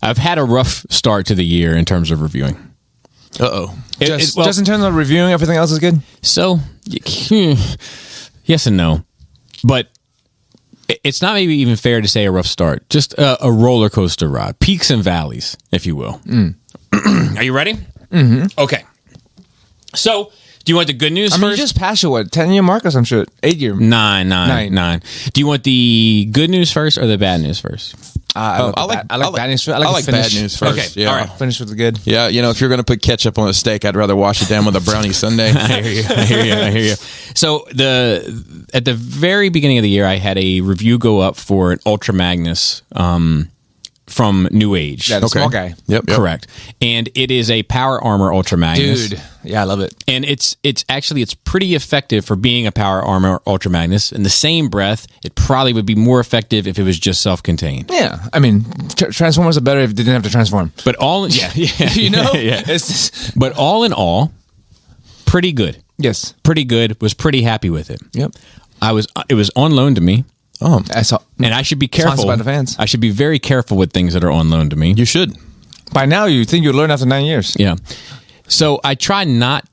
I've had a rough start to the year in terms of reviewing. Just in terms of reviewing, everything else is good? So, yes and no. But it's not maybe even fair to say a rough start. Just a roller coaster ride. Peaks and valleys, if you will. Are you ready? Mm-hmm. Okay. So, do you want the good news first? You just passed your, 10-year mark or some shit? 8-year? Nine. Do you want the good news first or the bad news first? I like bad news first. I like bad news first. Okay, yeah. all right. Finish with the good. Yeah, if you're going to put ketchup on a steak, I'd rather wash it down with a brownie sundae. I hear you. So at the very beginning of the year, I had a review go up for an Ultra Magnus from New Age. Yeah, the small guy. Yep. Correct. And it is a Power Armor Ultra Magnus. Dude. Yeah, I love it. And it's pretty effective for being a Power Armor Ultra Magnus. In the same breath, it probably would be more effective if it was just self-contained. Yeah. I mean, Transformers are better if they didn't have to transform. But But all in all, pretty good. Yes. Pretty good. Was pretty happy with it. Yep. It was on loan to me. Oh, I saw. And I should be careful. By the fans. I should be very careful with things that are on loan to me. You should. By now, you think you'd learn after 9 years. Yeah. So I try not.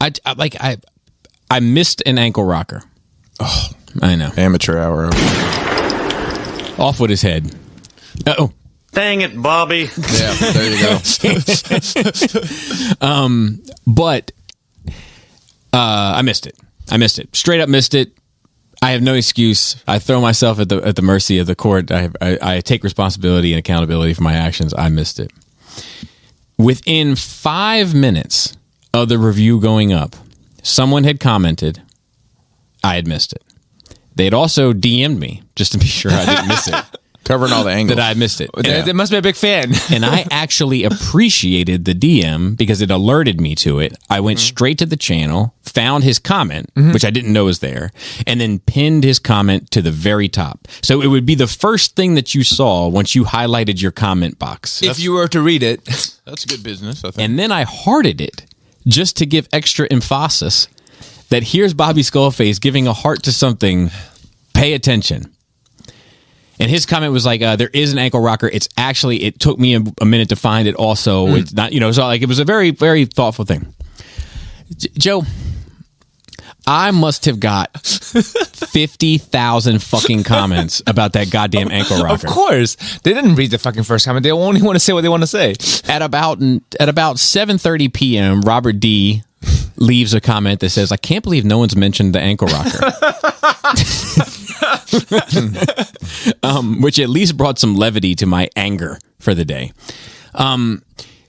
I missed an ankle rocker. Oh, I know. Amateur hour. Off with his head. Oh. Dang it, Bobby. Yeah, there you go. But I missed it. Straight up missed it. I have no excuse. I throw myself at the mercy of the court. I take responsibility and accountability for my actions. I missed it. Within 5 minutes of the review going up, someone had commented I had missed it. They had also DM'd me just to be sure I didn't miss it. Covering all the angles. That I missed it. They must be a big fan. And I actually appreciated the DM because it alerted me to it. I went straight to the channel, found his comment, which I didn't know was there, and then pinned his comment to the very top. So it would be the first thing that you saw once you highlighted your comment box. If you were to read it. That's good business, I think. And then I hearted it just to give extra emphasis that here's Bobby Skullface giving a heart to something. Pay attention. And his comment was like, there is an ankle rocker. It's actually, it took me a minute to find it also. It's not, so like it was a very, very thoughtful thing. Joe, I must have got 50,000 fucking comments about that goddamn ankle rocker. Of course. They didn't read the fucking first comment. They only want to say what they want to say. At about 7:30 p.m., Robert D. leaves a comment that says, I can't believe no one's mentioned the ankle rocker. Which at least brought some levity to my anger for the day. Hey,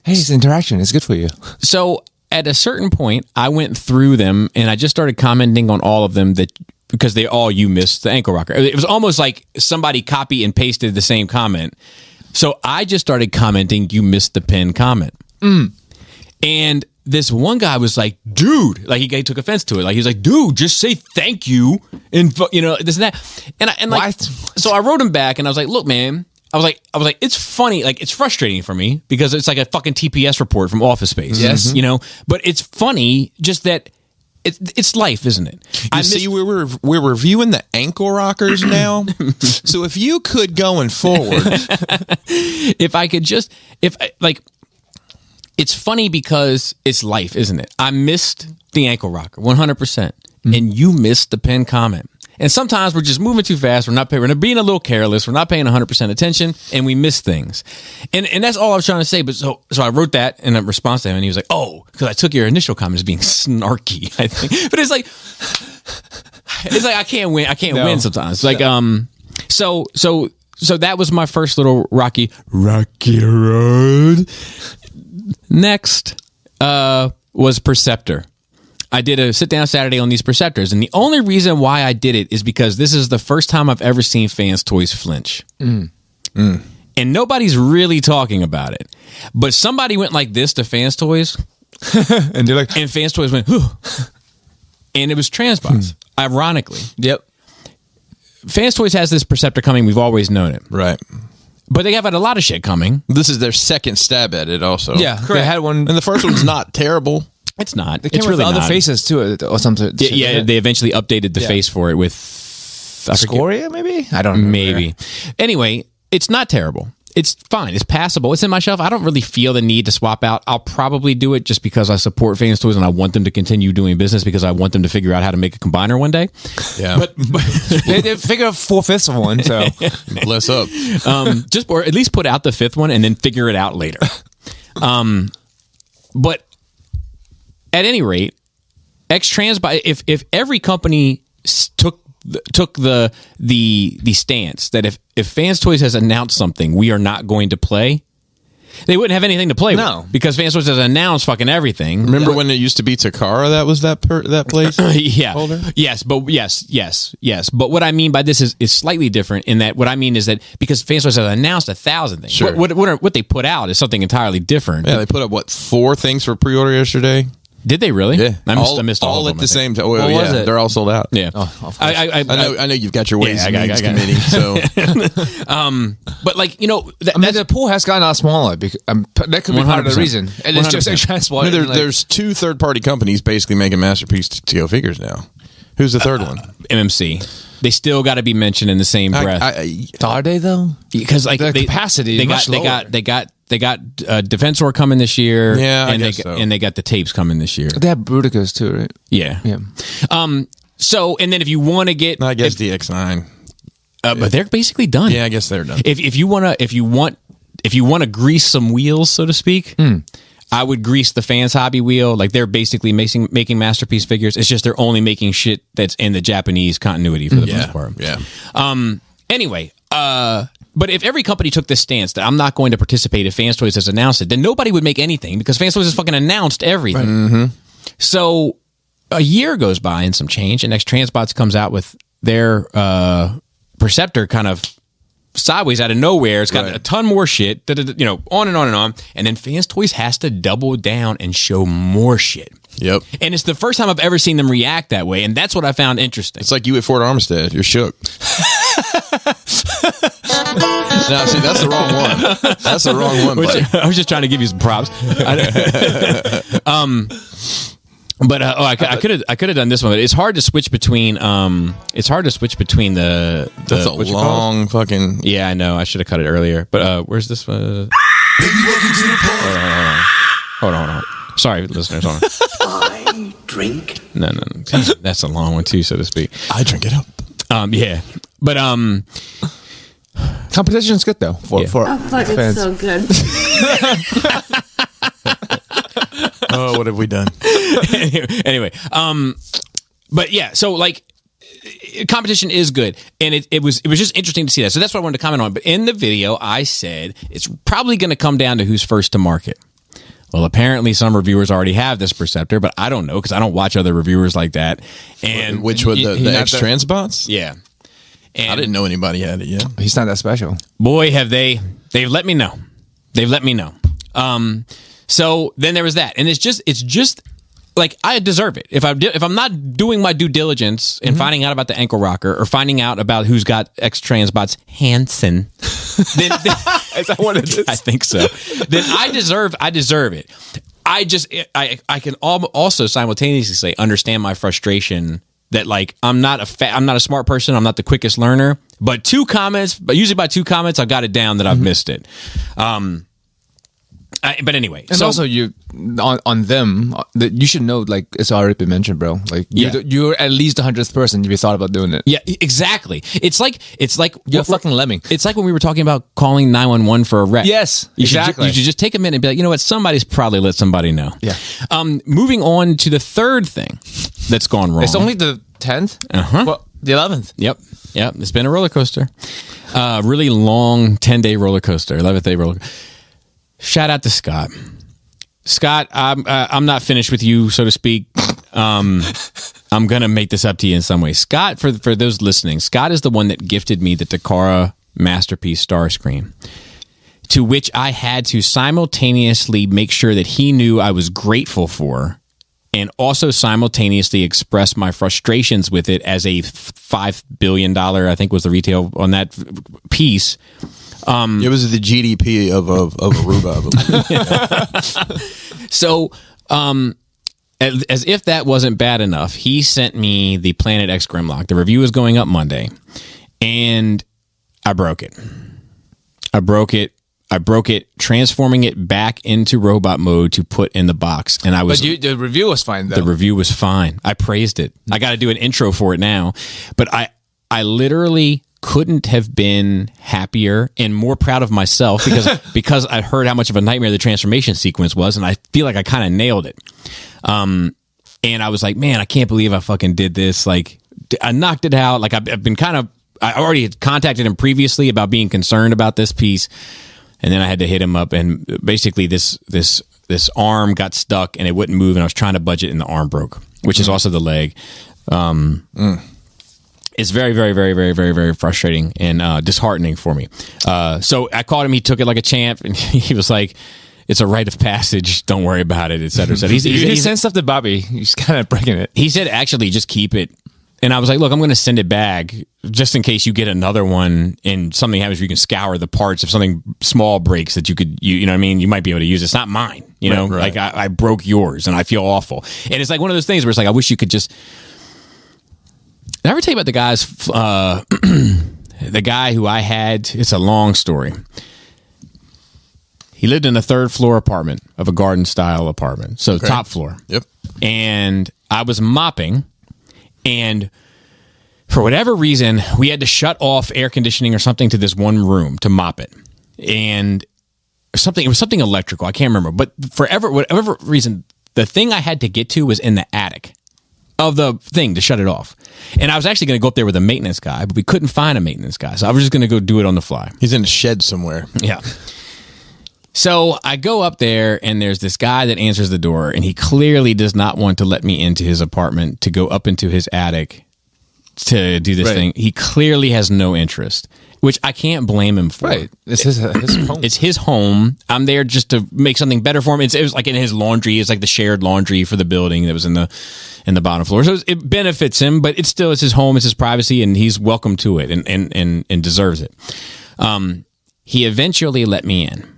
it's interaction. It's good for you. So at a certain point, I went through them and I just started commenting on all of them because you missed the ankle rocker. It was almost like somebody copy and pasted the same comment. So I just started commenting, you missed the pinned comment. And this one guy was like, dude, like he took offense to it. Like he was like, dude, just say thank you and this and that. And like, so I wrote him back and I was like, look, man, I was like, it's funny, like it's frustrating for me because it's like a fucking TPS report from Office Space. Yes, but it's funny just that it's life, isn't it? We're reviewing the ankle rockers now. So if you could going forward, it's funny because it's life, isn't it? I missed the ankle rocker 100%, and you missed the pinned comment. And sometimes we're just moving too fast. We're being a little careless. We're not paying 100% attention, and we miss things. And that's all I was trying to say. But so I wrote that in a response to him, and he was like, "Oh, because I took your initial comment as being snarky." I think, but it's like I can't win. I can't win sometimes. Like so that was my first little rocky road. Next was Perceptor. I did a sit-down Saturday on these Perceptors, and the only reason why I did it is because this is the first time I've ever seen Fans Toys flinch. And nobody's really talking about it. But somebody went like this to Fans Toys, and they're like, and Fans Toys went, and it was Transbots, ironically. Yep. Fans Toys has this Perceptor coming. We've always known it. right? But they have had a lot of shit coming. This is their second stab at it, also. Yeah, correct. They had one, and the first one's not terrible. It's not. They came it's with really other not. faces too, or something. Yeah, they eventually updated the face for it with Scoria, maybe? I don't know. Maybe. Anyway, it's not terrible. It's fine. It's passable. It's in my shelf. I don't really feel the need to swap out. I'll probably do it just because I support Fans Toys and I want them to continue doing business because I want them to figure out how to make a combiner one day. Yeah. But They figure out 4/5 of one, so Bless up. just or at least put out the 5th one and then figure it out later. But at any rate, X-Transbot, if every company took the stance that if Fans Toys has announced something we are not going to play, they wouldn't have anything to play with because Fans Toys has announced fucking everything. Remember when it used to be Takara that was that place? Yeah. Holder? Yes. But what I mean by this is slightly different in that what I mean is that because Fans Toys has announced 1,000 things. Sure. What they put out is something entirely different. Yeah, they put up 4 things for pre-order yesterday. Did they really? Yeah, I missed all of them, at the same time. What was it? They're all sold out. Yeah. I know you've got your ways I and got means it. committee. So But like, you know, the pool has gotten a lot smaller. Because, that could be part of the 100%. reason. And it's just 100%. X-Transbot. there's 2 third-party companies basically making Masterpiece to go figures now. Who's the third one? MMC. They still got to be mentioned in the same breath Are they though? because like The capacity is much lower. they got Defensor coming this year. Yeah, I and guess so. and they got the tapes coming this year. They have Bruticus too, right? Yeah. Yeah. So and then if you want to get, I guess the X9. but they're basically done. Yeah, I guess they're done. If you want to grease some wheels, so to speak, I would grease the Fans Hobby wheel. Like they're basically making Masterpiece figures. It's just they're only making shit that's in the Japanese continuity for the most part. Yeah. Anyway, but if every company took this stance that I'm not going to participate if Fans Toys has announced it, then nobody would make anything because Fans Toys has fucking announced everything. Mm-hmm. So a year goes by and some change, and X-Transbots comes out with their Perceptor kind of sideways out of nowhere. It's got a ton more shit, you know, on and on and on. And then Fans Toys has to double down and show more shit. Yep. And it's the first time I've ever seen them react that way, and that's what I found interesting. It's like you at Fort Armistead. You're shook. No, see, that's the wrong one. That's the wrong one, buddy. I was just trying to give you some props. But I could have done this one. But it's hard to switch between. It's hard to switch between the. That's a long fucking. Yeah, I know. I should have cut it earlier. But where's this one? Hold on. Sorry, listeners. Hold on. I drink. No. That's a long one too, so to speak. I drink it up. Yeah, but Competition is good though for Oh, fuck, fans. it's so good. Oh, what have we done? anyway, but yeah, so like competition is good, and it was just interesting to see that. So that's what I wanted to comment on. But in the video, I said it's probably going to come down to who's first to market. Well, apparently some reviewers already have this Perceptor, but I don't know because I don't watch other reviewers like that. And Which was the X-Transbots? yeah, and I didn't know anybody had it yet. He's not that special. boy, have they've let me know. They've let me know. So then there was that, and it's just like I deserve it. If I'm not doing my due diligence and finding out about the ankle rocker or finding out about who's got X-Transbots Hansen, then I think so. Then I deserve it. I can also simultaneously say understand my frustration that like I'm not a smart person. I'm not the quickest learner. But usually by 2 comments, I've got it down that I've missed it. But anyway, And also you on them that you should know, like it's already been mentioned, bro. Like you're at least the 100th person if you thought about doing it. yeah, exactly. It's like You're a fucking lemming. It's like when we were talking about calling 911 for a wreck. Yes, you exactly. You should just take a minute and be like, you know what? Somebody's probably let somebody know. Yeah. Moving on to the third thing that's gone wrong. It's only the 10th. Well, the 11th. Yep. It's been a roller coaster. Really long 10-day roller coaster, 11th day roller coaster. Shout out to Scott. Scott, I'm not finished with you, so to speak. I'm gonna make this up to you in some way. Scott, for those listening, Scott is the one that gifted me the Takara Masterpiece Starscream, to which I had to simultaneously make sure that he knew I was grateful for, and also simultaneously express my frustrations with it as a $5 billion, I think was the retail on that piece. It was the GDP of Aruba, I believe. So, as if that wasn't bad enough, he sent me the Planet X Grimlock. The review is going up Monday, and I broke it. I broke it, transforming it back into robot mode to put in the box. And I was. But the review was fine, though. The review was fine. I praised it. I got to do an intro for it now. But I literally couldn't have been happier and more proud of myself because I heard how much of a nightmare the transformation sequence was, and I feel like I kind of nailed it. And I was like, man, I can't believe I fucking did this. Like, I knocked it out. Like, I've been kind of, I already had contacted him previously about being concerned about this piece, and then I had to hit him up, and basically this arm got stuck and it wouldn't move, and I was trying to budget and the arm broke, which is also the leg. It's very, very, very, very, very, very frustrating and disheartening for me. So I called him. He took it like a champ, and he was like, "It's a rite of passage. Don't worry about it," et cetera, et cetera. He sent stuff to Bobby. He's kind of breaking it. He said, "Actually, just keep it." And I was like, "Look, I'm going to send it back just in case you get another one and something happens. You can scour the parts if something small breaks that you know what I mean. You might be able to use it. It's not mine. You know, right. Like I broke yours, and I feel awful. And it's like one of those things where it's like I wish you could just." Did I ever tell you about the guys, the guy who I had? It's a long story. He lived in a 3rd floor apartment of a garden style apartment. So top floor. Yep. And I was mopping, and for whatever reason, we had to shut off air conditioning or something to this one room to mop it. And it was something electrical. I can't remember. But whatever reason, the thing I had to get to was in the attic of the thing to shut it off. And I was actually going to go up there with a maintenance guy, but we couldn't find a maintenance guy. So I was just going to go do it on the fly. He's in a shed somewhere. Yeah. So I go up there, and there's this guy that answers the door, and he clearly does not want to let me into his apartment to go up into his attic to do this thing. He clearly has no interest, which I can't blame him for. Right. It's his home. It's his home. I'm there just to make something better for him. It was like in his laundry. It's like the shared laundry for the building that was in the bottom floor. So it benefits him, but it's his home. It's his privacy, and he's welcome to it and deserves it. He eventually let me in.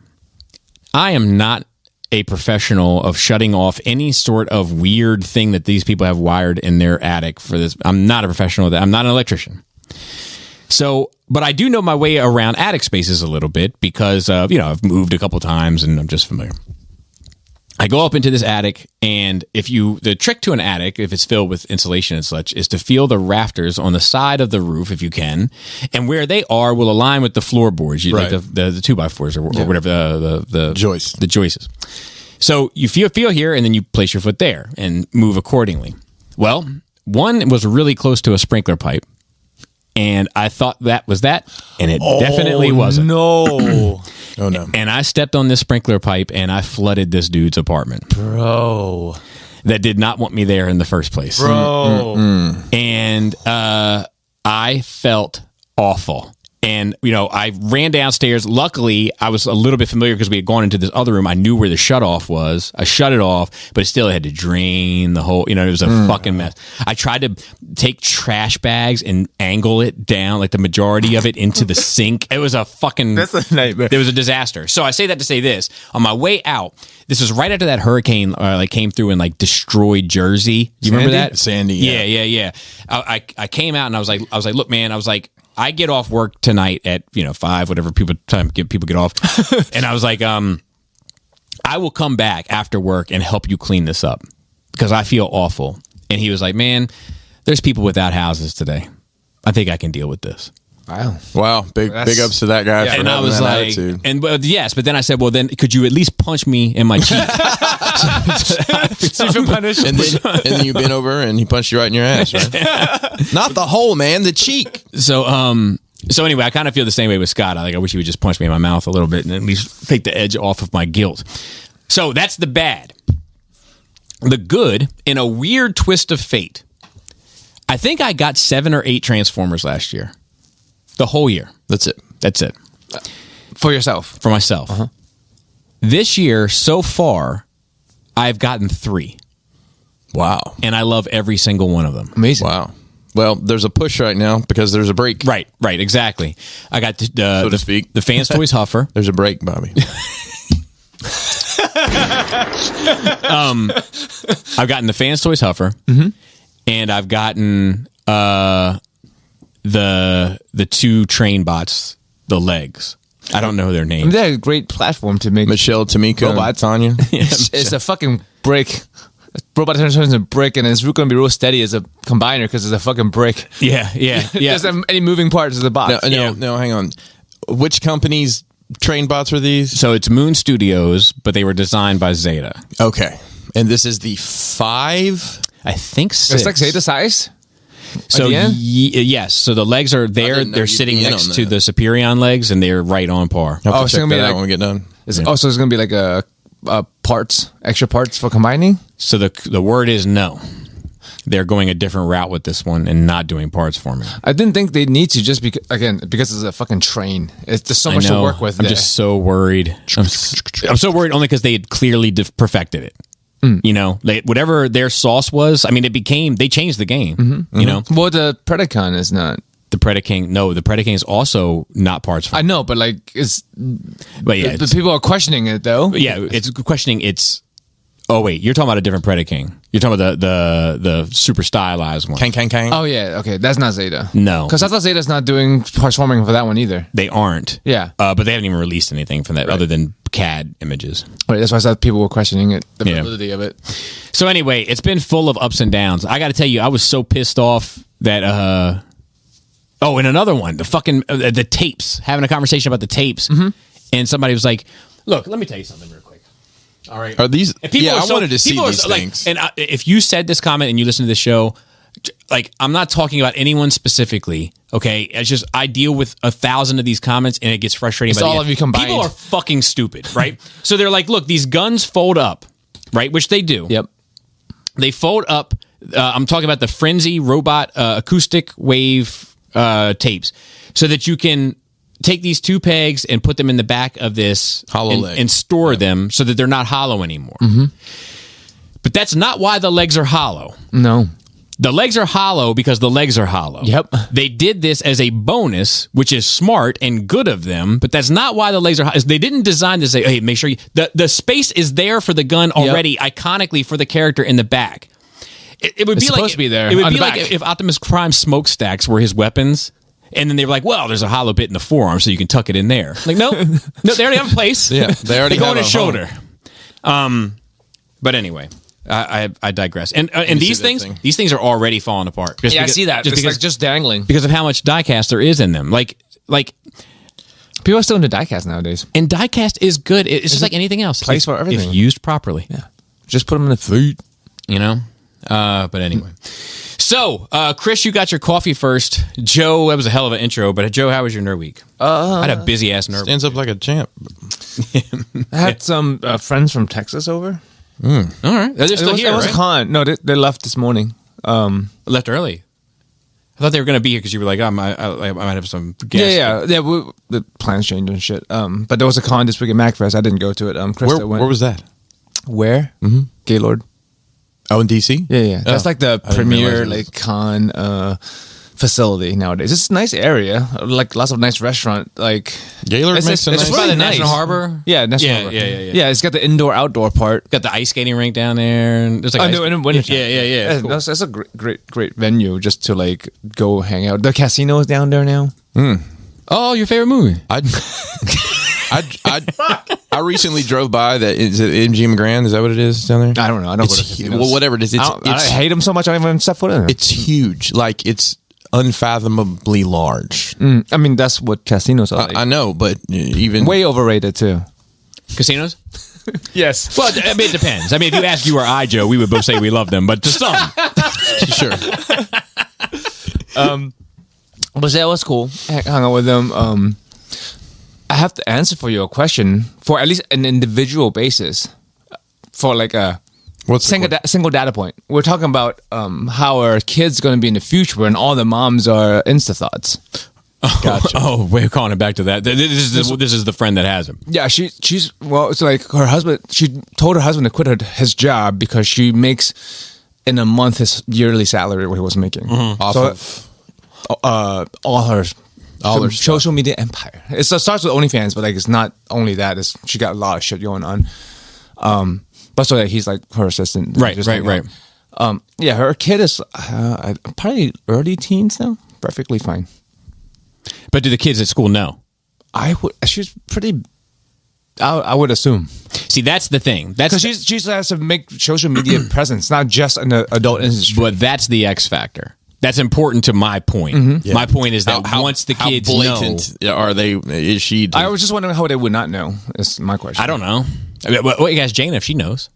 I am not a professional of shutting off any sort of weird thing that these people have wired in their attic for this. I'm not a professional of that. I'm not an electrician. So, but I do know my way around attic spaces a little bit because, I've moved a couple times and I'm just familiar. I go up into this attic, and the trick to an attic, if it's filled with insulation and such, is to feel the rafters on the side of the roof if you can, and where they are will align with the floorboards, like the 2x4s or whatever the joists. The joists. So you feel here, and then you place your foot there and move accordingly. Well, one was really close to a sprinkler pipe, and I thought that was that, and it definitely wasn't. No. Oh, no. And I stepped on this sprinkler pipe, and I flooded this dude's apartment. Bro. That did not want me there in the first place. Bro. And I felt awful. And, I ran downstairs. Luckily, I was a little bit familiar because we had gone into this other room. I knew where the shutoff was. I shut it off, but still had to drain the whole, it was a fucking mess. I tried to take trash bags and angle it down, like the majority of it, into the sink. It was a fucking... That's a nightmare. It was a disaster. So I say that to say this. On my way out, this was right after that hurricane came through and destroyed Jersey. Do you remember that? Sandy, yeah. I came out and I was like, look, man, I get off work tonight at 5, whatever people get off, and I was like, I will come back after work and help you clean this up because I feel awful. And he was like, man, there's people without houses today. I think I can deal with this. Wow. Big ups to that guy. Yeah, for and I was that like, attitude. yes, but then I said, well, then could you at least punch me in my cheek? So you feel punished. And then you bent over and he punched you right in your ass, right? Not the hole, man, the cheek. So anyway, I kind of feel the same way with Scott. I wish he would just punch me in my mouth a little bit and at least take the edge off of my guilt. So that's the bad. The good, in a weird twist of fate, I think I got 7 or 8 Transformers last year. The whole year. That's it. For yourself. For myself. Uh-huh. This year, so far, I've gotten 3. Wow. And I love every single one of them. Amazing. Wow. Well, there's a push right now because there's a break. Right, exactly. I got so to speak. The Fans Toys Huffer. There's a break, Bobby. I've gotten the Fans Toys Huffer, and I've gotten the 2 train bots, the legs. I don't know their I mean, names. they're a great platform to make Michelle, Tamika, robots. Tanya. It's a fucking brick. Robot turns into a brick, and it's going to be real steady as a combiner because it's a fucking brick. Yeah. There's any moving parts of the box. No, hang on. Which company's train bots were these? So it's Moon Studios, but they were designed by Zeta. Okay. And this is the 5? I think 6. It's like Zeta size. So the end? yes, so the legs are there. didn't know They're you'd sitting be in next on to that. the Superion legs, and they're right on par. I'll have to it's check gonna be that out like- when we get done. Also, it's going to be like a extra parts for combining. So the word is no. They're going a different route with this one and not doing parts for me. I didn't think they need to just because it's a fucking train. It's just so much to work with. I'm there. just so worried. I'm so worried only because they had clearly perfected it. You know, whatever their sauce was. I mean, they changed the game. You know, Well, the Predacon is not. the Predaking. No, the Predaking is also not parts for. I know, but like it's. But yeah, The people are questioning it though. yeah, it's questioning its. Oh wait, you're talking about a different Predaking. You're talking about the super stylized one. Kang. Oh yeah, okay, that's not Zeta. No. because I thought Zeta's not doing parts forming for that one either. They aren't. Yeah. But they haven't even released anything from that other than CAD images. Right, that's why I thought people were questioning it, the Yeah. validity of it. So anyway, it's been full of ups and downs. I got to tell you, I was so pissed off that. Oh, and another one, the fucking the tapes. Having a conversation about the tapes, and somebody was like, "Look, let me tell you something real quick. All right, Are these? And people Yeah, are I so- wanted to see people are these so, like, things. and if you said this comment and you listen to this show, like I'm not talking about anyone specifically. Okay, it's just I deal with 1,000 of these comments and it gets frustrating. It's by the all end. of you combined. People are fucking stupid, right? So they're like, look, these guns fold up, right? Which they do. Yep. They fold up. I'm talking about the Frenzy Robot acoustic wave tapes, so that you can take these 2 pegs and put them in the back of this Hollow and, leg. and store them so that they're not hollow anymore. But that's not why the legs are hollow. No. The legs are hollow because the legs are hollow. Yep. They did this as a bonus, which is smart and good of them, but that's not why the legs are hollow. They didn't design to say, hey, make sure the space is there for the gun already, iconically for the character in the back. It would It's be like supposed to be there It would on be the like back. if Optimus Prime smokestacks were his weapons, and then they were like, well, there's a hollow bit in the forearm, so you can tuck it in there. Like, no, they already have a place. Yeah, they already go have on his a home. shoulder. But anyway, I digress. And these see that thing. things are already falling apart. Just Yeah, because- I see that. Just It's because, like just dangling. because of how much diecast there is in them. Like People are still into diecast nowadays. and diecast is good. It's just like anything else. place for everything. if used properly. Yeah. Just put them in the feet. You know. But anyway. So, Chris, you got your coffee first. Joe, that was a hell of an intro. But Joe, how was your nerd week? I had a busy ass nerd. Stands up like a champ. I had some friends from Texas over. All right, they're still here. It was Right? a con. No, they left this morning. Left early. I thought they were going to be here because you were like, I might have some guests. Yeah. The plans changed and shit. But there was a con this week at MacFest. I didn't go to it. Krista went. Where was that? Where? Mm-hmm. Gaylord. Oh, in DC? Yeah. That's like the I didn't premier realize it was- con facility nowadays. It's a nice area. Like lots of nice restaurant. Like Gaylord It's- makes a it's It's nice. by really the National nice. Harbor. Yeah, National Yeah, Harbor. yeah. Yeah, it's got the indoor-outdoor part. Got the ice skating rink down there, and there's like ice- in winter. Yeah. It's cool. That's a great venue just to like go hang out. The casino is down there now. Oh, your favorite movie? I recently drove by that. Is it MGM Grand? Is that what it is down there? I don't know. I don't go to It's casinos. well, whatever it is. I hate them so much. I don't even step foot in there. It's huge. Like it's unfathomably large. I mean, that's what casinos are like. I know, but even Way overrated too. Casinos? Yes. Well, I mean, it depends. I mean, if you ask you or I, Joe, we would both say we love them, but to some. sure. But that was cool. I hung out with them. I have to answer for your question for at least an individual basis. For like a What's the single data point. We're talking about how our kids going to be in the future when all the moms are Insta thoughts. Gotcha. Oh, we're calling it back to that. This is the friend that has him. Yeah, she's well. It's like her husband. She told her husband to quit his job because she makes in a month his yearly salary what he was making. off So, of all her her social media empire. It starts with OnlyFans, but like it's not only that. It's she got a lot of shit going on. But so he's like her assistant. Right. Just hanging out. Yeah, her kid is probably early teens now. Perfectly fine. But do the kids at school know? She's pretty. I would assume. See, that's the thing. That's because she has to make social media presence, not just in the adult industry. But that's the X factor. That's important to my point. Yeah. My point is that once the kids know, are they? Is she? I was just wondering how they would not know. Is my question. I don't know. I mean, what you guys, Jane, if she knows?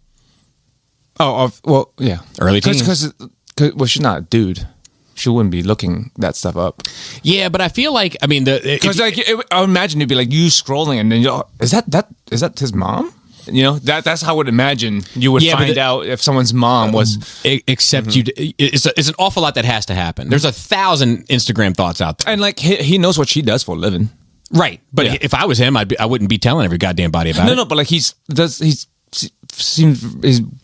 Oh, well, yeah, Early teens. Because she's not a dude. She wouldn't be looking that stuff up. Yeah, but I feel like Because I imagine it'd be like you scrolling and then is that his mom? You know, that's how I would imagine you would find out if someone's mom was. Except it's an awful lot that has to happen. There's 1,000 Instagram thoughts out there, And like he knows what she does for a living, right? But if I was him, I wouldn't be telling every goddamn body about it. No, but like he's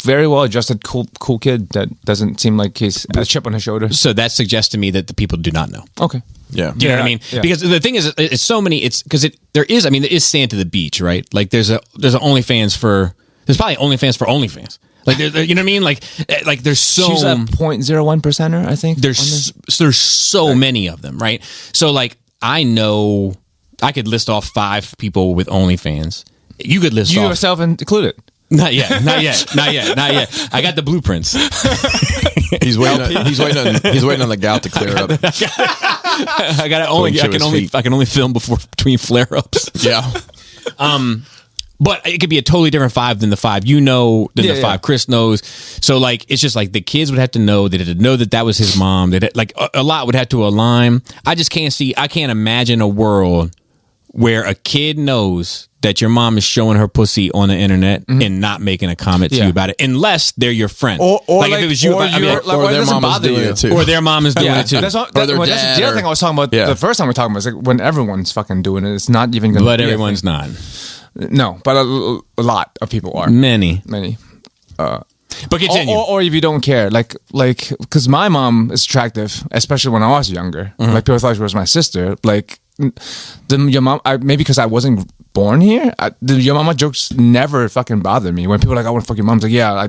very well adjusted, cool kid that doesn't seem like he's a chip on his shoulder. So that suggests to me that the people do not know. Okay. Yeah. You know what I mean? Yeah. Because the thing is, it's so many. It's because there is sand to the beach, right? Like there's there's probably OnlyFans for OnlyFans. Like you know what I mean? Like there's so She's a 0.01%er, I think. There's so many of them, right? So like I know I could list off 5 people with OnlyFans. You could list you off yourself included. Not yet. I got the blueprints. He's waiting on the gout to clear up. I got I can only film between flare ups. Yeah. But it could be a totally different 5 than the 5 than the 5 Chris knows. So like it's just like the kids would have to know. They had to know that was his mom. That like a lot would have to align. I can't imagine a world where a kid knows that your mom is showing her pussy on the internet and not making a comment to you about it, unless they're your friend. Or like if it was you, or their mom is doing it too. Or their mom is doing it too. That's the other thing I was talking about the first time we were talking about. Is like when everyone's fucking doing it, it's not even going to. But everyone's not. No, but a lot of people are. Many. But continue. Or if you don't care, like, because my mom is attractive, especially when I was younger. Like people thought she was my sister. Like your mom, maybe because I wasn't born here. Your mama jokes never fucking bothered me. When people are like, "I want to fuck your mom," I'm like, yeah,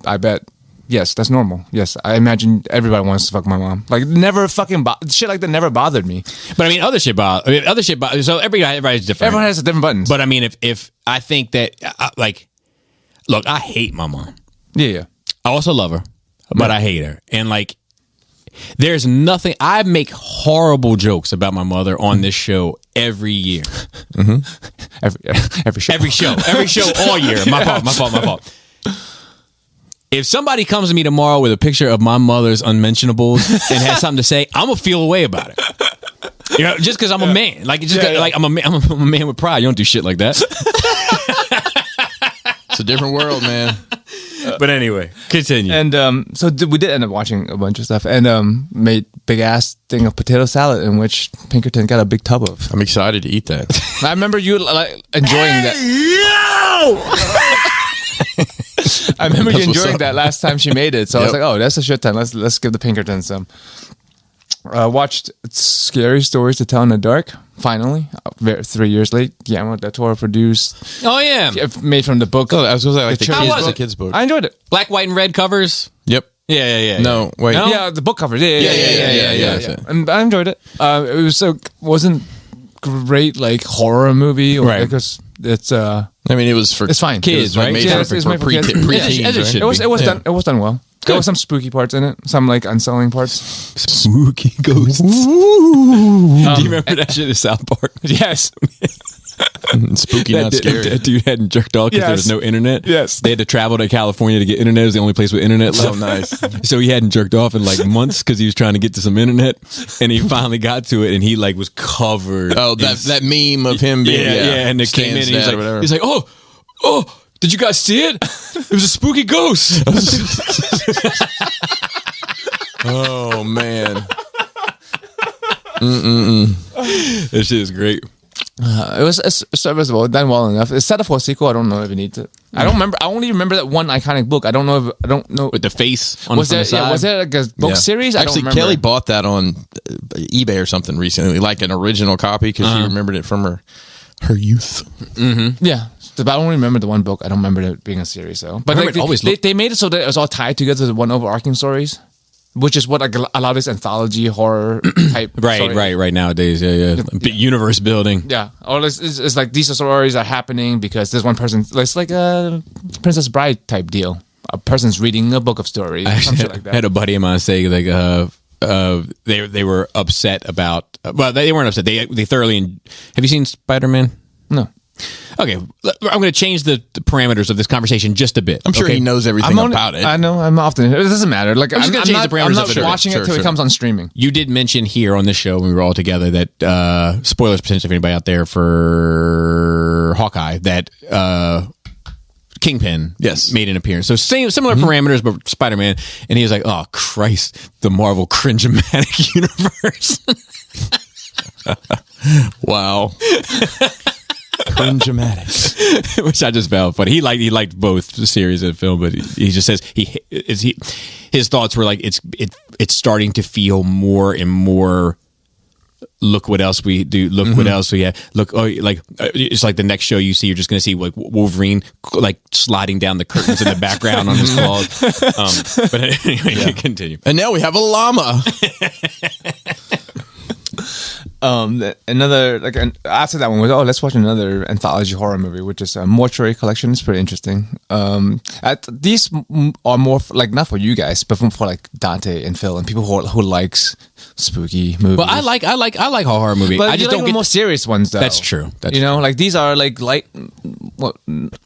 I bet. Yes, that's normal. Yes, I imagine everybody wants to fuck my mom. Like, never fucking shit like that never bothered me. But I mean, other shit bothers. So everybody's different. Everyone has different buttons. But I mean, if I think that, look, I hate my mom. Yeah. I also love her, but I hate her. And like, there's nothing. I make horrible jokes about my mother on this show every year. Every show all year. My fault. If somebody comes to me tomorrow with a picture of my mother's unmentionables and has something to say, I'm gonna feel a way about it. You know, just because I'm a man. Like, like I'm a man with pride. You don't do shit like that. It's a different world, man. But anyway, continue. And so we did end up watching a bunch of stuff and made big ass thing of potato salad in which Pinkerton got a big tub of. I'm excited to eat that. I remember you enjoying that. I remember you enjoying that last time she made it. So I was like, oh, that's a shit time. Let's give the Pinkerton some. Watched Scary Stories to Tell in the Dark. Finally, 3 years late. Guillermo del Toro produced. Oh yeah, made from the book. Oh, I was going to say How was the it? kids book. I enjoyed it. Black, white, and red covers. Yep. Yeah. No, wait. No? Yeah, the book covers. Yeah. Yeah. And I enjoyed it. It wasn't great like horror movie, or Right. because it's I mean, it was for it's fine. Kids, right? Made Yeah, for it's made for kids. pre-teens, As it right? should It was be. done. It was done well. There were some spooky parts in it. Some like unsettling parts. Spooky ghosts. Do you remember that shit in South Park? Yes. Spooky, not scary. That dude hadn't jerked off because there was no internet. Yes. They had to travel to California to get internet. It was the only place with internet left. Oh, nice. So he hadn't jerked off in like months because he was trying to get to some internet, and he finally got to it, and he like was covered. Oh, that meme of him being and it came in, and he's like, oh, did you guys see it? It was a spooky ghost. Oh man. That shit is great. It was serviceable, done well enough. It's set up for a sequel. I don't know if it needs it. I don't remember. I only remember that one iconic book. I don't know. With the face on Was the there? side. Yeah, was there like a book series? I Actually, don't remember. Kelly bought that on eBay or something recently, like an original copy because she remembered it from her youth. Yeah, but I only remember the one book. I don't remember it being a series though. But Remember, like, it always they made it so that it was all tied together to one overarching stories. which is what like a lot of this anthology horror type. Right nowadays, yeah. Universe building. Yeah, or it's like these stories are happening because there's one person. It's like a Princess Bride type deal. A person's reading a book of stories, some shit like that. I had a buddy of mine say like they were upset about. Well, they weren't upset. They thoroughly. Have you seen Spider-Man? No. Okay, I'm going to change the parameters of this conversation just a bit. I'm sure he knows everything about it. I know. I'm often. It doesn't matter. Like I'm just going to change the parameters. I'm not of it. watching it till it comes on streaming. You did mention here on this show when we were all together that spoilers potentially for anybody out there for Hawkeye that Kingpin made an appearance. So similar parameters, but Spider-Man, and he was like, "Oh Christ, the Marvel cringe-o-matic universe." Wow. Cringe-o-matic. Which I just found funny. He liked both the series and the film, but he just says his thoughts were like it's starting to feel more and more. Look what else we do. Look what else we have. Look, it's like the next show you see, you're just going to see like Wolverine like sliding down the curtains in the background on his claws. But anyway, continue. And now we have a llama. Another like after that one was let's watch another anthology horror movie, which is Mortuary Collection. It's pretty interesting. These are more like not for you guys, but for like Dante and Phil and people who likes spooky movies. Well, I like horror movie. But I just don't get get more serious ones though. That's true. Like these are like light,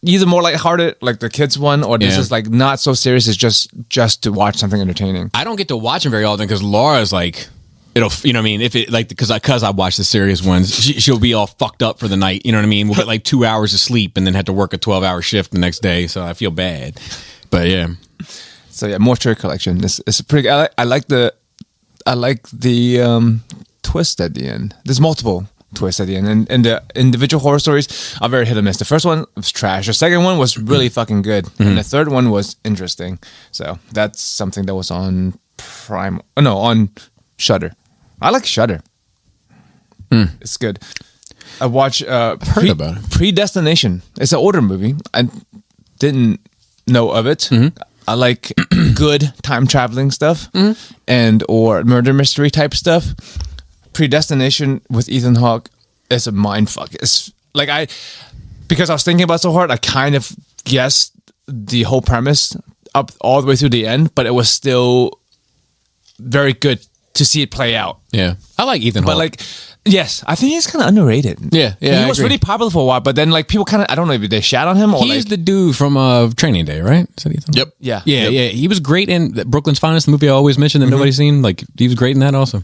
either more lighthearted, like the kids one, or this is like not so serious. It's just to watch something entertaining. I don't get to watch them very often because Laura's like. It'll, you know what I mean? If it like, because I watch the serious ones, she'll be all fucked up for the night. You know what I mean? We'll get like 2 hours of sleep and then have to work a 12-hour shift the next day. So I feel bad. But yeah. So yeah, Mortuary Collection. It's pretty. I like the twist at the end. There's multiple twists at the end, and the individual horror stories are very hit or miss. The first one was trash. The second one was really fucking good, and the third one was interesting. So that's something that was on Prime. Oh, no, on Shudder. I like Shudder. It's good. I watch I've heard about it. Predestination. It's an older movie. I didn't know of it. I like good time traveling stuff and or murder mystery type stuff. Predestination with Ethan Hawke is a mind fuck. It's like because I was thinking about it so hard, I kind of guessed the whole premise up all the way through the end, but it was still very good to see it play out. Yeah. I like Ethan Hawke. But like, yes, I think he's kind of underrated. Yeah. He was really popular for a while, but then like people kind of, I don't know if they shat on him or he's like, the dude from Training Day, right? Is that Ethan? Yep. Yeah. Yeah. He was great in Brooklyn's Finest, the movie I always mention that nobody's seen. Like, he was great in that also.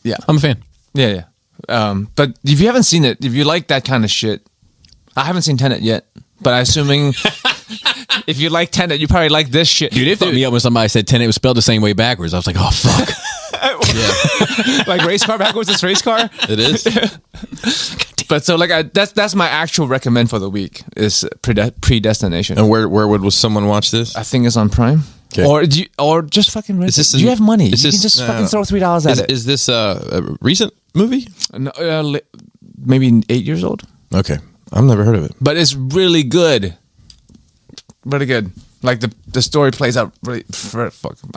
Yeah. I'm a fan. Yeah. But if you haven't seen it, if you like that kind of shit, I haven't seen Tenet yet, but I'm assuming if you like Tenet, you probably like this shit. Dude, it fucked me up when somebody said Tenet was spelled the same way backwards. I was like, oh, fuck. Like race car backwards, it's race car. It is. But so like that's my actual recommend for the week is Predestination. And where would someone watch this? I think it's on Prime. Okay. Or just fucking rent it. Do you have money? You can just fucking throw $3 at it. Is this a recent movie? No, maybe 8 years old. Okay. I've never heard of it. But it's really good. Really good. Like the story plays out really.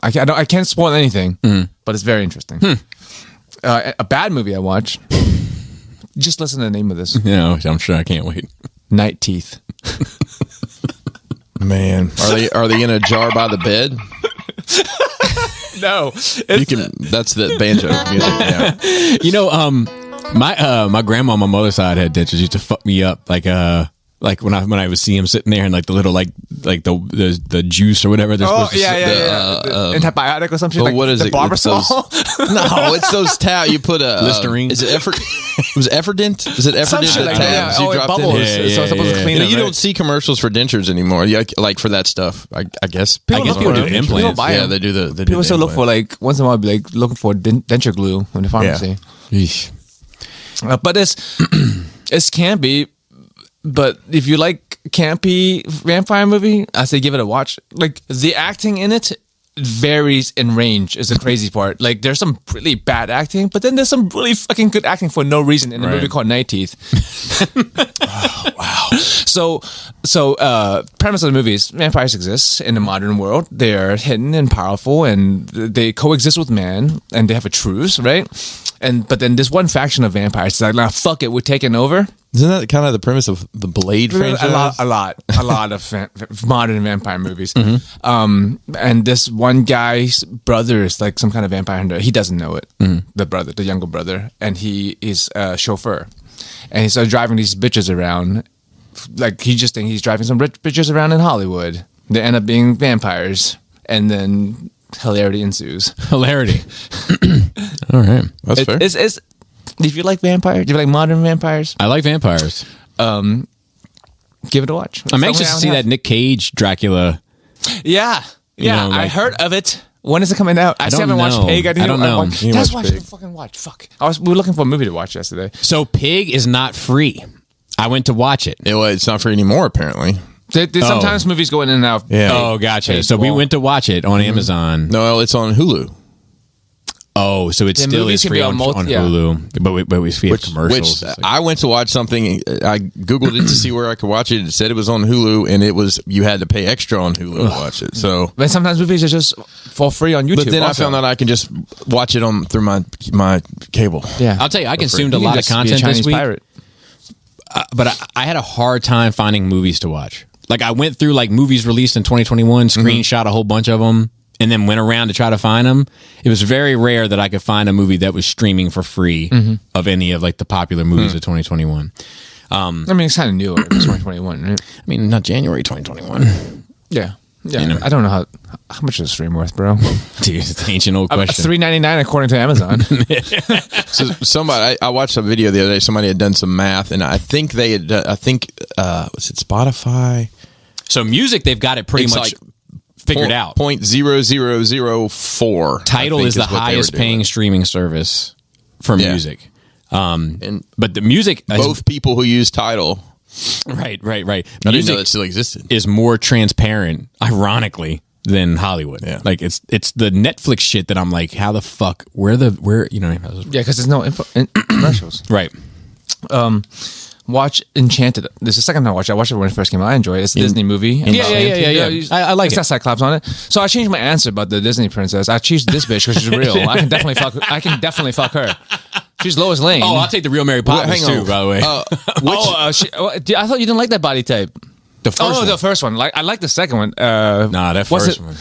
I can't spoil anything, but it's very interesting. A bad movie I watched. Just listen to the name of this. Yeah, I'm sure I can't wait. Night Teeth. Man, are they in a jar by the bed? No, that's the banjo music. Yeah. You know, my grandma on my mother's side had dentures. Used to fuck me up like when I would see him sitting there and like the little like the juice or whatever. Antibiotic or something. Like what is the it? Barbasol? No, it's those towels you put Listerine. Is it Was Efferdent? Is it Efferdent? Some shit like that. You it bubbles. So it's supposed to clean it. You don't see commercials for dentures anymore. Like for that stuff. I guess. People do the implants. Yeah, they do the. People still look for like once in a while, be like looking for denture glue in the pharmacy. Yeah. But it's campy. But if you like campy vampire movie, I say give it a watch. Like the acting in it varies in range is the crazy part. Like there's some really bad acting, but then there's some really fucking good acting for no reason in a movie called Night Teeth. Oh, wow. So premise of the movie is vampires exist in the modern world. They are hidden and powerful, and they coexist with man, and they have a truce, right? But then this one faction of vampires is like, nah, fuck it, we're taking over. Isn't that kind of the premise of the Blade franchise? A lot of modern vampire movies. And this one guy's brother is like some kind of vampire hunter. He doesn't know it. The younger brother, and he is a chauffeur, and he started driving these bitches around. Like he just thinks he's driving some rich bitches around in Hollywood. They end up being vampires, and then hilarity ensues. Hilarity. All right, that's fair. It's if you like vampires, do you like modern vampires? I like vampires. Give it a watch. I'm anxious to see that Nick Cage Dracula. Yeah, You know, I like- heard of it. When is it coming out? I still don't haven't watched know. Pig. I don't know. You Let's watch watch Pig. the fucking watch. Fuck. We were looking for a movie to watch yesterday. So Pig is not free. I went to watch it. It's not free anymore, apparently. Sometimes movies go in and out. Yeah. Oh, gotcha. Paid So we wall. went to watch it on Amazon. No, it's on Hulu. Oh, so it The still movies is can free be on on yeah. Hulu, but we have commercials. Which I went to watch something. I Googled it to see where I could watch it. It said it was on Hulu, and it was you had to pay extra on Hulu to watch it. So, But sometimes movies are just for free on YouTube. but then also. I found out I can just watch it on through my cable. Yeah, I'll tell you, I consumed a You can lot of just be a content Chinese this week, pirate. but I had a hard time finding movies to watch. Like I went through like movies released in 2021, screenshot a whole bunch of them, and then went around to try to find them. It was very rare that I could find a movie that was streaming for free of any of like the popular movies of 2021. I mean, it's kind of new. It's 2021, right? I mean, not January 2021. Yeah. You know. I don't know how much is a stream worth, bro. Dude, it's an ancient old question. $3.99 according to Amazon. So I watched a video the other day. Somebody had done some math, and I think was it Spotify? So music, they've got it pretty It's much like figured out. 0.0004. Tidal is the highest paying streaming service for music. And But the music, both people who use Tidal, right. I didn't know Music that still existed. is more transparent, ironically, than Hollywood. Yeah. Like it's the Netflix shit that I'm like, how the fuck? Where you know? Yeah, because there's no commercials. Right. Watch Enchanted. This is the second time I watched it. I watched it when it first came out. I enjoyed it. It's a Disney movie. Yeah. I like it's it. got Cyclops on it. So I changed my answer about the Disney princess. I choose this bitch because she's real. I can definitely fuck her. She's Lois Lane. Oh, I'll take the real Mary Poppins hang too. on. By the way, I thought you didn't like that body type. the first one. The first one. Like I like the second one. Nah, that what's first it- one.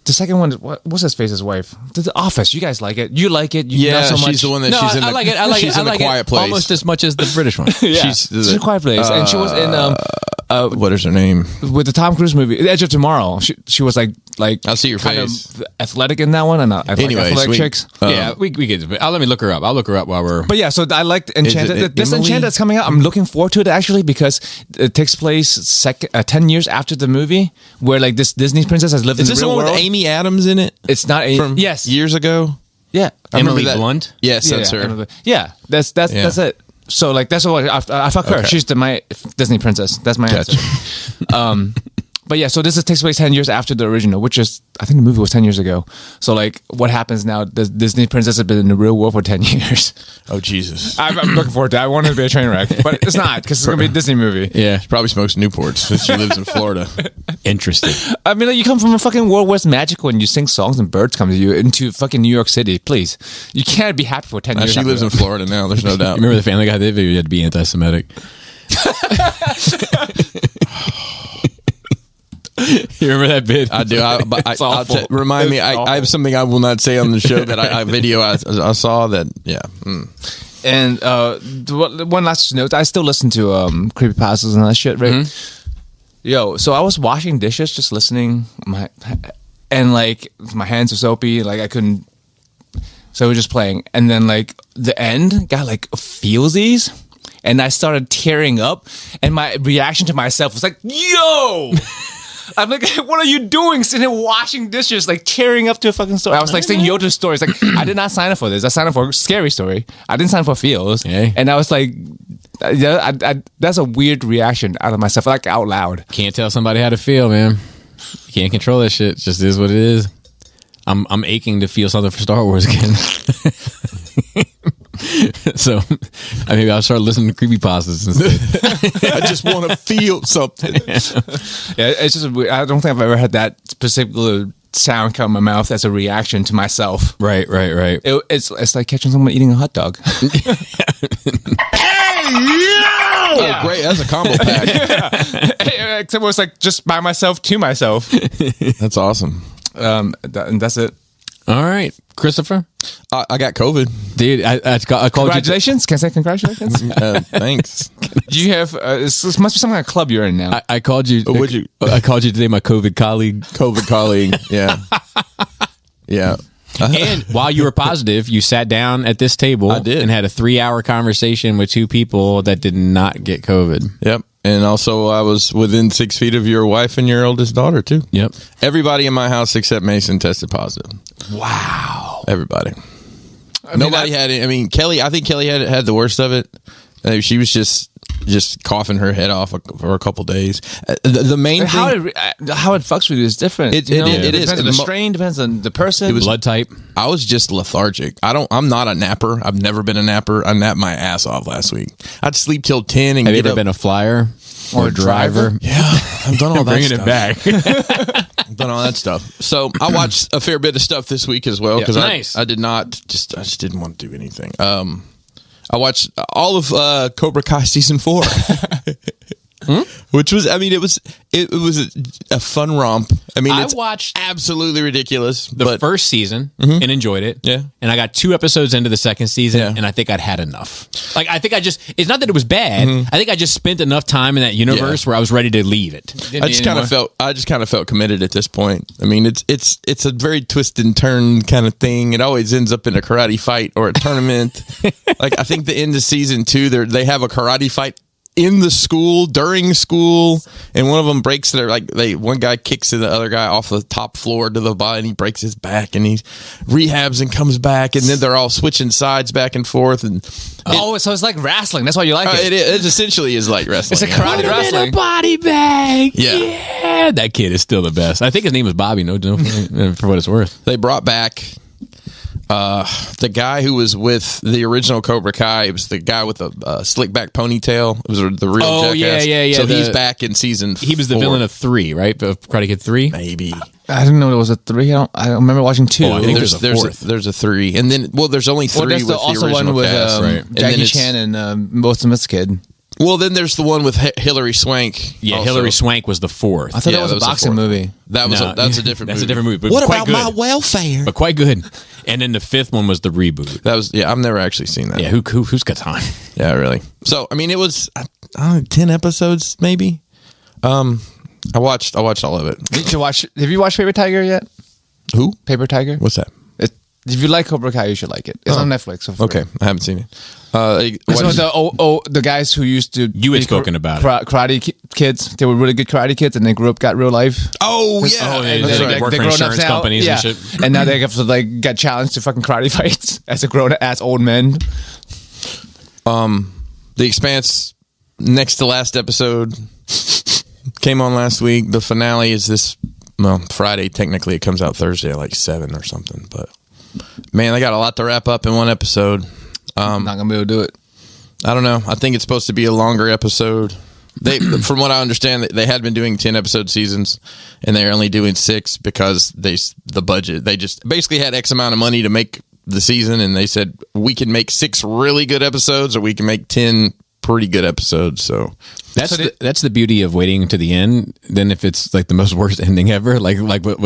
The second one. What's his face's wife? The Office. You guys like it? You like it? You Yeah, not so much. she's the one that No, she's in. I like it. I like she's it. I in the like Quiet it Place. almost as much as the British one. Yeah, She's a quiet place, and she was in what is her name? with the Tom Cruise movie, The Edge of Tomorrow. She was like I'll see your kind face. of athletic in that one, and I like Anyways, athletic chicks. Yeah, we get. Let me look her up. I'll look her up while we're. But yeah, so I liked Enchanted. it This Emily? Enchanted that's coming out, I'm looking forward to it actually because it takes place 10 years after the movie, where like this Disney princess has lived Is in this the the real one world. with Amy Adams in it? It's not From yes, years ago. yeah, I remember Emily that. Blunt? Yes, that's her. Emily- Yeah, that's it. So like that's what I fuck her. Okay. She's my Disney princess. That's my answer. But yeah, so this takes place 10 years after the original, which is, I think the movie was 10 years ago. So like what happens now, the Disney princess has been in the real world for 10 years. Oh Jesus! I'm looking forward to it. I want it to be a train wreck, but it's not because it's going to be a Disney movie. Yeah, She probably smokes Newports since she lives in Florida. interesting. I mean, like, you come from a fucking world where it's magical and you sing songs and birds come to you into fucking New York City. Please. You can't be happy for 10 years. She after lives in that. Florida now. There's no doubt. Remember the Family Guy did video? You had to be anti-Semitic. You remember that bit? I do. It's awful. Remind me. I have something I will not say on the show that I saw that. Yeah. And one last note, I still listen to creepypastas and that shit, right? Yo, so I was washing dishes, just listening, and like my hands were soapy, like I couldn't. So we were just playing, and then like the end got like feelsies, and I started tearing up, and my reaction to myself was like, "Yo." I'm like, what are you doing? Sitting there washing dishes, like tearing up to a fucking story. I was like saying Yoda's stories. Like, I did not sign up for this. I signed up for a scary story. I didn't sign up for feels. Yeah. And I was like, yeah, that's a weird reaction out of myself, like out loud. Can't tell somebody how to feel, man. You can't control that shit. It just is what it is. I'm aching to feel something for Star Wars again. So maybe I'll start listening to creepypastas instead. I just want to feel something. Yeah, it's just I don't think I've ever had that specific sound come in my mouth as a reaction to myself. Right. It's like catching someone eating a hot dog. Oh, great. That's a combo pack. Except it was like just by myself to myself. That's awesome. And that's it. All right, Christopher. I got COVID. Dude, I called Congratulations. Can I say congratulations? Thanks. Do you have, this must be some kind of club you're in now. I called you. I called you today, my COVID colleague. Yeah. Yeah. And while you were positive, you sat down at this table I did. and had a 3-hour conversation with 2 people that did not get COVID. Yep. And also, I was within 6 feet of your wife and your oldest daughter, too. Yep. Everybody in my house except Mason tested positive. Wow. Everybody. Nobody had it. I mean, Kelly, I think Kelly had the worst of it. She was just coughing her head off for a couple days. The main how thing, it fucks with you is different. It you know? is. Depends on the strain, depends on the person. Blood type. I was just lethargic. I'm not a napper. I've never been a napper. I napped my ass off last week. I'd sleep till 10 and Have you get ever up. been a flyer or a driver? Yeah, I've done all that Bringing stuff. it back. I've done all that stuff. So I watched a fair bit of stuff this week as well because Nice. I just didn't want to do anything. I watched all of Cobra Kai season 4, which was, I mean, it was a fun romp. I mean, I it's watched absolutely ridiculous. the first season and enjoyed it. Yeah. And I got 2 episodes into the second season, Yeah. and I think I'd had enough. Like, I think it's not that it was bad. I think I just spent enough time in that universe where I was ready to leave it. I just kind of felt committed at this point. I mean, it's a very twist and turn kind of thing. It always ends up in a karate fight or a tournament. Like, I think the end of season 2, they have a karate fight in the school during school, and one of them breaks one guy kicks the other guy off the top floor to the bottom, and he breaks his back, and he rehabs and comes back, and then they're all switching sides back and forth, and so it's like wrestling. That's why you like it. it essentially is like wrestling. It's a karate wrestling. In a body bag. Yeah. That kid is still the best. I think his name was Bobby. No, for what it's worth. They brought back the guy who was with the original Cobra Kai. It was the guy with the slick back ponytail. It was the real jackass. yeah. So he's back in season 4. He was the villain of 3, right? Of Karate Kid 3? Maybe. I didn't know there was a 3. I don't remember watching 2. Oh, I think There's there's a fourth. there's a 3, and then there's only 3 there's with also the original one with cast, right? And then Jackie it's- Chan and Most Smith's kid. Well, then there's the one with Hilary Swank. Yeah, also. Hilary Swank was the 4th. I thought Yeah, that was that a was the boxing 4th. movie. That's a different. That's movie. a different movie. But What quite about good. my welfare? But quite good. And then the 5th one was the reboot. That was I've never actually seen that. Yeah, who's got time? Yeah, really. So I mean, it was I don't know, 10 episodes maybe. I watched all of it. You should watch. Have you watched Paper Tiger yet? Who? Paper Tiger. What's that? If you like Cobra Kai, you should like it. It's on Netflix. So Okay, I haven't seen it. It's one of the guys who used to You had be spoken about it. karate kids. They were really good karate kids, and they grew up, got real life. Oh yeah, Oh, they- that's they- right. they work for grown insurance ups now. companies and shit. And now they have to got challenged to fucking karate fights as a grown ass old men. The Expanse next to last episode came on last week. The finale is this Friday. Technically, it comes out Thursday at like 7 or something. But man, they got a lot to wrap up in one episode. I'm not gonna be able to do it. I don't know. I think it's supposed to be a longer episode. From what I understand, they had been doing 10 episode seasons, and they're only doing 6 because the budget. They just basically had X amount of money to make the season, and they said we can make 6 really good episodes, or we can make 10 pretty good episodes. So That's the beauty of waiting to the end. Then if it's like the most worst ending ever, like what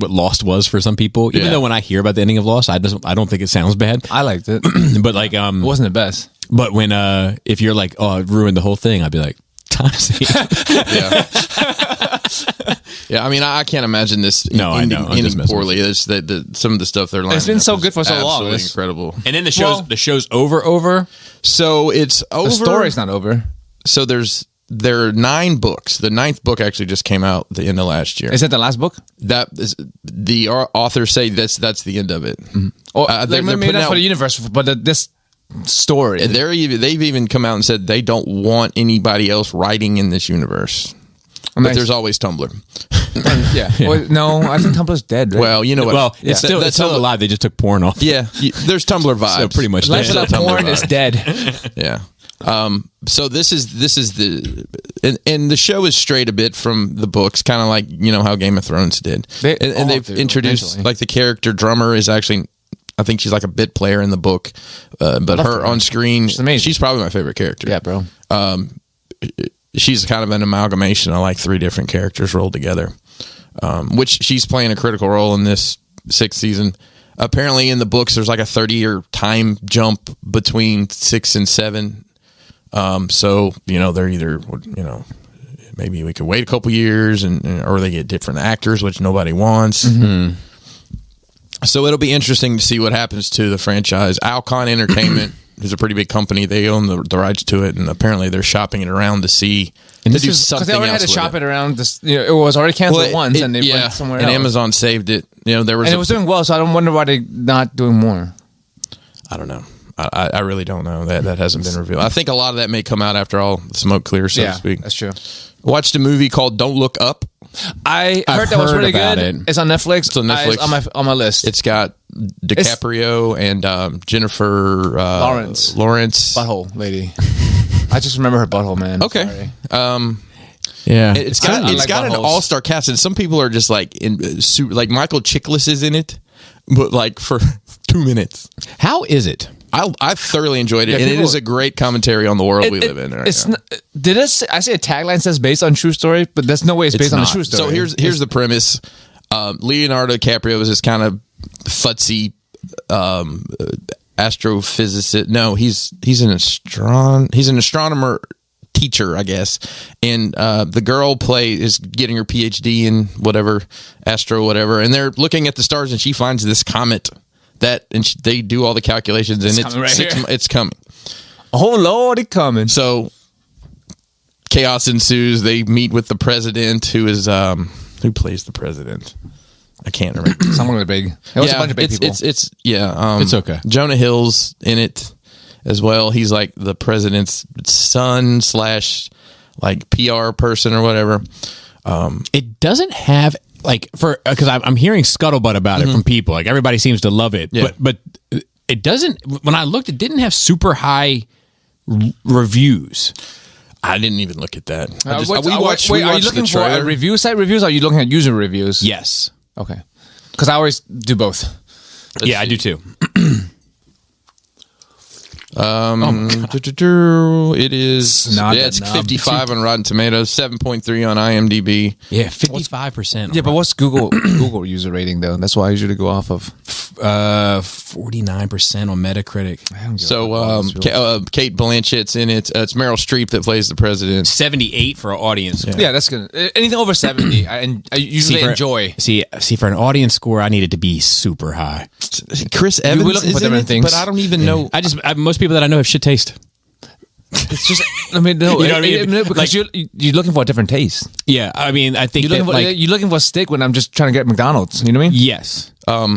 Lost was for some people. Even Yeah. though when I hear about the ending of Lost, I don't think it sounds bad. I liked it. But like It wasn't the best. but when if you're like, oh, it ruined the whole thing, I'd be like, time to see it. yeah, I mean, I can't imagine this No, I know. I'm just ending messing poorly. It's some of the stuff they're lining It's been up so is good for so long. absolutely It's- incredible. And then the show's over. So it's over. The story's not over. So there are 9 books. The 9th book actually just came out the end of last year. Is that the last book? That is, the authors say that's the end of it. Or They're maybe putting not out- for the universe, but this story. And they've even come out and said they don't want anybody else writing in this universe. But Nice. there's always Tumblr. Yeah. Well, no, I think Tumblr's dead. Right? Well, you know what? Well, it's still that's alive. They just took porn off. Yeah, there's Tumblr vibes. So pretty much Life dead. without porn is dead. Yeah. So this is the and the show is strayed a bit from the books, kind of like how Game of Thrones did. And they've introduced eventually. like the character drummer is actually, I think she's like a bit player in the book, but her on screen, she's probably my favorite character. Yeah, bro. She's kind of an amalgamation of like 3 different characters rolled together, which she's playing a critical role in this 6th season. Apparently in the books, there's like a 30-year time jump between 6 and 7. So, they're either, maybe we could wait a couple years or they get different actors, which nobody wants. Mm-hmm. So it'll be interesting to see what happens to the franchise. Alcon Entertainment is a pretty big company. They own the rights to it, and apparently they're shopping it around to see And to this do was because something they already had else to with shop it. it around. This, it was already canceled once, and they went somewhere and else. Amazon saved it. There was And it was doing well, so I don't wonder why they're not doing more. I don't know. I really don't know. That hasn't been revealed. I think a lot of that may come out after all the smoke clears, so to speak. That's true. Watched a movie called Don't Look Up. I heard that was heard really about good. it. It's on Netflix. It's on Netflix. It's on my list. It's got DiCaprio and Jennifer Lawrence. Butthole lady. I just remember her butthole, man. Okay. Sorry. Yeah. It's got an buttholes. all-star cast, and some people are just like like Michael Chiklis is in it, but like for 2 minutes. How is it? I thoroughly enjoyed it, Yeah, and people- it is a great commentary on the world we live in right now. I say a tagline says based on true story, but there's no way it's based on a not. true story. So here's the premise. Leonardo DiCaprio is this kind of futzy astrophysicist. No, he's an astronomer teacher, I guess. And the girl is getting her PhD in whatever whatever, and they're looking at the stars, and she finds this comet they do all the calculations, and it's coming. Oh Lord, it's coming. So chaos ensues. They meet with the president, who plays the president. I can't remember. Someone really big. It was a bunch of big people. It's okay. Jonah Hill's in it as well. He's like the president's son / like PR person or whatever. It doesn't have because I'm hearing scuttlebutt about it from people. Like everybody seems to love it, Yeah. but it doesn't. When I looked, it didn't have super high reviews. I didn't even look at that. Are you looking for a review site reviews? Or are you looking at user reviews? Yes. Okay. Because I always do both. Yeah, I do too. It is. Snot It's that knob. 55 on Rotten Tomatoes, 7.3 on IMDb. Yeah, 55%. Yeah, but what's Google user rating though? That's what I usually go off of. 49% on Metacritic. So Kate Blanchett's in it. It's Meryl Streep that plays the president. 78 for an audience. Yeah, that's good. Anything over 70, I usually enjoy. See, for an audience score, I need it to be super high. Chris Evans we're looking for is in different it, things. but I don't even know. Most people that I know have shit taste. It's just, I mean, no, You know what I mean? because you're looking for a different taste. Yeah, I mean, I think You're looking for a steak when I'm just trying to get McDonald's. You know what I mean? yes,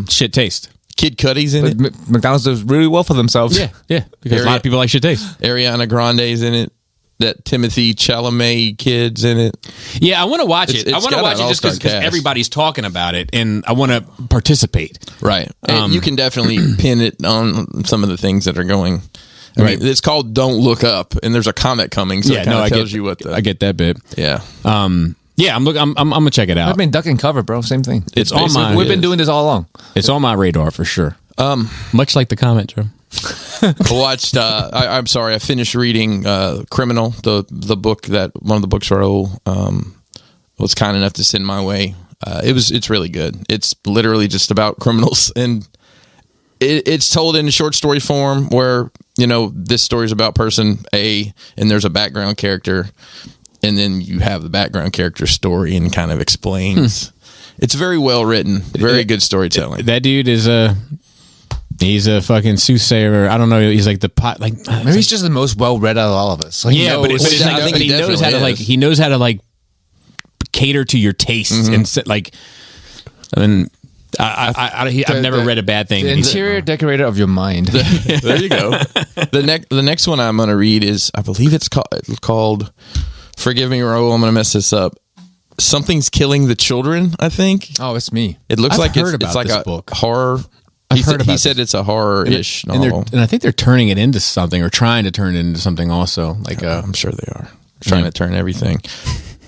shit taste. Kid Cudi's in it. McDonald's does really well for themselves. Yeah, because a lot of people like shit taste. Ariana Grande's in it. That Timothy Chalamet kid's in it. Yeah, I want to watch it. It's I want to got watch an it just all-star because cast. everybody's talking about it, and I want to participate. Right. And you can definitely pin it on some of the things that are going. I mean, it's called Don't Look Up, and there's a comet coming, so it kind of tells you what the... I get that bit. Yeah. Yeah, I'm gonna check it out. I mean, duck and cover, bro. Same thing. It's on my. We've been doing this all along. It's on my radar for sure. Much like the comment, Joe. I watched. I'm sorry. I finished reading Criminal, the book that one of the books Raul was kind enough to send my way. It's really good. It's literally just about criminals, and it's told in short story form where this story is about person A, and there's a background character, and then you have the background character's story and kind of explains. It's very well written, very good storytelling. That dude is he's a fucking soothsayer. I don't know. He's like the pot. Like Maybe he's just the most well read out of all of us. Like, yeah, but he knows how to like. He knows how to like cater to your tastes and like. I mean, I've never read a bad thing. The interior decorator of your mind. There you go. The next one I'm going to read is, I believe it's called. Forgive me, Raul, I'm going to mess this up. Something's Killing the Children, I think. Oh, it's me. It looks I've like heard it's about like this a book. horror. He said it's a horror-ish novel. And I think they're turning it into something, or trying to turn it into something also. Like I'm sure they are trying to turn everything.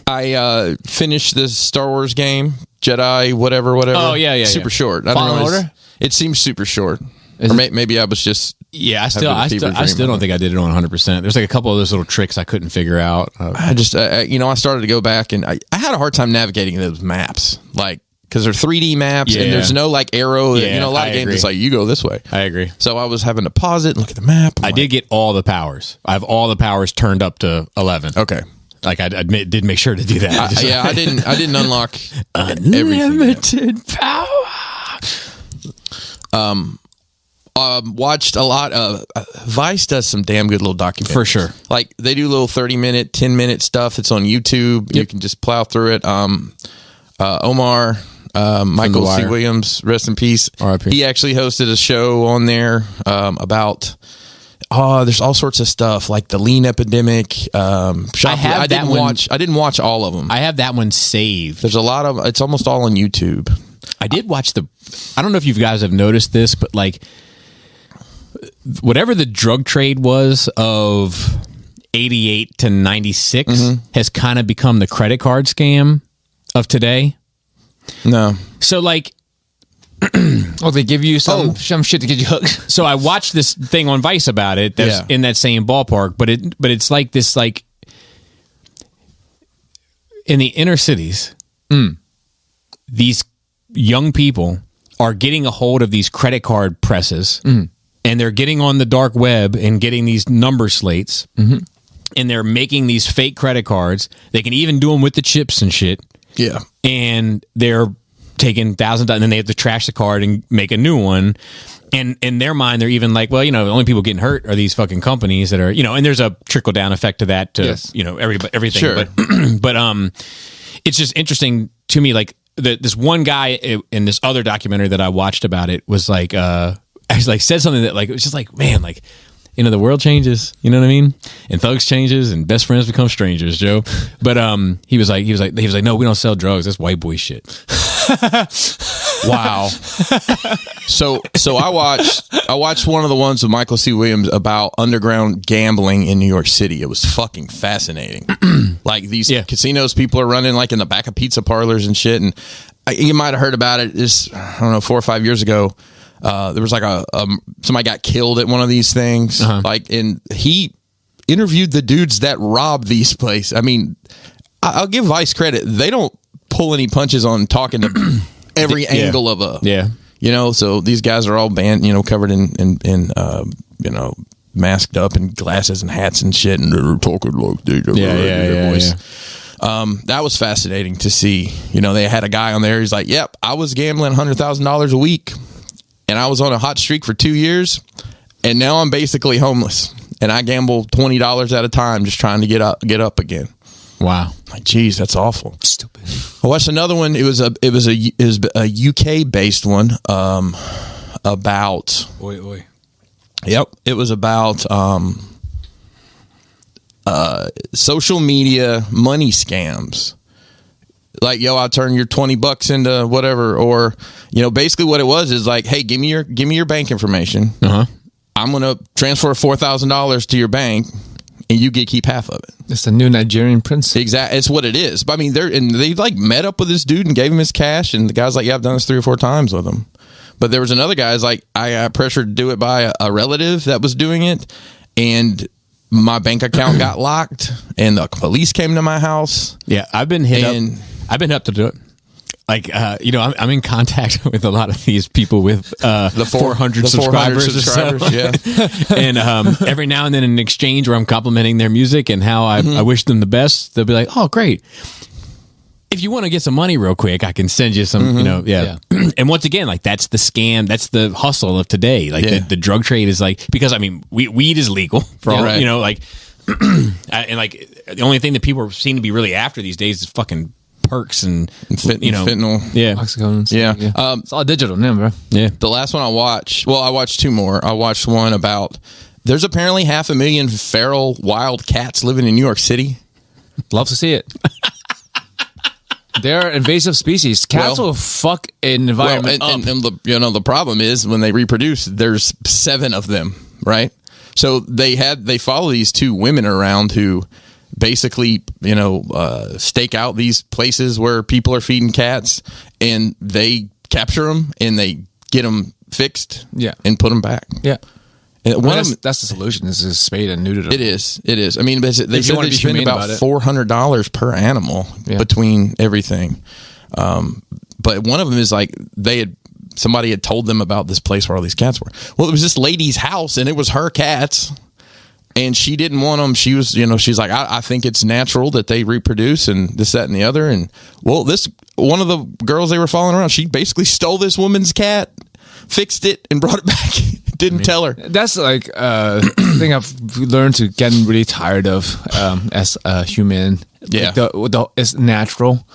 I finished this Star Wars game, Jedi, whatever. Oh, yeah. Super short. I Fallen don't know. Order? It seems super short. Is Or it? maybe I was just. Yeah, I having a fever still dream. don't think I did it on 100%. There's like a couple of those little tricks I couldn't figure out. I just, I started to go back, and I had a hard time navigating those maps, like because they're 3D maps, Yeah. and there's no like arrow. Yeah, a lot of I games agree. it's like you go this way. I agree. So I was having to pause it and look at the map. I did get all the powers. I have all the powers turned up to 11. Okay. Like I did make sure to do that. I didn't unlock everything. Unlimited power. Watched a lot of Vice does some damn good little documentaries. For sure. Like they do little 30-minute, 10-minute stuff. It's on YouTube. You can just plow through it. Omar, Michael C. Wire. Williams, rest in peace. R.I.P. He actually hosted a show on there about. There's all sorts of stuff like the lean epidemic. I didn't watch all of them. I have that one saved. There's a lot of. It's almost all on YouTube. I did watch I don't know if you guys have noticed this, but like whatever the drug trade was of 88 to 96 has kind of become the credit card scam of today. No. So like, Oh, they give you some shit to get you hooked. so I watched this thing on Vice about it that's in that same ballpark, but it's like this, like in the inner cities, these young people are getting a hold of these credit card presses and they're getting on the dark web and getting these number slates and they're making these fake credit cards. They can even do them with the chips and shit. Yeah. And they're taking $1,000 and then they have to trash the card and make a new one. And in their mind, they're even like, well, the only people getting hurt are these fucking companies that are, and there's a trickle down effect to that to, everything. Sure. But it's just interesting to me, like this one guy in this other documentary that I watched about it was like, said something that like, it was just like, man, like, the world changes, you know what I mean? And thugs changes and best friends become strangers, Joe. But he was like, no, we don't sell drugs. That's white boy shit. Wow. So I watched one of the ones with Michael C. Williams about underground gambling in New York City. It was fucking fascinating. Like these casinos people are running like in the back of pizza parlors and shit. And you might have heard about it. I don't know, 4 or 5 years ago. There was like somebody got killed at one of these things. And he interviewed the dudes that robbed these places. I mean, I'll give Vice credit. They don't pull any punches on talking to every angle of so these guys are all covered in masked up and glasses and hats and shit, and they're talking like their voice. That was fascinating to see. They had a guy on there. He's like, yep, I was gambling $100,000 a week and I was on a hot streak for 2 years and now I'm basically homeless and I gamble $20 at a time just trying to get up again. Wow. Like, geez, that's awful. Stupid. I watched another one. It was a UK based one about. Oi. Yep, it was about social media money scams. Like, I'll turn your $20 into whatever, or basically what it was is like, hey, give me your bank information. I'm gonna transfer $4,000 to your bank. And you get keep half of it. It's the new Nigerian prince. Exactly, it's what it is. But I mean, they like met up with this dude and gave him his cash, and the guy's like, "Yeah, I've done this 3 or 4 times with him." But there was another guy's like, I got pressured to do it by a relative that was doing it, and my bank account got locked, and the police came to my house. Yeah, I've been hit up to do it. Like, I'm in contact with a lot of these people with the 400 subscribers. Or so. Yeah. And every now and then in an exchange where I'm complimenting their music and how I wish them the best, they'll be like, oh, great. If you want to get some money real quick, I can send you some, And once again, like, that's the scam. That's the hustle of today. Like, the drug trade is like, because, I mean, weed is legal for all, and like, the only thing that people seem to be really after these days is fucking perks and fentanyl. Yeah. Oxycontin. Yeah. It's all digital now, bro. Yeah. The last one I watched 2 more. I watched one about there's apparently 500,000 feral wild cats living in New York City. Love to see it. They're invasive species. Cats will fuck an environment up. And the problem is when they reproduce, there's 7 of them, right? So they follow these 2 women around who basically, stake out these places where people are feeding cats, and they capture them and they get them fixed, and put them back. Yeah. And that's the solution. This is spayed and neutered. It is. I mean, they said they spend about $400 per animal between everything. But one of them is like somebody had told them about this place where all these cats were. Well, it was this lady's house, and it was her cats, and she didn't want them. She was, she's like, I think it's natural that they reproduce and this, that, and the other. And well, one of the girls they were following around, she basically stole this woman's cat, fixed it, and brought it back. Didn't tell her. That's like thing I've learned to get really tired of as a human. Yeah, it's natural.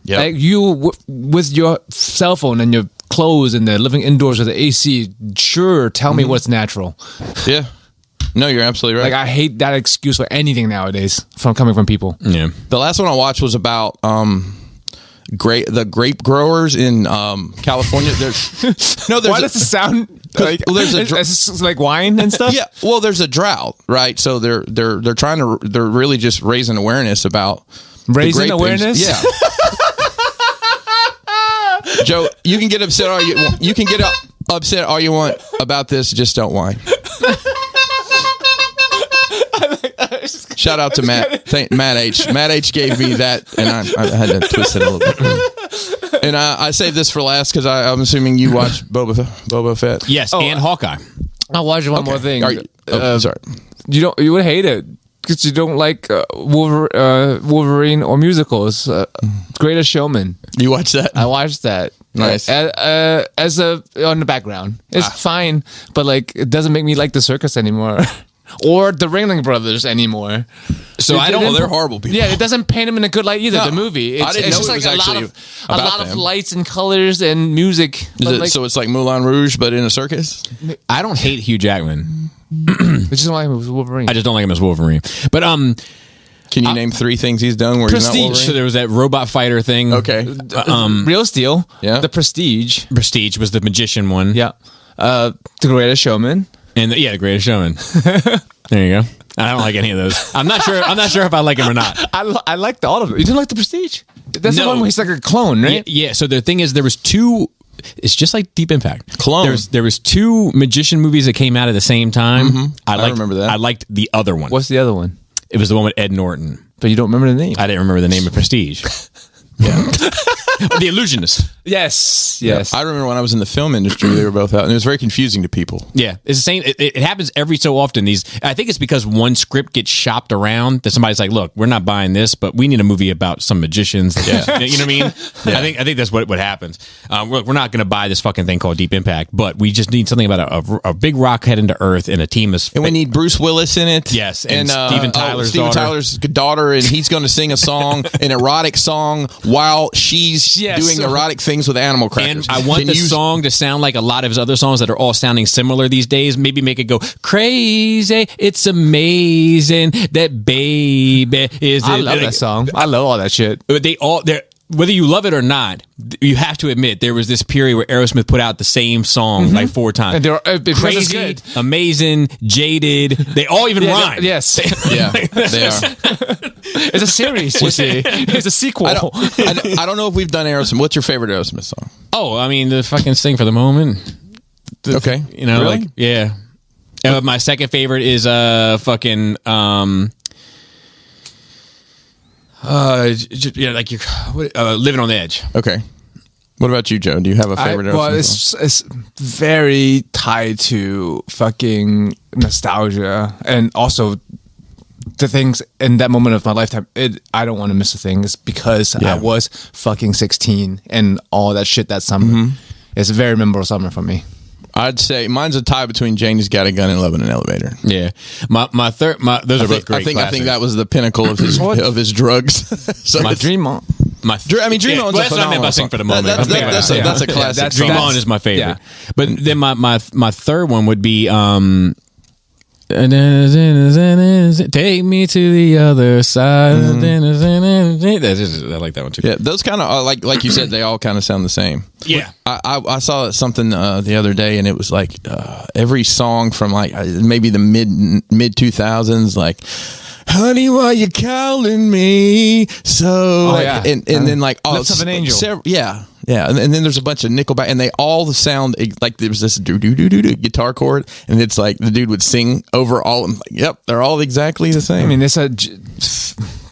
Yeah, like you with your cell phone and your clothes and the living indoors with the AC. Sure, tell me what's natural. Yeah, no, you're absolutely right. Like I hate that excuse for anything nowadays coming from people. Yeah, the last one I watched was about the grape growers in California. Why does it sound like it's like wine and stuff? Yeah, well, there's a drought, right? So they're really just raising awareness about raising awareness. Yeah. Joe, you can get upset all you want. You can get upset all you want about this. Just don't whine. Shout out to Matt. Matt H. Matt H gave me that, and I had to twist it a little bit. And I saved this for last because I'm assuming you watched Boba Fett. Yes, and Hawkeye. I'll watch one more thing. Sorry, you would hate it because you don't like Wolverine or musicals. Greatest Showman. You watched that? I watched that. Nice. As on the background, it's fine, but like it doesn't make me like the circus anymore. Or the Ringling Brothers anymore. So I don't know. They're horrible people. Yeah, it doesn't paint them in a good light either. No, the movie. I didn't know just it was like actually a lot of lights and colors and music. So it's like Moulin Rouge, but in a circus? I don't hate Hugh Jackman. I just don't like him as Wolverine. I just don't like him as Wolverine. But can you name 3 things he's done where Prestige. he's not Wolverine? So there was that robot fighter thing. Okay. Real Steel. Yeah. The Prestige. Prestige was the magician one. Yeah. The Greatest Showman. And the Greatest Showman. There you go. I don't like any of those. I'm not sure if I like him or not. I liked all of them. You didn't like the Prestige? That's the one where he's like a clone, right? Yeah. So the thing is, there was 2. It's just like Deep Impact. Clone. There was 2 magician movies that came out at the same time. Mm-hmm. I remember that. I liked the other one. What's the other one? It was the one with Ed Norton. But you don't remember the name. I didn't remember the name of Prestige. Yeah. The Illusionist. Yes. I remember when I was in the film industry, they were both out, and it was very confusing to people. Yeah, it's the same. It happens every so often. I think it's because one script gets shopped around that somebody's like, "Look, we're not buying this, but we need a movie about some magicians." Yeah, you know what I mean? Yeah. I think that's what happens. We're not going to buy this fucking thing called Deep Impact, but we just need something about a big rock heading to Earth and a team of. And we need Bruce Willis in it. Yes, and Steven Tyler's daughter, and he's going to sing a song, an erotic song, while she's doing erotic things with animal crackers. And I want the song to sound like a lot of his other songs that are all sounding similar these days. Maybe make it go crazy. It's amazing that baby is. I love that song. I love all that shit. Whether you love it or not, you have to admit there was this period where Aerosmith put out the same song like 4 times. And they're crazy, good. Amazing, jaded. They all even rhyme. Yes. Yeah, they are. It's a series, you see. It's a sequel. I don't know if we've done Aerosmith. What's your favorite Aerosmith song? Oh, I mean, the fucking Sing for the Moment. Okay. Really? Yeah. My second favorite is fucking... Living on the Edge. Okay. What about you, Joe? Do you have a favorite? It's very tied to fucking nostalgia and also the things in that moment of my lifetime. I don't want to miss a thing. It's because I was fucking 16 and all that shit that summer. Mm-hmm. It's a very memorable summer for me. I'd say mine's a tie between Janie's Got a Gun and Love in an Elevator. Yeah, those are both great. I think that was the pinnacle of his drugs. So my Dream On. Dream On's that's what I meant by Sing for the Moment. That's a classic. Dream On is my favorite. Yeah. But then my third one would be Take me to the other side. I like that one too. Yeah, those kind of like you said, they all kind of sound the same. Yeah. I saw something the other day, and it was like every song from like maybe the mid 2000s, like "Honey, why you calling me?" So and then like Lips of an Angel. Yeah, and then there's a bunch of Nickelback, and they all sound like there was this do guitar chord, and it's like the dude would sing over all. Like, yep, they're all exactly the same. I mean, it's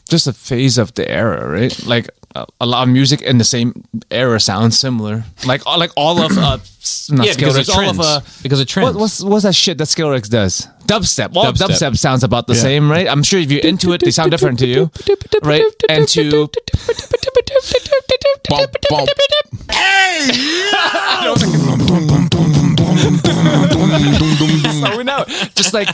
just a phase of the era, right? Like a lot of music in the same era sounds similar. Like all of because of trends. What's that shit that Skillrex does? Dubstep. All dubstep sounds about the same, right? I'm sure if you're into it, they sound different to you, right? And to so we know, just like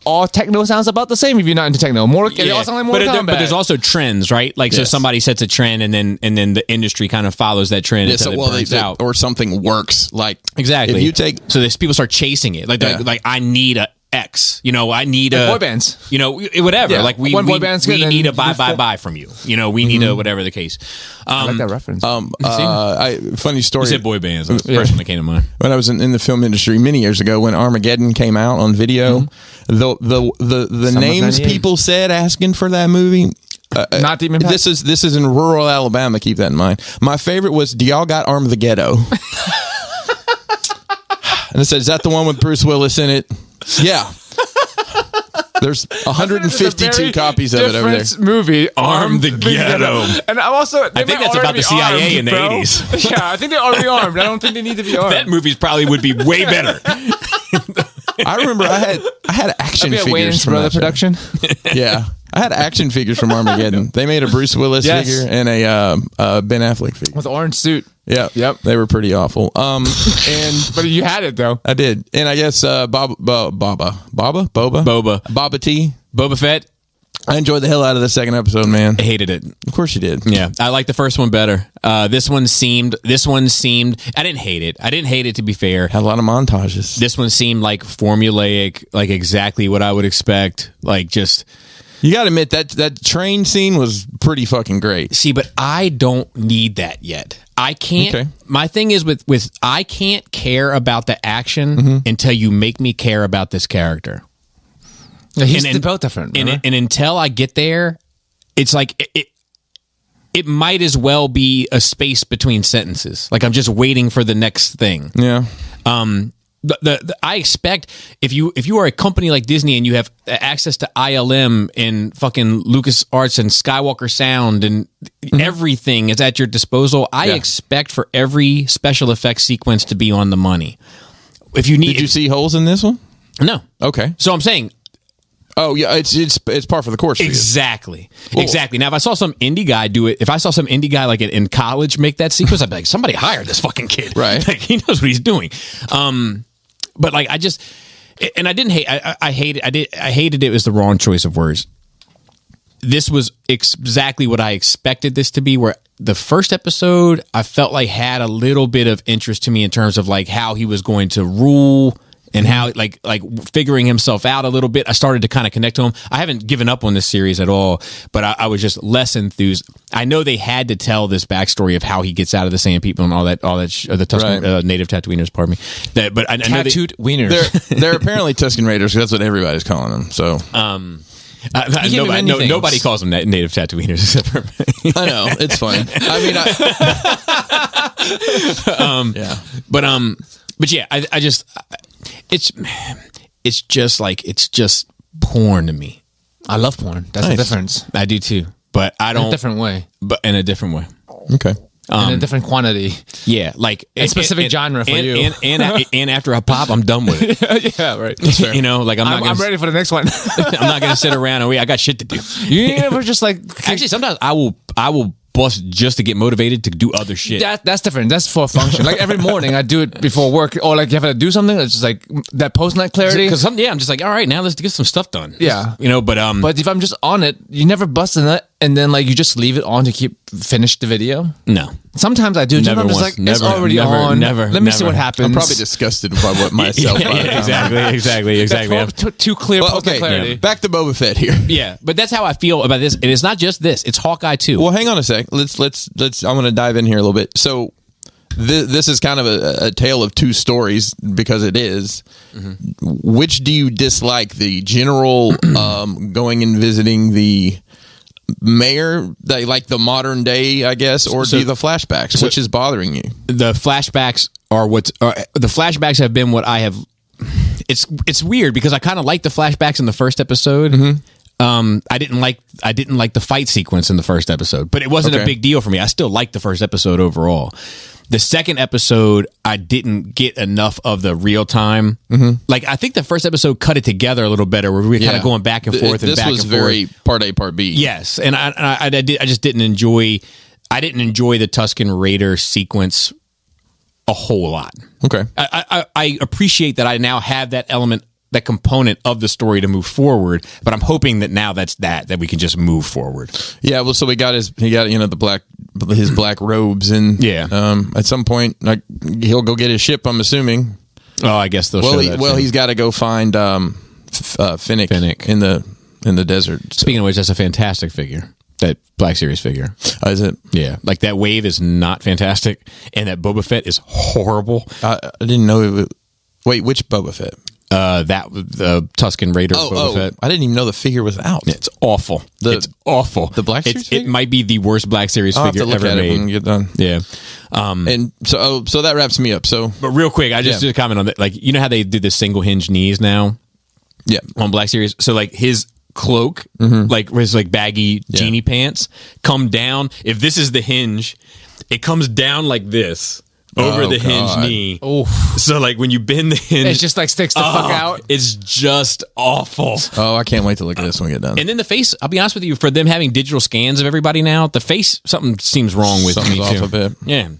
all techno sounds about the same if you're not into techno. They all sound like Mortal Kombat. But there's also trends, right? Like so somebody sets a trend and then the industry kind of follows that trend until it burns out, or something works. Like exactly. If you take people start chasing it. Like I need a X, I need a boy bands, whatever. Yeah. Like we need a bye from you. We need a whatever the case. I like that reference. Funny story. You said boy bands. That's the first one that came to mind. When I was in the film industry many years ago, when Armageddon came out on video, the names people said asking for that movie. Not Deep Impact. This is in rural Alabama. Keep that in mind. My favorite was "Do y'all got Arm of the Ghetto?" And it said, "Is that the one with Bruce Willis in it?" Yeah. There's 152 copies of it over there. Movie, Arm the Ghetto. And I'm also, I think that's about the CIA in the 80s. Yeah, I think they're already armed. I don't think they need to be armed. That movie probably would be way better. I remember I had action figures Wayne's from brother that production. Yeah. I had action figures from Armageddon. They made a Bruce Willis figure and a Ben Affleck figure. With orange suit. Yeah. Yep. They were pretty awful. But you had it though. I did. And I guess Boba T. Boba Fett. I enjoyed the hell out of the second episode, man. I hated it. Of course you did. Yeah. I liked the first one better. This one seemed I didn't hate it to be fair. Had a lot of montages. This one seemed like formulaic, like exactly what I would expect. Like just you got to admit that train scene was pretty fucking great. See, but I don't need that yet. I can't. Okay. My thing is with I can't care about the action until you make me care about this character. Yeah, he's both different. And until I get there, it's like it might as well be a space between sentences. Like I'm just waiting for the next thing. Yeah. I expect if you are a company like Disney and you have access to ILM and fucking LucasArts and Skywalker Sound and everything is at your disposal, I expect for every special effects sequence to be on the money. If you need, did you see holes in this one? No. Okay. So I'm saying. Oh yeah, it's par for the course. For exactly. Exactly. Now, if I saw some indie guy do it, if I saw some indie guy like in college make that sequence, I'd be like, somebody hired this fucking kid. Right. Like, he knows what he's doing. But like I hated it was the wrong choice of words. This was exactly what I expected this to be, where the first episode I felt like had a little bit of interest to me in terms of like how he was going to rule and how like figuring himself out a little bit. I started to kind of connect to him. I haven't given up on this series at all, but I was just less enthused. I know they had to tell this backstory of how he gets out of the Sand People and all that the Tusken native Tatooiners, pardon me. But I know Tattooed wieners. They're apparently Tusken Raiders. That's what everybody's calling them. So nobody calls them native Tatooiners except for me. I know, it's funny. I mean, yeah, but yeah, I just it's just porn to me. I love porn. That's the difference. I do too, but I don't. In a different way. But in a different way. Okay. In a different quantity. Yeah, like a specific genre for you. And after I pop, I'm done with it. Yeah, right. That's fair. Like I'm ready for the next one. I'm not going to sit around and wait. I got shit to do. You ever just like actually sometimes I will bust just to get motivated to do other shit. That's different. That's for a function. Like every morning I do it before work, or like you have to do something. It's just like that post night clarity. Because I'm just like, all right, now let's get some stuff done. Yeah, but if I'm just on it, you never bust a nut and then like you just leave it on to finish the video? No. Sometimes I do. Never Sometimes once. it's like it's already on. Let me see what happens. I'm probably disgusted by what myself. Exactly. Too clear. Well, okay, clarity. back to Boba Fett here. Yeah, but that's how I feel about this. And it's not just this; it's Hawkeye too. Well, hang on a sec. Let's. I'm going to dive in here a little bit. So, this is kind of a tale of two stories because it is. Mm-hmm. Which do you dislike? The general going and visiting the mayor, like the modern day, I guess, or do the flashbacks? Which is bothering you? The flashbacks are the flashbacks have been what I have. It's weird because I kind of like the flashbacks in the first episode. Mm-hmm. I didn't like the fight sequence in the first episode, but it wasn't a big deal for me. I still liked the first episode overall. The second episode, I didn't get enough of the real time. Mm-hmm. Like, I think the first episode cut it together a little better, where we were kind of going back and forth and back and forth. This was very part A, part B. Yes, and I just didn't enjoy. I didn't enjoy the Tusken Raider sequence a whole lot. Okay, I appreciate that I now have that element, that component of the story to move forward, but I'm hoping that now that we can just move forward. Yeah, well, so he got his black robes, and at some point, like, he'll go get his ship, I'm assuming. Oh, I guess they'll show that. Well, he's got to go find Finnick in the desert. Speaking of which, that's a fantastic figure. That Black Series figure. Is it? Yeah. Like, that wave is not fantastic, and that Boba Fett is horrible. I didn't know it was... Wait, which Boba Fett? The Tusken Raider Boba Fett. I didn't even know the figure was out. It's awful. It's awful. The Black Series figure? It might be the worst Black Series figure ever made. When we get done. Yeah. And so that wraps me up. So, but real quick, I just did a comment on that. Like, you know how they did the single hinge knees now? Yeah. On Black Series. So, like, his cloak, like his like baggy genie pants, come down. If this is the hinge, it comes down like this. Over the hinge knee. Oh, so like when you bend the hinge, it just like sticks the fuck out. It's just awful. Oh, I can't wait to look at this when we get done. And then the face. I'll be honest with you. For them having digital scans of everybody now, the face, something seems wrong with me off too. A bit. Yeah,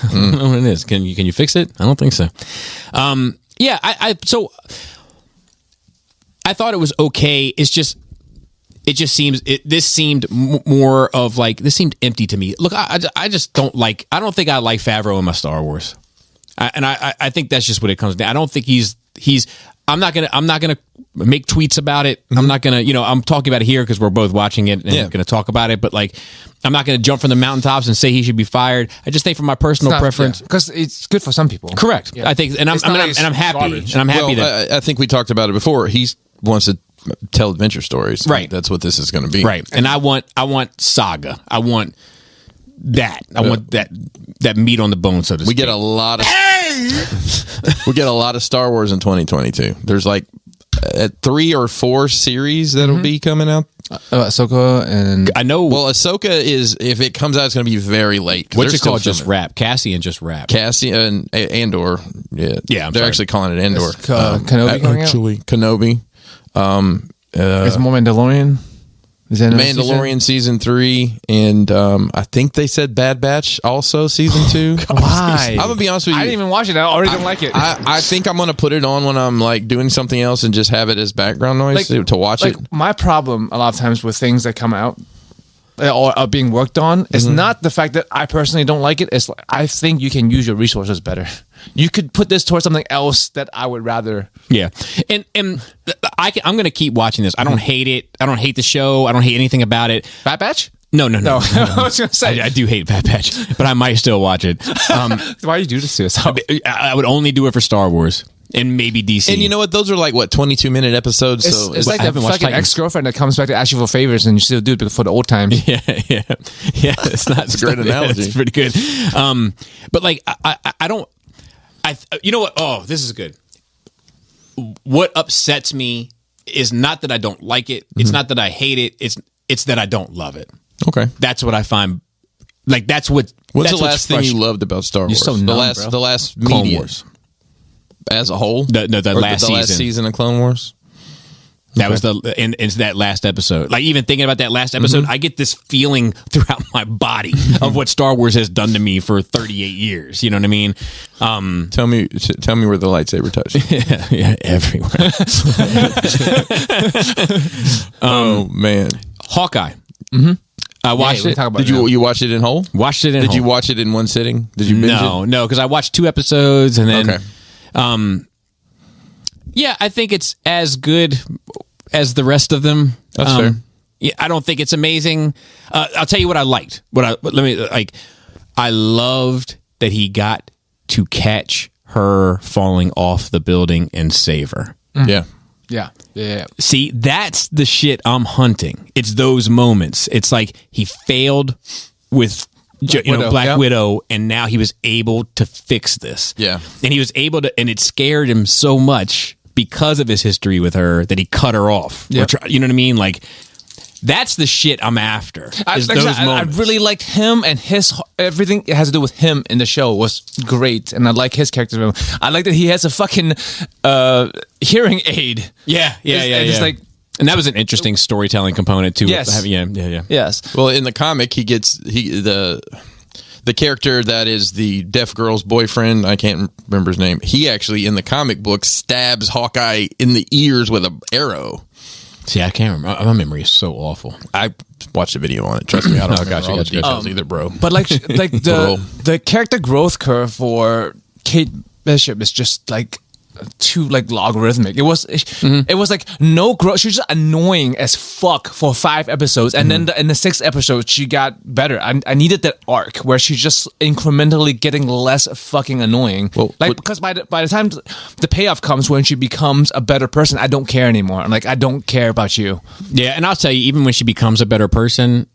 I don't know what it is. Can you fix it? I don't think so. Yeah, I thought it was okay. It's just. It just seems this seemed more of like this seemed empty to me. Look, I just don't like. I don't think I like Favreau in my Star Wars, I think that's just what it comes down. I don't think he's. I'm not gonna make tweets about it. I'm not gonna. I'm talking about it here because we're both watching it and gonna talk about it. But like, I'm not gonna jump from the mountaintops and say he should be fired. I just think from my personal preference, because it's good for some people. Correct. Yeah. I think, and I'm happy. Garbage. And I'm happy that I think we talked about it before. He wants to tell adventure stories, right? That's what this is going to be, right? And I want saga. I want that. I want that meat on the bone, so to speak. We get a lot of Star Wars in 2022. There's like 3 or 4 series that'll be coming out. Ahsoka and I know. Well, Ahsoka is, if it comes out, it's going to be very late. What's it called? Just Wrap. Cassian Just Wrap. Cassian and Andor. Yeah, they're actually calling it Andor. Kenobi going actually out? Kenobi. Is more Mandalorian? Is that Mandalorian season 3, and I think they said Bad Batch also season 2. Why? I'm gonna be honest with you. I didn't even watch it. I already don't like it. I think I'm gonna put it on when I'm like doing something else and just have it as background noise to watch it. My problem a lot of times with things that come out or are being worked on is not the fact that I personally don't like it. It's like, I think you can use your resources better. You could put this towards something else that I would rather. Yeah, and I'm going to keep watching this. I don't hate it. I don't hate the show. I don't hate anything about it. Bad Batch? No. I was going to say I do hate Bad Batch, but I might still watch it. Why do you do this to yourself? I would only do it for Star Wars and maybe DC. And you know what? Those are like 22-minute episodes. It's like that fucking ex-girlfriend that comes back to ask you for favors, and you still do it for the old times. Yeah. It's not a great analogy. It's pretty good. But like I don't. You know what? Oh, this is good. What upsets me is not that I don't like it. It's not that I hate it. It's that I don't love it. Okay, that's what I find. Like that's what. What's the last thing you loved about Star Wars? You're so numb, the last Clone media Wars as a whole. The last season of Clone Wars. That was it's that last episode. Like, even thinking about that last episode, I get this feeling throughout my body of what Star Wars has done to me for 38 years. You know what I mean? Tell me where the lightsaber touched. Yeah, everywhere. Oh man, Hawkeye. I watched we it. talk about Did you watch it in whole? Watched it in Did you whole. watch it in one sitting? Did you binge it? No, because I watched 2 episodes and then, Okay. yeah, I think it's as good as the rest of them. That's fair. Yeah, I don't think it's amazing. I'll tell you what I liked. I loved that he got to catch her falling off the building and save her. Yeah. Yeah. See, that's the shit I'm hunting. It's those moments. It's like he failed with Black Widow, and now he was able to fix this. Yeah. And he was able to, and it scared him so much because of his history with her that he cut her off. Yep. You know what I mean? Like, that's the shit I'm after. I Moments. really liked him, and everything it has to do with him in the show was great, and I like his character. I like that he has a fucking hearing aid. Yeah. It's like, and that was an interesting storytelling component too. Yes. Yeah. yes. Well, in the comic, the character that is the deaf girl's boyfriend, I can't remember his name. He actually, in the comic book, stabs Hawkeye in the ears with an arrow. See, I can't remember. My memory is so awful. I watched a video on it. Trust me, I don't remember all the details either, bro. But like the character growth curve for Kate Bishop is just like too like logarithmic. It was like no growth. She was just annoying as fuck for 5 episodes, and then in the 6th episode she got better. I needed that arc where she's just incrementally getting less fucking annoying. Because by the time the payoff comes when she becomes a better person, I don't care anymore. I'm like, I don't care about you. Yeah, and I'll tell you, even when she becomes a better person,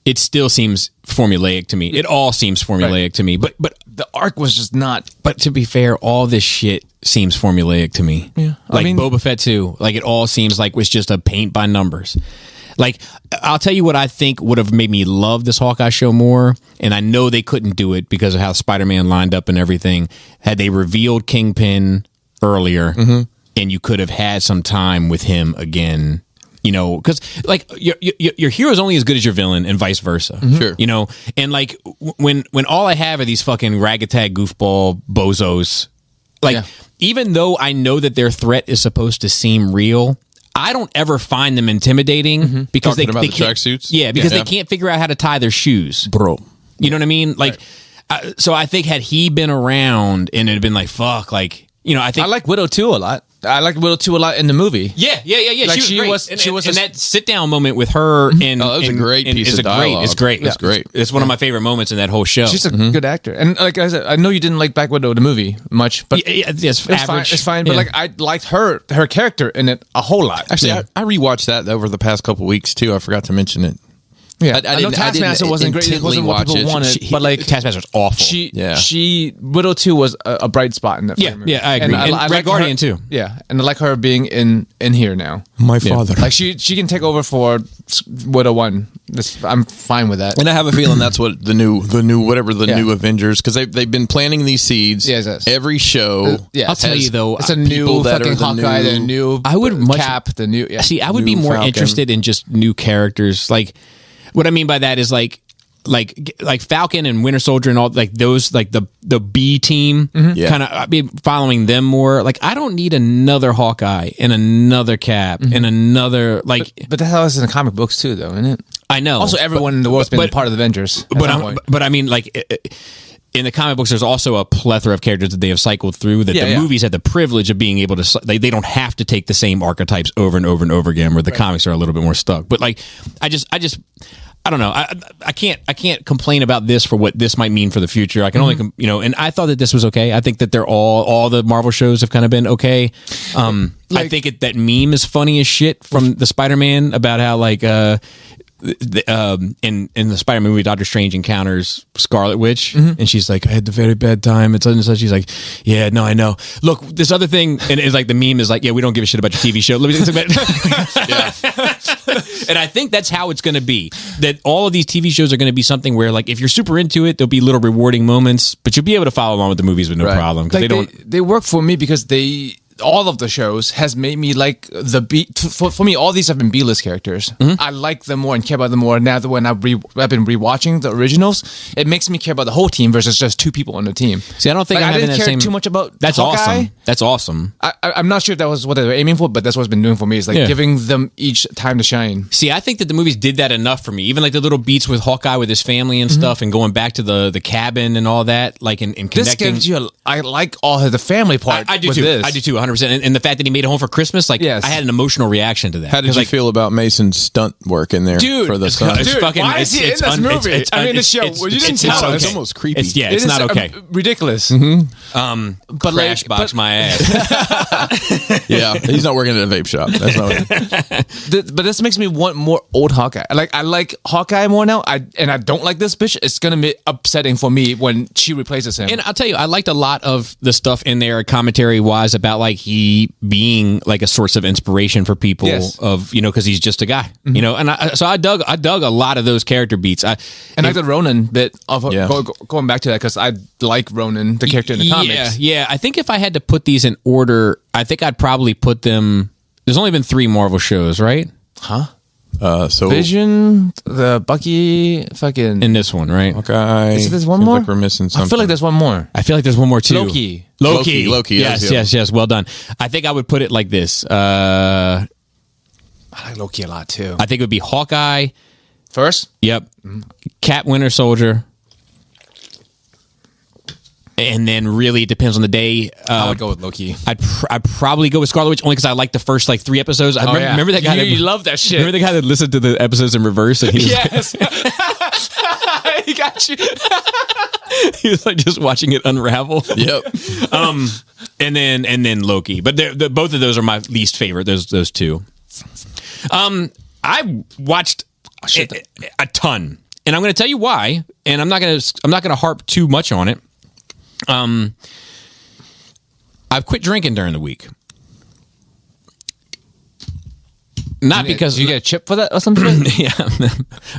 it still seems formulaic to me. It all seems formulaic to me. But The arc was just not. But to be fair, all this shit seems formulaic to me. Yeah. Like Boba Fett too. Like it all seems like it's just a paint by numbers. Like, I'll tell you what I think would have made me love this Hawkeye show more, and I know they couldn't do it because of how Spider-Man lined up and everything. Had they revealed Kingpin earlier, and you could have had some time with him again. You know, because like your hero is only as good as your villain, and vice versa. Sure. You know, and like when all I have are these fucking ragtag goofball bozos, like even though I know that their threat is supposed to seem real, I don't ever find them intimidating because Talking about they the can't, tracksuits? yeah, because they can't figure out how to tie their shoes, Bro. You know what I mean? Like, so I think had he been around and it had been like fuck, like you know, I think I like Widow 2 a lot. I like Widow 2 a lot in the movie. Yeah. Like, she was she was and that sit down moment with her. And Oh, that was a great piece of dialogue. It's great. It's great. It's one of my favorite moments in that whole show. She's a good actor, and like I said, I know you didn't like Black Widow the movie much, but it's fine. average. It's fine. But like I liked her character in it a whole lot. Actually, I rewatched that over the past couple weeks too. I forgot to mention it. Yeah, I know didn't Taskmaster wasn't great. It wasn't what people wanted, but like Taskmaster's awful. She Widow 2 was a bright spot in that. Yeah, film. I agree. And I Red like Guardian her, too. Yeah, and I like her being in here now. My father. Like she can take over for Widow 1. I'm fine with that. And I have a feeling that's what the new new Avengers, because they've been planting these seeds. Yes. Every show. I'll tell you though, it's a new that fucking are the Hawkeye, new- the new I would much Cap, the new. Yeah. See, I would be New more Falcon. interested in just new characters. Like, what I mean by that is like Falcon and Winter Soldier and all like those, like the B team, Yeah. kind of. I'd be following them more. Like, I don't need another Hawkeye and another Cap and another like. But that's how it's in the comic books too, though, isn't it? I know. Also, everyone in the world's been but- part of the Avengers. But I mean, like in the comic books, there's also a plethora of characters that they have cycled through. That the movies had the privilege of being able to. They don't have to take the same archetypes over and over and over again. Where the comics are a little bit more stuck. But like, I don't know. I can't complain about this for what this might mean for the future. I can only, and I thought that this was okay. I think that they're all the Marvel shows have kind of been okay. I think that meme is funny as shit from the Spider-Man about how like, in the Spider-Man movie, Doctor Strange encounters Scarlet Witch, and she's like, I had the very bad time. And such and such. She's like, yeah, no, I know. Look, this other thing, and it's like the meme is like, yeah, we don't give a shit about your TV show. Let me think about it. And I think that's how it's going to be. That all of these TV shows are going to be something where, like, if you're super into it, there'll be little rewarding moments, but you'll be able to follow along with the movies with no problem because Like they don't. They work for me because they all of the shows has made me like the B. For me, all these have been B-list characters. I like them more and care about them more now that when I've been rewatching the originals. It makes me care about the whole team versus just two people on the team. See, I don't think like, I'm I didn't having care that too much about That's Hawkeye. awesome. That's awesome. I'm not sure if that was what they were aiming for, but that's what it's been doing for me. Is like giving them each time to shine. See, I think that the movies did that enough for me. Even like the little beats with Hawkeye with his family and stuff, and going back to the cabin and all that, like in connecting. This gives you. I like all of the family part. I do with too. This. I do too, 100%. And the fact that he made it home for Christmas, like I had an emotional reaction to that. How did you feel about Mason's stunt work in there, dude? For the son? It's fucking. Why is he in this movie? I mean, the show. It's, Well, you didn't it's, tell us. It's almost creepy. It's not okay. Ridiculous. But crash like, box my ass. Yeah, he's not working at a vape shop. That's not. But this makes me want more old Hawkeye. I like Hawkeye more now. I don't like this bitch. It's gonna be upsetting for me when she replaces him. And I'll tell you, I liked a lot of the stuff in there, commentary wise, about like he being like a source of inspiration for people of because he's just a guy, And I dug a lot of those character beats. I like the Ronan bit of going back to that because I like Ronan, the character in the comics. Yeah. I think if I had to put these in order, I think I'd probably put them. There's only been 3 Marvel shows, right? Huh? So Vision, the Bucky, fucking in this one, right? Okay. Is there one more? Like we're missing something. I feel like there's one more. I feel like there's one more too. Loki. Yes. Well done. I think I would put it like this. I like Loki a lot too. I think it would be Hawkeye First? Yep. Cap, Winter Soldier. And then really it depends on the day. I would go with Loki. I'd probably go with Scarlet Witch only because I like the first like 3 episodes. I remember that guy. You love that shit. Remember the guy that listened to the episodes in reverse? And he was yes. He got you. he was like just watching it unravel. Yep. And then Loki. But both of those are my least favorite. Those 2. I watched a ton, and I'm going to tell you why. And I'm not going to harp too much on it. I've quit drinking during the week. Not because you get a chip for that or something. Yeah,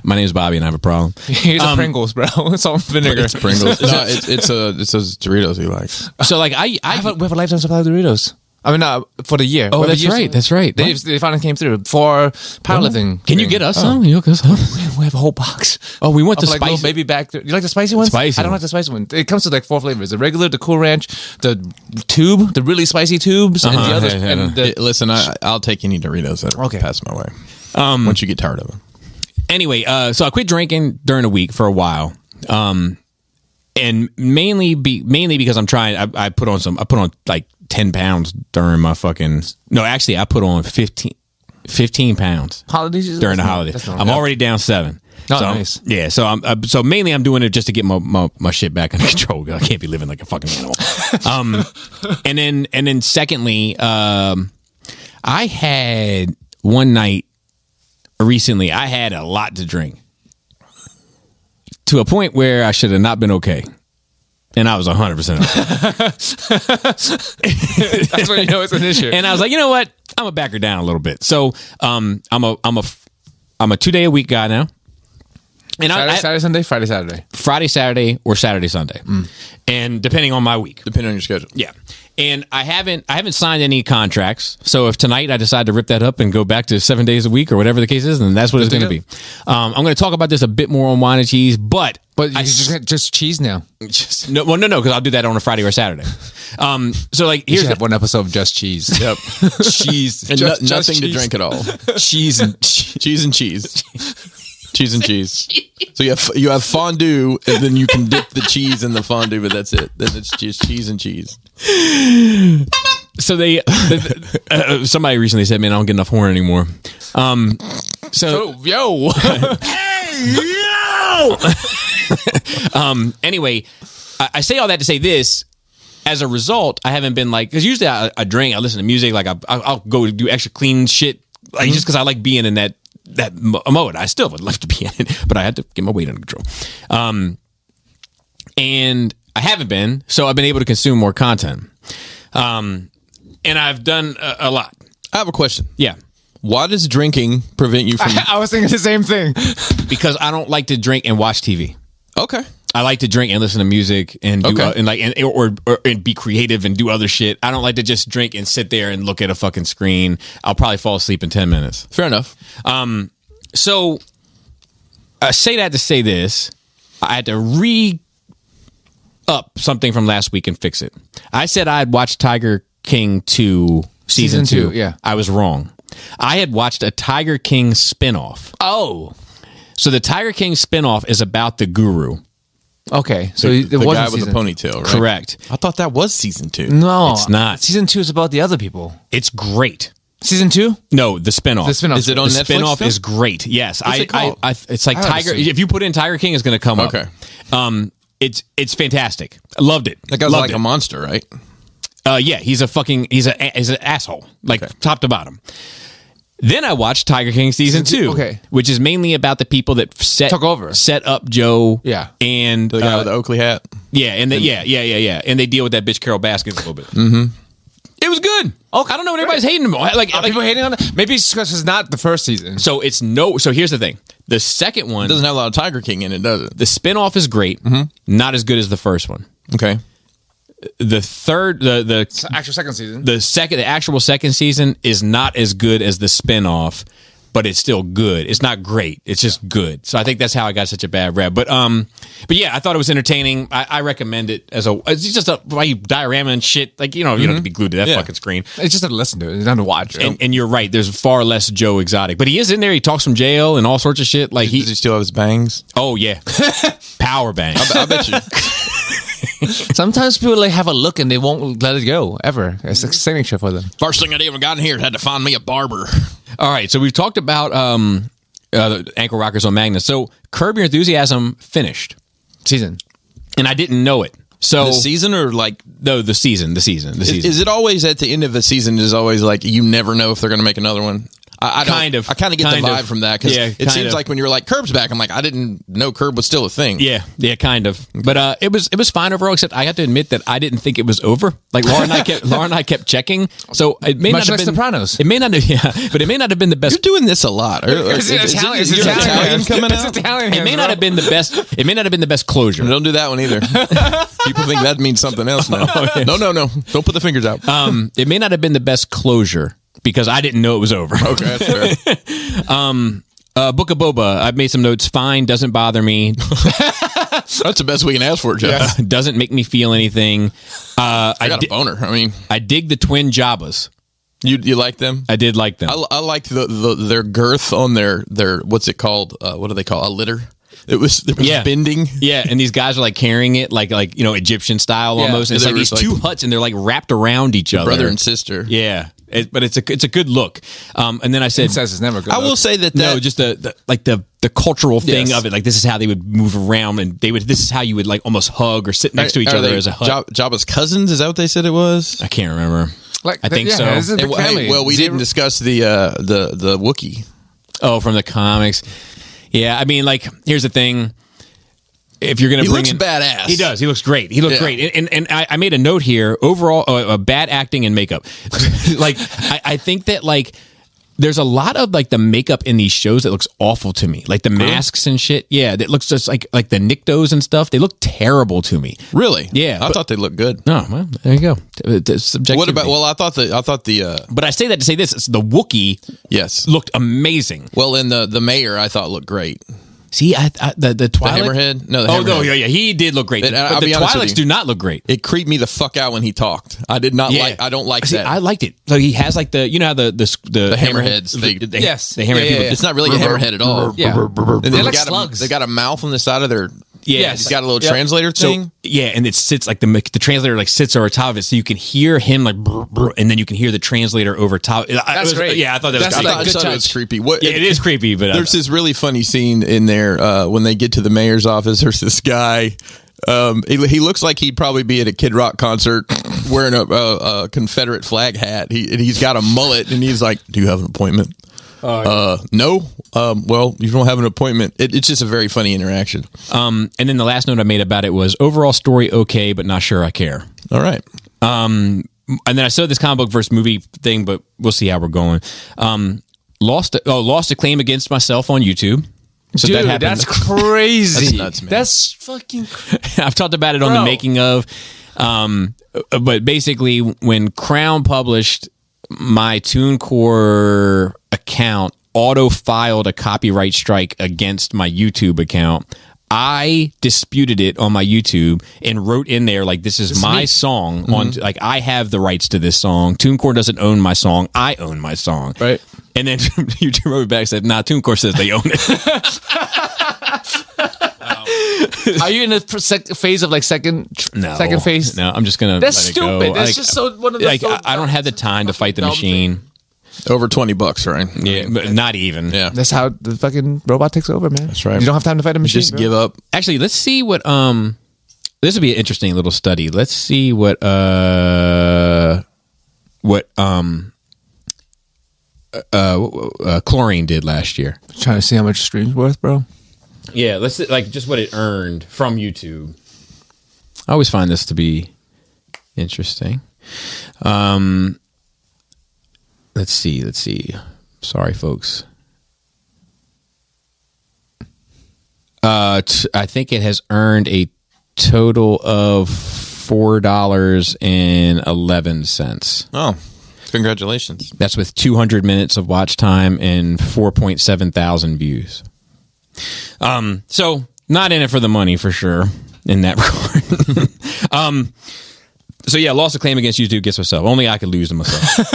my name's Bobby, and I have a problem. He's a Pringles, bro. It's all vinegar. It's Pringles. No, it's those Doritos he likes. So like we have a lifetime supply of Doritos. I mean, for the year. Oh, that's right. That's right. They finally came through for powerlifting. Can you get us some? You hook us up? We have a whole box. Oh, we want the like spicy. Baby back. You like the spicy ones? Spicy. I don't like the spicy one. It comes to like 4 flavors: the regular, the Cool Ranch, the tube, the really spicy tubes, and the others. Yeah. And Listen, I'll take any Doritos that pass my way. Once you get tired of them. Anyway, so I quit drinking during the week for a while, and mainly because I'm trying. I put on like 10 pounds during my fucking. No, actually, I put on 15 pounds holidays during the holidays. I'm already down 7. Oh, so, nice. Yeah, so mainly I'm doing it just to get my shit back under control. I can't be living like a fucking animal. And then secondly, I had one night recently. I had a lot to drink to a point where I should have not been okay. And I was 100% okay. That's when you know it's an issue. And I was like, you know what? I'm gonna back her down a little bit. So I'm a 2-day-a-week guy now. And Saturday, Sunday, Friday, Saturday. Friday, Saturday, or Saturday, Sunday. And depending on my week. Depending on your schedule. Yeah. And I haven't signed any contracts. So if tonight I decide to rip that up and go back to 7 days a week or whatever the case is, then that's what it's going to be. I'm going to talk about this a bit more on Wine and Cheese, but you just cheese now. No, because I'll do that on a Friday or Saturday. So like here's have one episode of just cheese. Yep. Cheese and nothing to drink at all. Cheese and cheese and cheese. Cheese and cheese. So you have fondue, and then you can dip the cheese in the fondue, but that's it. Then it's just cheese and cheese. So somebody recently said, "Man, I don't get enough horn anymore." Yo. Anyway, I say all that to say this. As a result, I haven't been like, because usually I drink, I listen to music, like I'll go do extra clean shit, like just because I like being in that mode. I still would love to be in it, but I had to get my weight under control. And I haven't been, so I've been able to consume more content. And I've done a lot. I have a question. Yeah. Why does drinking prevent you from... I was thinking the same thing. Because I don't like to drink and watch TV. Okay. I like to drink and listen to music and do and be creative and do other shit. I don't like to just drink and sit there and look at a fucking screen. I'll probably fall asleep in 10 minutes. Fair enough. So I say that to say this. I had to up something from last week and fix it. I said I'd watch Tiger King 2 season 2. Yeah. I was wrong. I had watched a Tiger King spinoff. Oh. So the Tiger King spinoff is about the guru. Okay. So The guy with the ponytail, right? Correct. I thought that was season 2. No. It's not. Season 2 is about the other people. It's great. Season 2? No, the spinoff. The spinoff. Is it on the Netflix spinoff still? is great. Yes. What's it called? It's like I haven't Tiger. seen it. If you put in Tiger King, it's going to come up. Okay. It's fantastic. I loved it. That guy's Loved like it. a monster, right? Yeah, he's an asshole, like top to bottom. Then I watched Tiger King season 2, okay. which is mainly about the people that set up Joe, and The guy with the Oakley hat. and they deal with that bitch Carol Baskins a little bit. Mm-hmm. It was good. Okay, I don't know what everybody's hating about. Like people hating on it? Maybe it's because it's not the first season. So here's the thing: the second one It doesn't have a lot of Tiger King in it, does it? The spinoff is great, not as good as the first one. Okay. The third, the actual second season. the actual second season is not as good as the spinoff, but it's still good. It's not great. It's just good. So I think that's how I got such a bad rep. But yeah, I thought it was entertaining. I recommend it it's just a diorama and shit. Like, you don't have to be glued to that fucking screen. It's just to listen to it. It's not to watch it. And you're right. There's far less Joe Exotic, but he is in there. He talks from jail and all sorts of shit. Like Does he still have his bangs? Oh yeah, power bang. I bet you. Sometimes people have a look and they won't let it go ever. It's a signature for them. First thing I did when I got in here had to find me a barber. All right, so we've talked about the ankle rockers on Magnus. So Curb Your Enthusiasm finished, Season. and I didn't know it. So The season or like... no, the season. Is it always at the end of a season is always like you never know if they're going to make another one? I Kind of. I kind of get the vibe from that because it seems kind of. like when you're like Curb's back, I'm like I didn't know Curb was still a thing. Yeah, kind of. But it was fine overall. Except I got to admit that I didn't think it was over. Like Laura and I kept checking. So it may Much not have like been Sopranos. It may not have, but it may not have been the best. You're doing this a lot. It's Italian. It's your Italian coming It's out? Italian. It may not have been the best. It may not have been the best closure. Don't do that one either. People think that means something else now. No. Don't put the fingers out. It may not have been the best closure because I didn't know it was over. Okay, that's fair. Book of Boba. I've made some notes. Fine, doesn't bother me. That's the best we can ask for, Jeff. Doesn't make me feel anything. I got a boner. I mean, I dig the twin Jabbas. you like them? I did like them. I liked their girth on their what's it called? What do they call a litter? It was bending. Yeah, and these guys are like carrying it like Egyptian style almost. And it's They like were these like two huts and they're like wrapped around each other. Brother and sister. Yeah. But it's a good look. And then I said, Incest is never good. I will say that no, just the cultural thing Yes. of it. Like this is how they would move around, and this is how you would like almost hug or sit next to each other as a hut. Jabba's cousins, is that what they said it was? I can't remember. I think so. This is a big family. We didn't discuss the Wookiee. Oh, from the comics. Yeah, I mean, like, here's the thing. If you're going to bring looks in, badass. He does. He looks great. He looks Yeah. great. And I made a note here. Overall, bad acting and makeup. Like, I think that like there's a lot of like the makeup in these shows that looks awful to me. Like the masks and shit. Yeah, that looks just like the Nyctos and stuff. They look terrible to me. Really? Yeah, I thought they looked good. Oh, well, there you go. Subjectivity. What about? Well, I thought the. But I say that to say this: the Wookiee Yes. looked amazing. Well, and the mayor I thought looked great. See, the Twi'lek. Hammerhead? No, the Oh no, Hammerhead. yeah, he did look great. And But I'll the be honest with Twi'leks you. do not look great. It creeped me the fuck out when he talked. I did not like. I don't like See, that. I liked it. So he has like the how the hammerheads, Yes. the hammerhead people. It's not really a hammerhead at all. Yeah. And They're they've like got slugs. They got a mouth on the side of their. Yeah, He's got a little translator thing. Yeah, and it sits like the translator like sits over top of it, so you can hear him like, brr, brr, and then you can hear the translator over top. That's great. Yeah, I thought that That's was. like I good thought it was touch. creepy. What? Yeah, it is creepy, but There's this really funny scene in there when they get to the mayor's office. There's this guy. He looks like he'd probably be at a Kid Rock concert wearing a Confederate flag hat. He's got a mullet, and he's like, "Do you have an appointment?" No. Well, you don't have an appointment. It's just a very funny interaction. and then the last note I made about it was overall story okay, but not sure I care. All right. And then I saw this comic book versus movie thing, but we'll see how we're going. Lost a claim against myself on YouTube. So Dude, that happened. that's crazy. That's nuts, man. That's fucking. I've talked about it on the making of. But basically, when Crown published my TuneCore account, auto-filed a copyright strike against my YouTube account. I disputed it on my YouTube and wrote in there like, this is my song. On like, I have the rights to this song. TuneCore doesn't own my song. I own my song. Right. And then YouTube wrote back and said, nah, TuneCore says they own it. Are you in the phase of like second phase? No, I'm just gonna. That's let it stupid. go. That's Like, just so one of the. like I don't have the time to fight the machine. Over $20, right? Yeah, but not even. Yeah. That's how the fucking robot takes over, man. That's right. You don't have time to fight a machine. Just bro. give up. Actually, let's see what this would be an interesting little study. Let's see what Chlorine did last year. Trying to see how much streams worth, bro. Yeah, let's see, like just what it earned from YouTube. I always find this to be interesting. Let's see. Sorry, folks. I think it has earned a total of $4.11. Oh, congratulations. That's with 200 minutes of watch time and 4.7 thousand views. So not in it for the money for sure in that regard. So yeah, lost a claim against YouTube gets myself. Only I could lose to myself.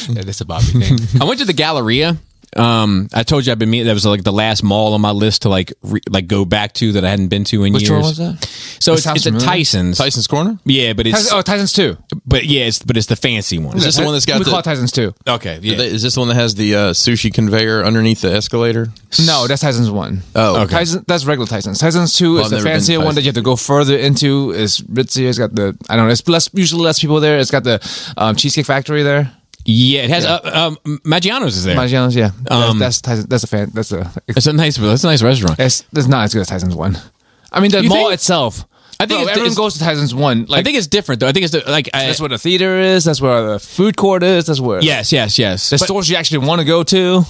Yeah, that's a Bobby thing. I went to the Galleria. I told you I've been meeting. That was like the last mall on my list to like go back to that I hadn't been to in Which years. one was that? So This it's sounds a familiar. Tyson's. Tyson's Corner? Yeah, but it's Tyson's 2. but yeah, it's the fancy one. Is this the one that's got We call it the... Tyson's 2. Okay, yeah. Is this the one that has the sushi conveyor underneath the escalator? No, that's Tyson's 1. Oh, okay. Tyson, that's regular Tyson's. Tyson's 2 Well, is the I've never been fancier to one that you have to go further into. It's ritzier. It's got the, I don't know, it's usually less people there. It's got the Cheesecake Factory there. Yeah, it has. Maggiano's is there. Maggiano's, yeah. That's Tyson. That's a fan. That's a That's a nice restaurant. It's not as good as Tyson's 1. I mean, the You mall think? itself. I think everyone goes to Tyson's 1. Like, I think it's different though. I think it's that's where the theater is. That's where the food court is. That's where yes. the But- stores you actually want to go to.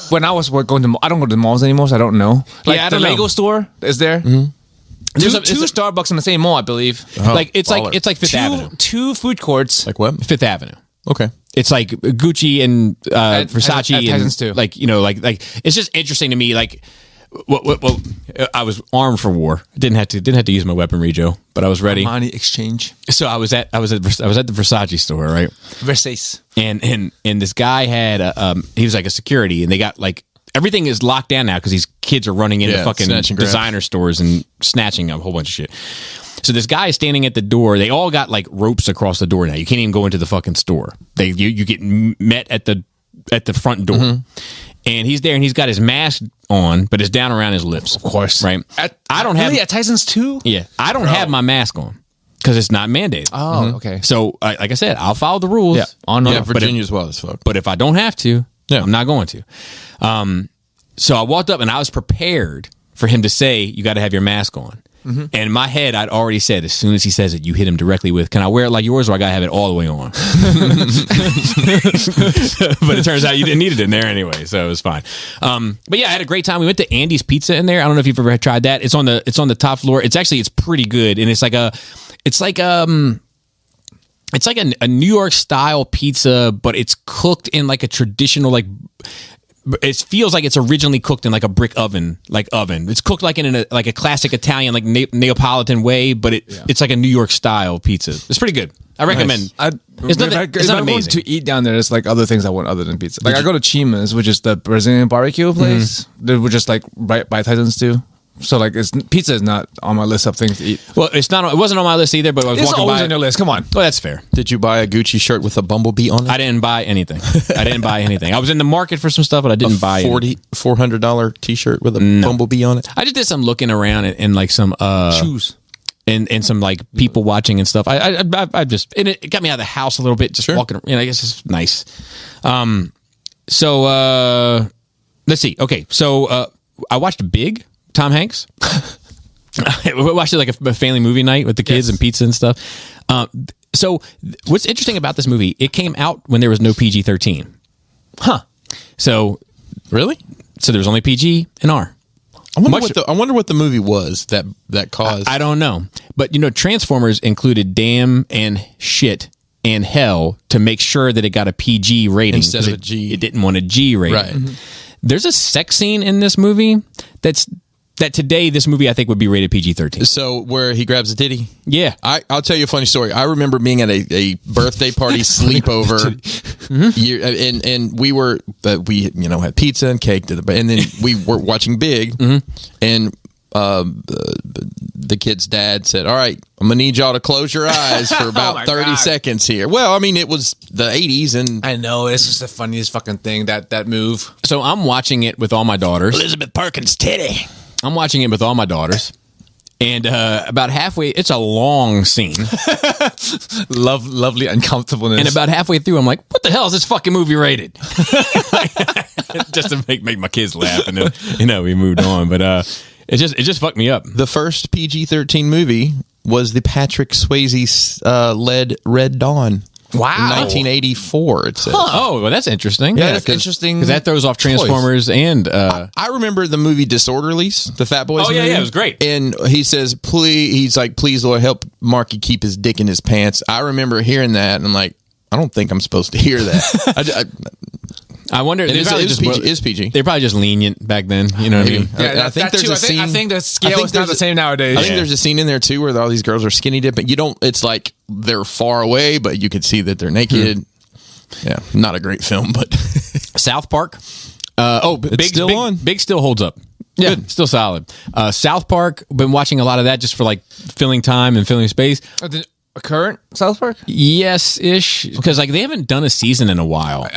When I was going to, I don't go to the malls anymore, so I don't know. Like I the don't know. Lego store is there. There's Two Starbucks in the same mall, I believe. like it's baller. like Fifth Avenue. Two food courts. Like what? Fifth Avenue. Okay. It's like Gucci and Versace at Tyson's and too. like like it's just interesting to me. Like, well, I was armed for war. Didn't have to use my weaponry, Joe, but I was ready. Money exchange. So I was at the Versace store, right? Versace. And this guy had he was like a security, and they got like everything is locked down now because these kids are running into Yeah, fucking snatch and grab. designer stores and snatching a whole bunch of shit. So this guy is standing at the door. They all got like ropes across the door now. You can't even go into the fucking store. You get met at the front door. Mm-hmm. And he's there and he's got his mask on, but it's down around his lips. Of course. Right? I don't have Really? At Tyson's too? Yeah. I don't have my mask on because it's not mandated. Oh, okay. So like I said, I'll follow the rules. Yeah. On Yeah, but Virginia's wild as fuck. But if I don't have to, Yeah. I'm not going to. So I walked up and I was prepared for him to say, you got to have your mask on. And in my head, I'd already said, as soon as he says it, you hit him directly with, can I wear it like yours or I got to have it all the way on? But it turns out you didn't need it in there anyway, so it was fine. But yeah, I had a great time. We went to Andy's Pizza in there. I don't know if you've ever tried that. It's on the top floor. It's pretty good. And it's like a New York style pizza, but it's cooked in like a traditional, like, it feels like it's originally cooked in like a brick oven, It's cooked like in a classic Italian, like Neapolitan way, but it's like a New York style pizza. It's pretty good. I recommend. It's not going amazing. to eat down there, there's like other things I want other than pizza. Like I go to Chima's, which is the Brazilian barbecue place. They were just like right by Tyson's too. So like pizza is not on my list of things to eat. Well, it wasn't on my list either, but I was It's walking always by. on your list. Come on. Well, that's fair. Did you buy a Gucci shirt with a bumblebee on it? I didn't buy anything. I was in the market for some stuff, but I didn't buy it. $400 t-shirt with a bumblebee on it? I just did some looking around and like some Shoes. and some like people watching and stuff. I just, and it got me out of the house a little bit, just walking. I guess it's nice. So let's see. Okay, so I watched Big, Tom Hanks. We watched it like a family movie night with the kids and pizza and stuff. So what's interesting about this movie? It came out when there was no PG-13. Huh. So Really? So there was only PG and R. I wonder what the movie was that caused. I don't know. But, Transformers included damn and shit and hell to make sure that it got a PG rating. Instead of a G. It didn't want a G rating. Right. Mm-hmm. There's a sex scene in this movie that today this movie I think would be rated PG-13. So where he grabs a titty? Yeah. I'll tell you a funny story. I remember being at a birthday party sleepover, and we had pizza and cake and then we were watching Big, and the kid's dad said, "All right, I'm gonna need y'all to close your eyes for about 30 seconds here." Well, I mean, it was the 80s, and I know it's just the funniest fucking thing that move. So I'm watching it with all my daughters. Elizabeth Perkins' titty. I'm watching it with all my daughters. And about halfway, it's a long scene. Lovely uncomfortableness. And about halfway through, I'm like, what the hell is this fucking movie rated? Just to make my kids laugh. And then, we moved on. But it just fucked me up. The first PG-13 movie was the Patrick Swayze led Red Dawn. Wow. In 1984, it says. Oh, well, that's interesting. Yeah, that's interesting. Because that throws off Transformers and... I remember the movie Disorderlies, the Fat Boys movie. Yeah, it was great. And he says, please, Lord, help Marky keep his dick in his pants. I remember hearing that, and I'm like, I don't think I'm supposed to hear that. I wonder... It's PG. They're probably just lenient back then. You know what I mean? Yeah, I think there's a scene... I think the scale is not the same nowadays. I think there's a scene in there, too, where all these girls are skinny dipping. It's like they're far away, but you can see that they're naked. Yeah, not a great film, but... South Park. Big still holds up. Yeah, good. Still solid. South Park, been watching a lot of that just for filling time and filling space. A current South Park? Yes-ish, because they haven't done a season in a while.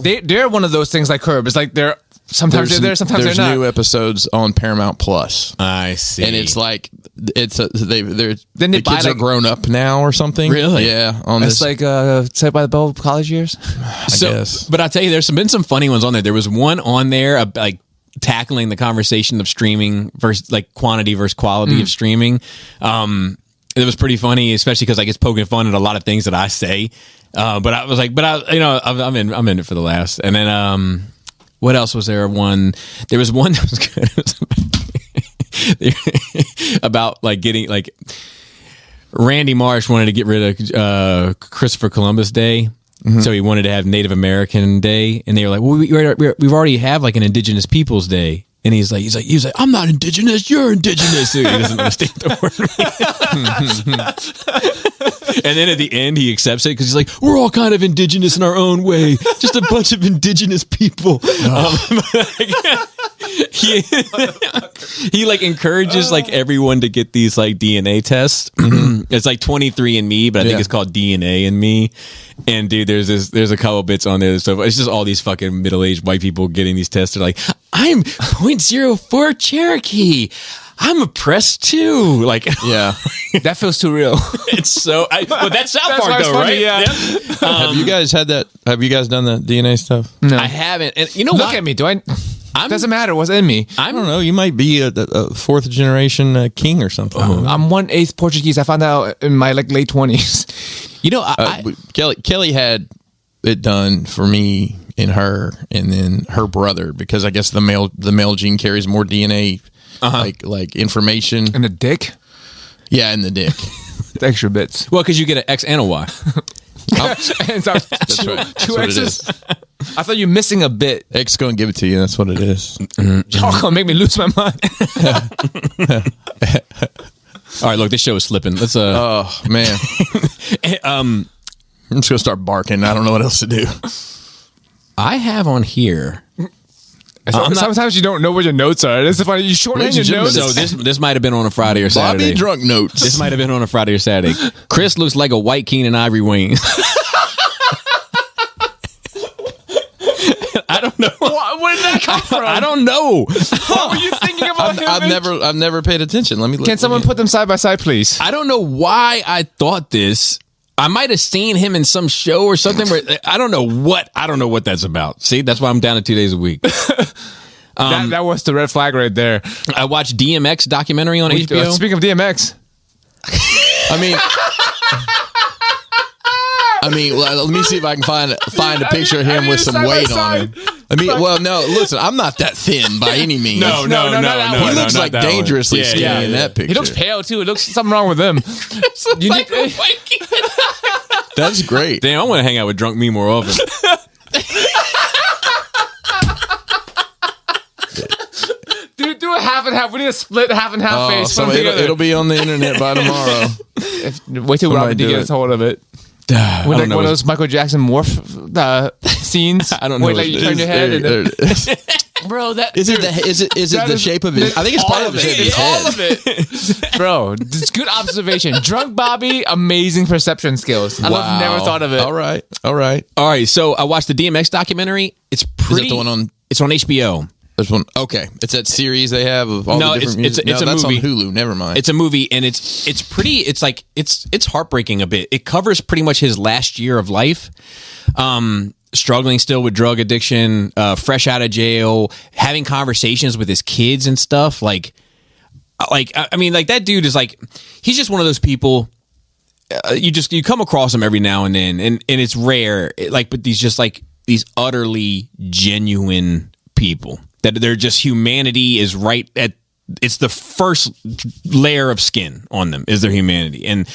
They're one of those things like Curb. It's like they're sometimes they're there, sometimes they're not. There's new episodes on Paramount Plus. I see, and it's the kids are grown up now or something. Really? Yeah. It's like Saved by the Bell college years. I guess. But I'll tell you, there's been some funny ones on there. There was one on there tackling the conversation of streaming versus quantity versus quality of streaming. It was pretty funny, especially because it's poking fun at a lot of things that I say. But I was I'm in it for the laughs. And then what else was there? There was one that was good. About getting Randy Marsh wanted to get rid of Christopher Columbus Day. Mm-hmm. So he wanted to have Native American Day, and they were like, "Well, we've already have an Indigenous Peoples Day." And he's like, "I'm not indigenous. You're indigenous." So he doesn't understand the word. And then at the end, he accepts it because he's like, "We're all kind of indigenous in our own way. Just a bunch of indigenous people." He encourages everyone to get these DNA tests. It's 23andMe, but I think it's called DNA and Me. And dude, there's a couple bits on there. So it's just all these fucking middle-aged white people getting these tests. They're like, "I'm 0.04 Cherokee. I'm oppressed too." Yeah, that feels too real. It's so. But that's South Park, though, funny, right? Yeah. Have you guys had that? Have you guys done the DNA stuff? No, I haven't. And you know Look what? at me. Doesn't matter what's in me. I don't know. You might be a fourth generation king or something. I'm 1/8 Portuguese. I found out in my late 20s. You know, Kelly had it done for me and her, and then her brother, because I guess the male gene carries more DNA, like information in the dick. Yeah, in the dick. The extra bits. Well, because you get an X and a Y. That's right. Two X's. I thought you were missing a bit. X gonna give it to you. That's what it is. Y'all gonna make me lose my mind. All right, look, this show is slipping. Let's Oh man. I'm just gonna start barking. I don't know what else to do. I have on here. Sometimes you don't know where your notes are. It's funny. You shorten your notes. So this might have been on a Friday or Saturday. Bobby drunk notes. This might have been on a Friday or Saturday. Chris looks like a white Keenan Ivory Wayne. I don't know. Where did that come from? I don't know. What were you thinking about him? I've never paid attention. Let me look. Can someone put them side by side, please? I don't know why I thought this. I might have seen him in some show or something where I don't know what that's about. See, that's why I'm down to 2 days a week. That was the red flag right there. I watched Dmx Documentary on HBO. Speaking of DMX. I mean, let me see if I can find a picture of him with some weight on him. I mean, well, no, listen, I'm not that thin by any means. No. He looks like dangerously skinny in that picture. He looks pale too. It looks something wrong with him. That's great. Damn, I want to hang out with drunk me more often. Dude, do a half and half. We need a split half and half face. So it'll be on the internet by tomorrow. Wait till Robin D gets hold of it. With like one of those Michael Jackson morph scenes. I don't know. Wait, like you turn your head and bro, that is it. The shape of it? I think it's part of the shape of his head. All of it, bro. It's good observation. Drunk Bobby, amazing perception skills. I've never thought of it. All right. So I watched the DMX documentary. It's pretty. Is that the one on? It's on HBO. There's one. Okay, it's that series they have of all the different music. It's a that's movie. on Hulu. Never mind. It's a movie, and it's pretty. It's like it's heartbreaking a bit. It covers pretty much his last year of life, struggling still with drug addiction, fresh out of jail, having conversations with his kids and stuff. Like I mean, like that dude is like he's just one of those people. You come across him every now and then, and it's rare. But these utterly genuine people. That they're just humanity is right at it's the first layer of skin on them is their humanity, and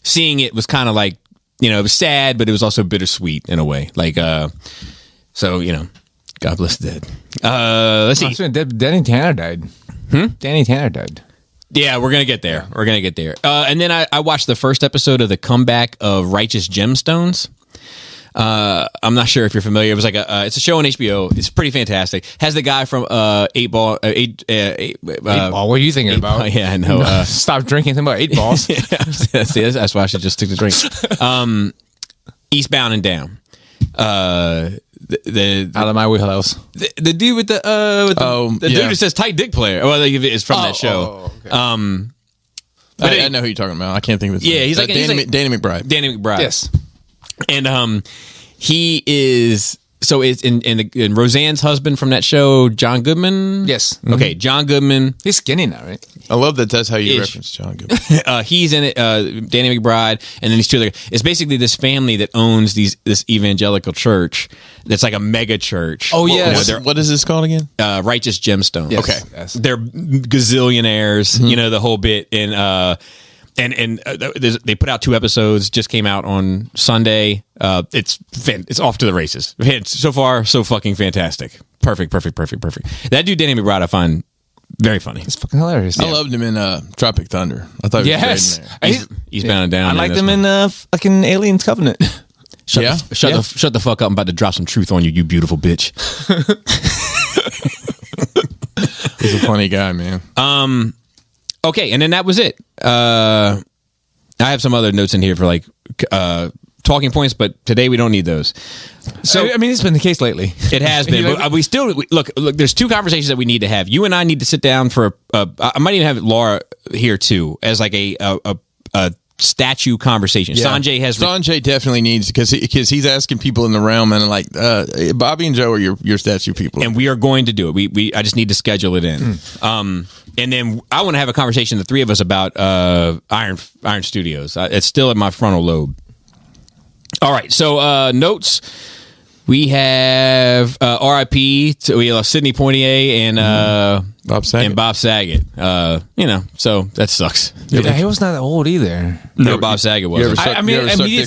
seeing it was kind of like it was sad, but it was also bittersweet in a way. Like so God bless the dead. Let's see. Danny Tanner died. Danny Tanner died. Yeah, we're gonna get there. And then I watched the first episode of the comeback of Righteous Gemstones. I'm not sure if you're familiar. It was like it's a show on HBO. It's pretty fantastic. Has the guy from 8 Ball. 8 Ball. What are you thinking about? Yeah, I know. Stop drinking. Think about 8 Balls. See, that's why I should just stick to drink. Eastbound and Down. The out of my wheelhouse. The dude with the dude who says tight dick player. Well, it's from that show. Okay. But I know who you're talking about. I can't think of his name. He's like Danny McBride. Danny McBride. Yes. And he is so it's in Roseanne's husband from that show, John Goodman. Yes. Okay, John Goodman. He's skinny now, right? I love that. That's how you reference John Goodman. He's in it. Danny McBride, and then these two other. It's basically this family that owns this evangelical church. That's like a mega church. Oh yeah. What is this called again? Righteous Gemstones. Yes. Okay. Yes. They're gazillionaires. The whole bit and. And they put out 2 episodes. Just came out on Sunday. It's off to the races. So far, so fucking fantastic. Perfect. That dude Danny McBride I find very funny. It's fucking hilarious. I loved him in Tropic Thunder. I thought he was great in there. He's bound and down. I liked him in fucking Aliens Covenant. Shut the fuck up! I'm about to drop some truth on you, you beautiful bitch. He's a funny guy, man. Okay, and then that was it. I have some other notes in here for like talking points, but today we don't need those. So I mean, it's been the case lately. It has been. But we still look. There's 2 conversations that we need to have. You and I need to sit down for. I might even have Laura here too, as like a statue conversation. Yeah. Sanjay definitely needs because he's asking people in the realm and like Bobby and Joe are your statue people, and we are going to do it. I just need to schedule it in. And then I want to have a conversation, the 3 of us, about Iron Studios. It's still at my frontal lobe. All right, so notes. We have R.I.P. We have Sidney Poitier and Bob Saget. So that sucks. Yeah, he was not that old either. No, Bob Saget wasn't. I immediately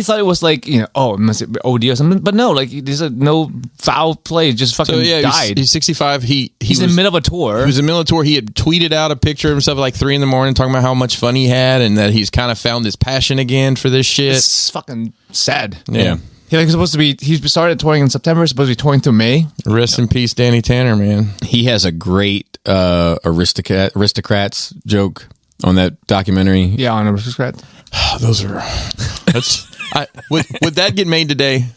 thought it was like it must be OD or something. But no, like there's no foul play. Just fucking died. He's 65. He's in the middle of a tour. He was in the middle of a tour. He had tweeted out a picture of himself at like 3 a.m. talking about how much fun he had and that he's kind of found his passion again for this shit. It's fucking sad. Yeah. He's supposed to be. He started touring in September. Supposed to be touring through May. Rest in peace, Danny Tanner, man. He has a great aristocrats joke on that documentary. Yeah, on Aristocrats. Would that get made today?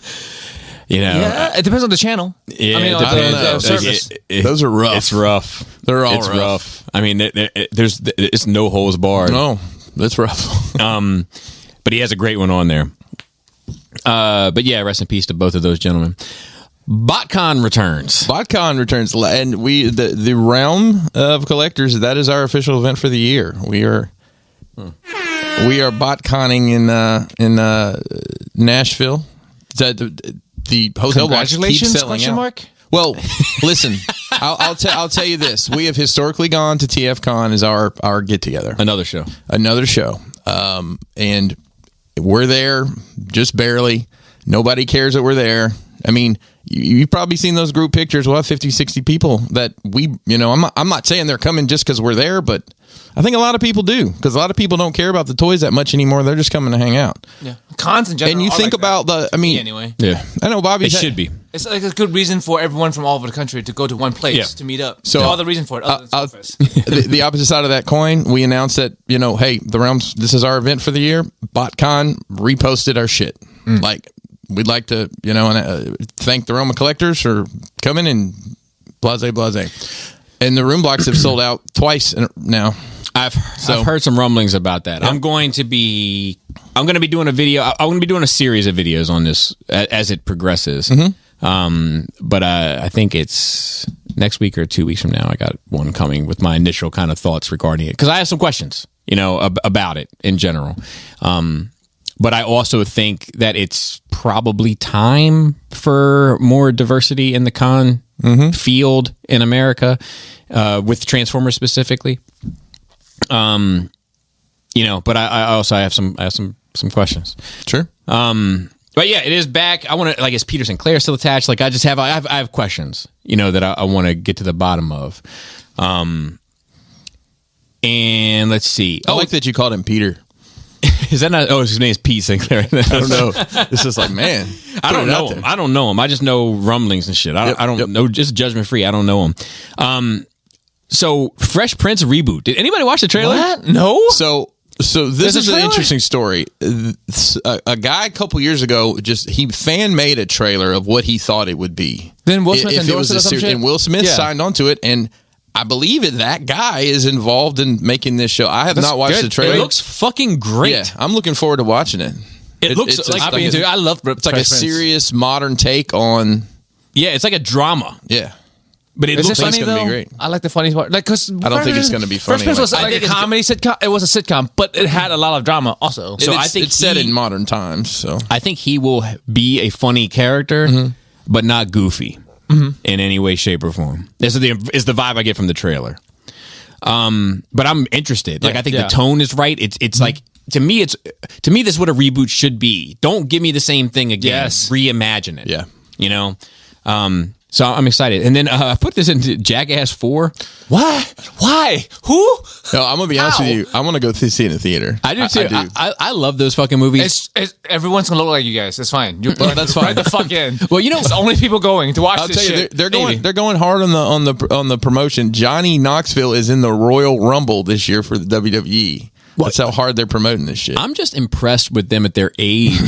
Yeah, it depends on the channel. Yeah, I mean, I don't know. service. Those are rough. It's rough. They're all rough. I mean, it's no holes barred. No, that's rough. But he has a great one on there. But yeah, rest in peace to both of those gentlemen. BotCon returns. And the realm of collectors. That is our official event for the year. We are BotConning in Nashville. the hotel blocks keep Congratulations? selling Question out. mark. Well, listen, I'll tell you this: we have historically gone to TFCon as our get together, Another show. And we're there just barely. Nobody cares that we're there. I mean, you've probably seen those group pictures. We'll have 50, 60 people that I'm not saying they're coming just because we're there, but I think a lot of people do, because a lot of people don't care about the toys that much anymore. They're just coming to hang out. Yeah, cons in general. And you are think like about that. Anyway. Yeah. I know Bobby It should be. It's like a good reason for everyone from all over the country to go to one place to meet up. So no other reason for it other than Skullface. the opposite side of that coin, we announced that, hey, the Realms, this is our event for the year. BotCon reposted our shit. Like, we'd like to, thank the Realm of Collectors for coming and blase. And the room blocks have sold out twice now. I've heard some rumblings about that. Yeah. I'm going to be doing a video. I'm going to be doing a series of videos on this as it progresses. But I think it's next week or 2 weeks from now. I got one coming with my initial kind of thoughts regarding it, because I have some questions, about it in general. But I also think that it's probably time for more diversity in the con field in America, with Transformers specifically. But I also have some questions. Sure. But yeah, it is back. I want to, is Peter Sinclair still attached? I have questions, that I want to get to the bottom of. And let's see. I like that you called him Peter. Is that not? Oh, his name is Pete Sinclair. I don't know. It's just like, man, I don't know him. I don't know him. I just know rumblings and shit. I don't know. Just judgment free. I don't know him. So Fresh Prince reboot. Did anybody watch the trailer? What? No. So this is an interesting story. A guy a couple years ago he fan made a trailer of what he thought it would be. Then Will Smith endorsed it or some shit? And Will Smith signed onto it, and I believe that guy is involved in making this show. I have not watched the trailer. It looks fucking great. Yeah, I'm looking forward to watching it. It looks like I love. It's like a serious modern take on. Yeah, it's like a drama. Yeah. But it looks funny, going to be great. I like the funny part. Because I don't think it's going to be funny. Fresh Prince was like a comedy sitcom. It was a sitcom, but it had a lot of drama also. So I think it's set in modern times. So I think he will be a funny character, but not goofy in any way, shape, or form. This is the vibe I get from the trailer. But I'm interested. I think the tone is right. It's like, to me, this is what a reboot should be. Don't give me the same thing again. Yes. Reimagine it. Yeah. So I'm excited. And then I put this into Jackass 4. What? Why? Who? No, I'm going to be honest with you. I want to go see it in the theater. I do too. I love those fucking movies. Everyone's going to look like you guys. It's fine. That's fine. Right the fuck in. Well, it's only people going to watch I'll this tell you, shit. they're going hard on the promotion. Johnny Knoxville is in the Royal Rumble this year for the WWE. That's how hard they're promoting this shit. I'm just impressed with them at their age,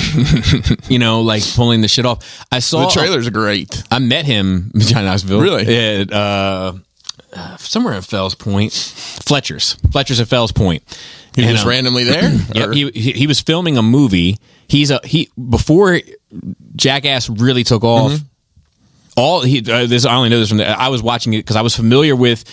pulling the shit off. I saw the trailer's great. I met him, Johnny Knoxville. Really? Yeah. Somewhere in Fells Point. Fletcher's at Fells Point. He was just randomly there? Yeah, he was filming a movie. Before Jackass really took off, I only know this from I was watching it because I was familiar with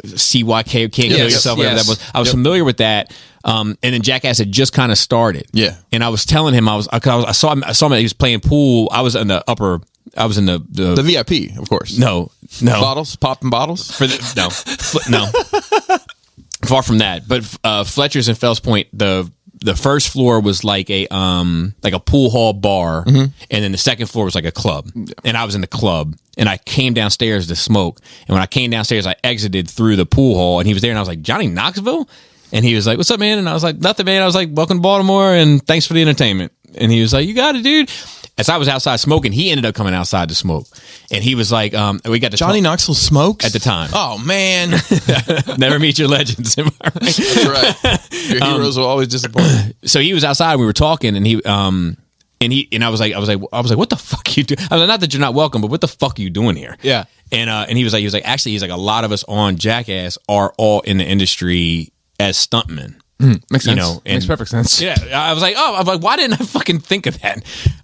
CYK, Can't Kill Yourself, whatever that was. I was familiar with that. And then Jackass had just kind of started. Yeah. And I was telling him, I saw him, he was playing pool. I was in the the VIP, of course. No. Bottles, popping bottles? No. Far from that. But Fletcher's in Fells Point, the first floor was like a pool hall bar, and then the second floor was like a club. And I was in the club, and I came downstairs to smoke. And when I came downstairs, I exited through the pool hall, and he was there, and I was like, Johnny Knoxville? And he was like, what's up, man? And I was like, nothing, man. I was like, welcome to Baltimore, and thanks for the entertainment. And he was like, you got it, dude. As I was outside smoking, he ended up coming outside to smoke. And he was like, we got to Johnny Knoxville smokes? At the time. Oh, man. Never meet your legends, am I right? That's right. Your heroes will always disappoint. So he was outside, we were talking, and I was like, what the fuck you do? I was like, not that you're not welcome, but what the fuck are you doing here? Yeah. And he was like, actually, a lot of us on Jackass are all in the industry as stuntmen. Makes sense. Makes perfect sense. Yeah, I was like, why didn't I fucking think of that?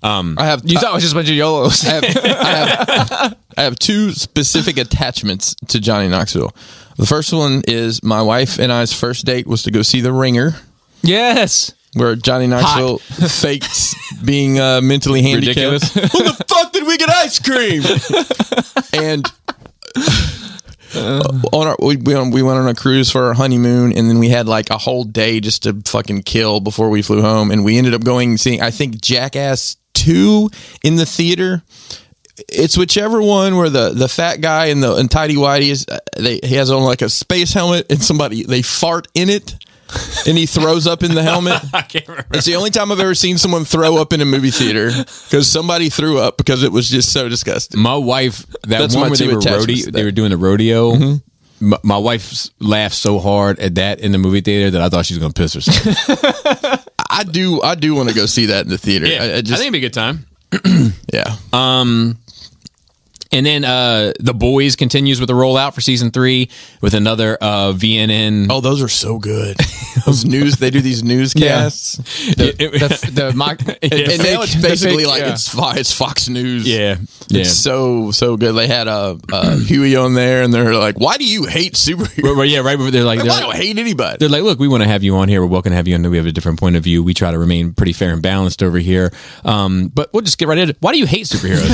You thought it was just a bunch of YOLOs. I have two specific attachments to Johnny Knoxville. The first one is my wife and I's first date was to go see The Ringer. Yes. where Johnny Knoxville faked being mentally handicapped. Ridiculous. When the fuck did we get ice cream? And we went on a cruise for our honeymoon, and then we had like a whole day just to fucking kill before we flew home, and we ended up going and seeing, I think, Jackass 2 in the theater. It's whichever one where the fat guy and tidy whitey is. He has on like a space helmet, and they fart in it, and he throws up in the helmet. I can't remember. It's the only time I've ever seen someone throw up in a movie theater because somebody threw up because it was just so disgusting. My wife, That's one my where two attachments they were doing the rodeo. My wife laughed so hard at that in the movie theater that I thought she was going to piss herself. I do want to go see that in the theater. Yeah, I think it'd be a good time. Yeah. And then The Boys continues with the rollout for season 3 with another VNN. Oh, those are so good. Those they do these newscasts. And now It's basically like it's Fox News. Yeah. It's so good. They had Huey on there, and they're like, "Why do you hate superheroes?" Right, yeah, right. They're like, I don't hate anybody. They're like, look, we want to have you on here. We're welcome to have you on. We have a different point of view. We try to remain pretty fair and balanced over here. But we'll just get right into it. Why do you hate superheroes?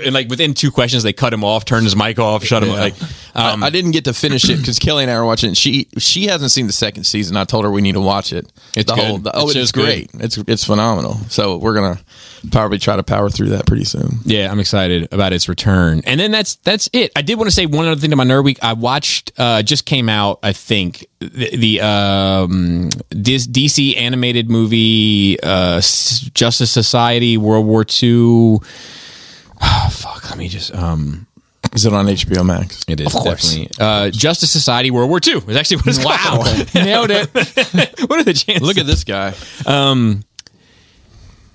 And like within 2 questions, they cut him off, turned his mic off, shut him. Like, I didn't get to finish it because Kelly and I were watching it. She hasn't seen the second season. I told her we need to watch it. It's good. It's great. It's phenomenal. So we're gonna probably try to power through that pretty soon. Yeah, I'm excited about its return. And then that's it. I did want to say one other thing to my nerd week. I watched just came out, I think, the DC animated movie Justice Society World War II. Oh, fuck, let me just Is it on HBO Max? it is, Of course. definitely. Justice Society World War II is actually what it's called. Nailed it. What are the chances? Look at this guy.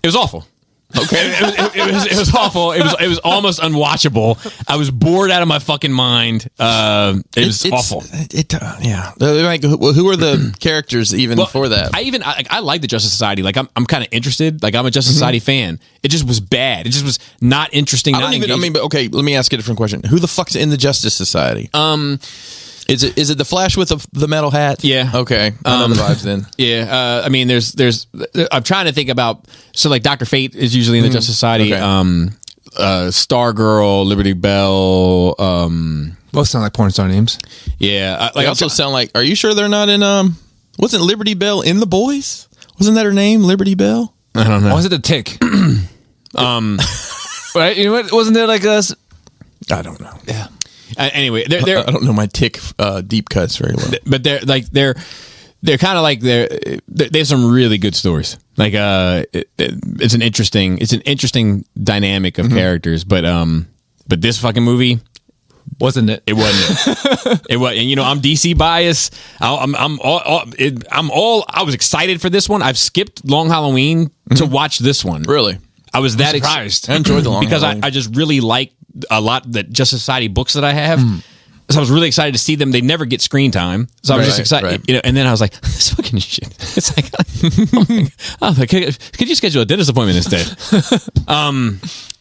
It was awful. Okay, it was awful. It was almost unwatchable. I was bored out of my fucking mind. It was awful. Yeah. Like, who are the characters even for that? I like the Justice Society. Like I'm kind of interested. Like I'm a Justice Society fan. It just was bad. It just was not interesting. But okay, let me ask you a different question. Who the fuck's in the Justice Society? Is it the Flash with the metal hat? Yeah. Okay. I know the vibes then. Yeah. I mean, there's. I'm trying to think about. So like Dr. Fate is usually in the Justice Society. Okay. Stargirl, Liberty Bell. Both sound like porn star names. Yeah. They also sound like. Are you sure they're not in? Wasn't Liberty Bell in The Boys? Wasn't that her name, Liberty Bell? I don't know. Or was it the Tick? Right? You know what? Wasn't there like a? I don't know. Yeah. Anyway, they're I don't know my Tick deep cuts very well. but they're kind of like there's some really good stories. Like it's an interesting dynamic of characters. But this fucking movie Wasn't it? It wasn't. It was, and you know, I'm DC biased. I was excited for this one. I've skipped Long Halloween to watch this one. Really? I was that surprised. I enjoyed the Long because Halloween. I just really like a lot the Justice Society books that I have. So I was really excited to see them. They never get screen time, so I was just excited. Right. You know, and then I was like, "This fucking shit." It's like, oh, like, could you schedule a dentist appointment instead?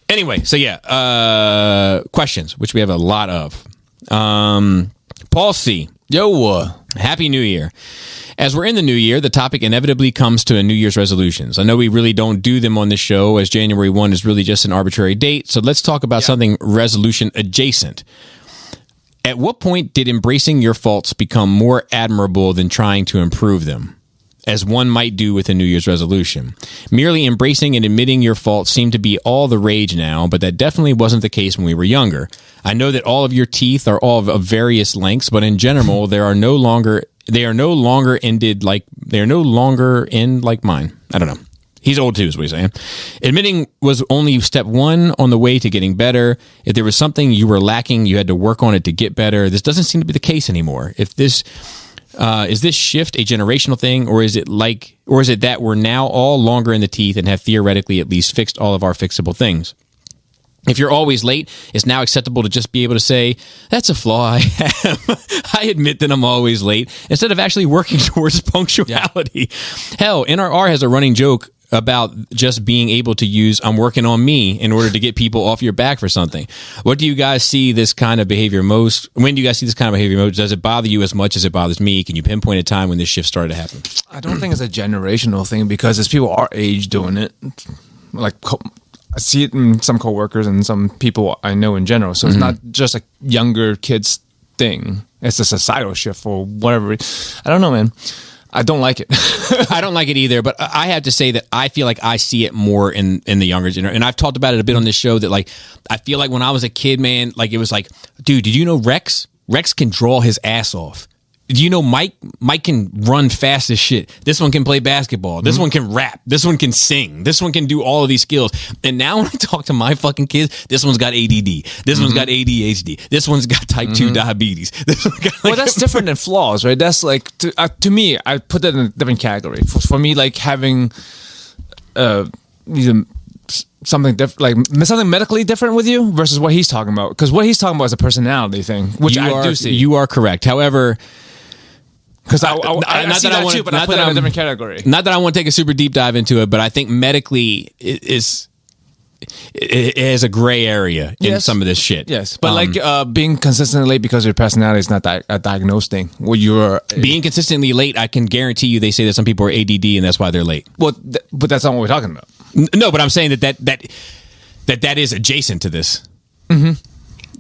Anyway, so yeah, questions, which we have a lot of. Paul C. Yo, Happy New Year. As we're in the new year, the topic inevitably comes to a New Year's resolutions. I know we really don't do them on this show, as January 1 is really just an arbitrary date. So let's talk about something resolution adjacent. At what point did embracing your faults become more admirable than trying to improve them, as one might do with a New Year's resolution? Merely embracing and admitting your faults seem to be all the rage now, but that definitely wasn't the case when we were younger. I know that all of your teeth are all of various lengths, but in general, they are no longer end like mine. I don't know. He's old too, is what he's saying. Admitting was only step one on the way to getting better. If there was something you were lacking, you had to work on it to get better. This doesn't seem to be the case anymore. If this is this shift a generational thing, or is it that we're now all longer in the teeth and have theoretically at least fixed all of our fixable things? If you're always late, it's now acceptable to just be able to say, that's a flaw I have. I admit that I'm always late, instead of actually working towards punctuality. Yeah. Hell, NRR has a running joke about just being able to use I'm working on me in order to get people off your back for something. What do you guys see this kind of behavior most? When do you guys see this kind of behavior most? Does it bother you as much as it bothers me? Can you pinpoint a time when this shift started to happen? I don't think it's a generational thing because there's people our age doing it. Like I see it in some coworkers and some people I know in general. So it's not just a younger kids thing. It's a societal shift or whatever. I don't know, man. I don't like it. I don't like it either, but I have to say that I feel like I see it more in the younger generation. And I've talked about it a bit on this show that like, I feel like when I was a kid, man, like it was like, dude, did you know Rex can draw his ass off? Do you know Mike can run fast as shit? This one can play basketball. This one can rap. This one can sing. This one can do all of these skills. And now when I talk to my fucking kids, this one's got ADD. This one's got ADHD. This one's got type 2 diabetes. This one's got, like, well, that's different than flaws, right? That's like, to me, I put that in a different category. For me, like having something different, like something medically different with you versus what he's talking about. Because what he's talking about is a personality thing, which I do see. You are correct. However, because I see that too, but I put it in a different category. Not that I want to take a super deep dive into it, but I think medically it has a gray area in some of this shit. Yes, but being consistently late because of your personality is not a diagnosed thing. Well, you're being consistently late. I can guarantee you, they say that some people are ADD and that's why they're late. Well, but that's not what we're talking about. No, but I'm saying that is adjacent to this. Mm-hmm.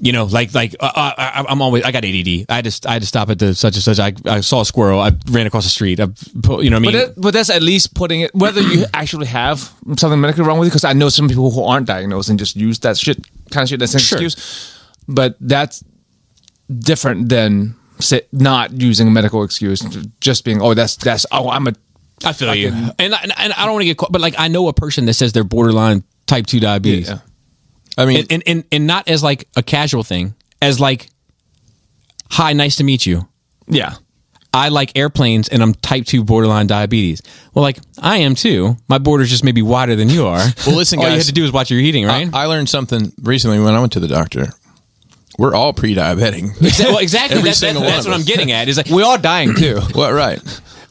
You know, I'm always, I got ADD. I had to stop at the such and such. I saw a squirrel. I ran across the street. You know what I mean? But that's at least putting it, whether you actually have something medically wrong with you, because I know some people who aren't diagnosed and just use that kind of shit as an excuse. But that's different than not using a medical excuse, just being, I feel you. And I don't want to get caught, but like I know a person that says they're borderline type 2 diabetes. Yeah. I mean, and not as like a casual thing, as like, hi, nice to meet you. Yeah. I like airplanes and I'm type 2 borderline diabetes. Well, like I am too. My border's just maybe wider than you are. Well, listen, guys. All you have to do is watch your eating, right? I learned something recently when I went to the doctor. We're all pre-diabetic. Well, exactly. That's what I'm getting at. Is like we are dying too. What? Right.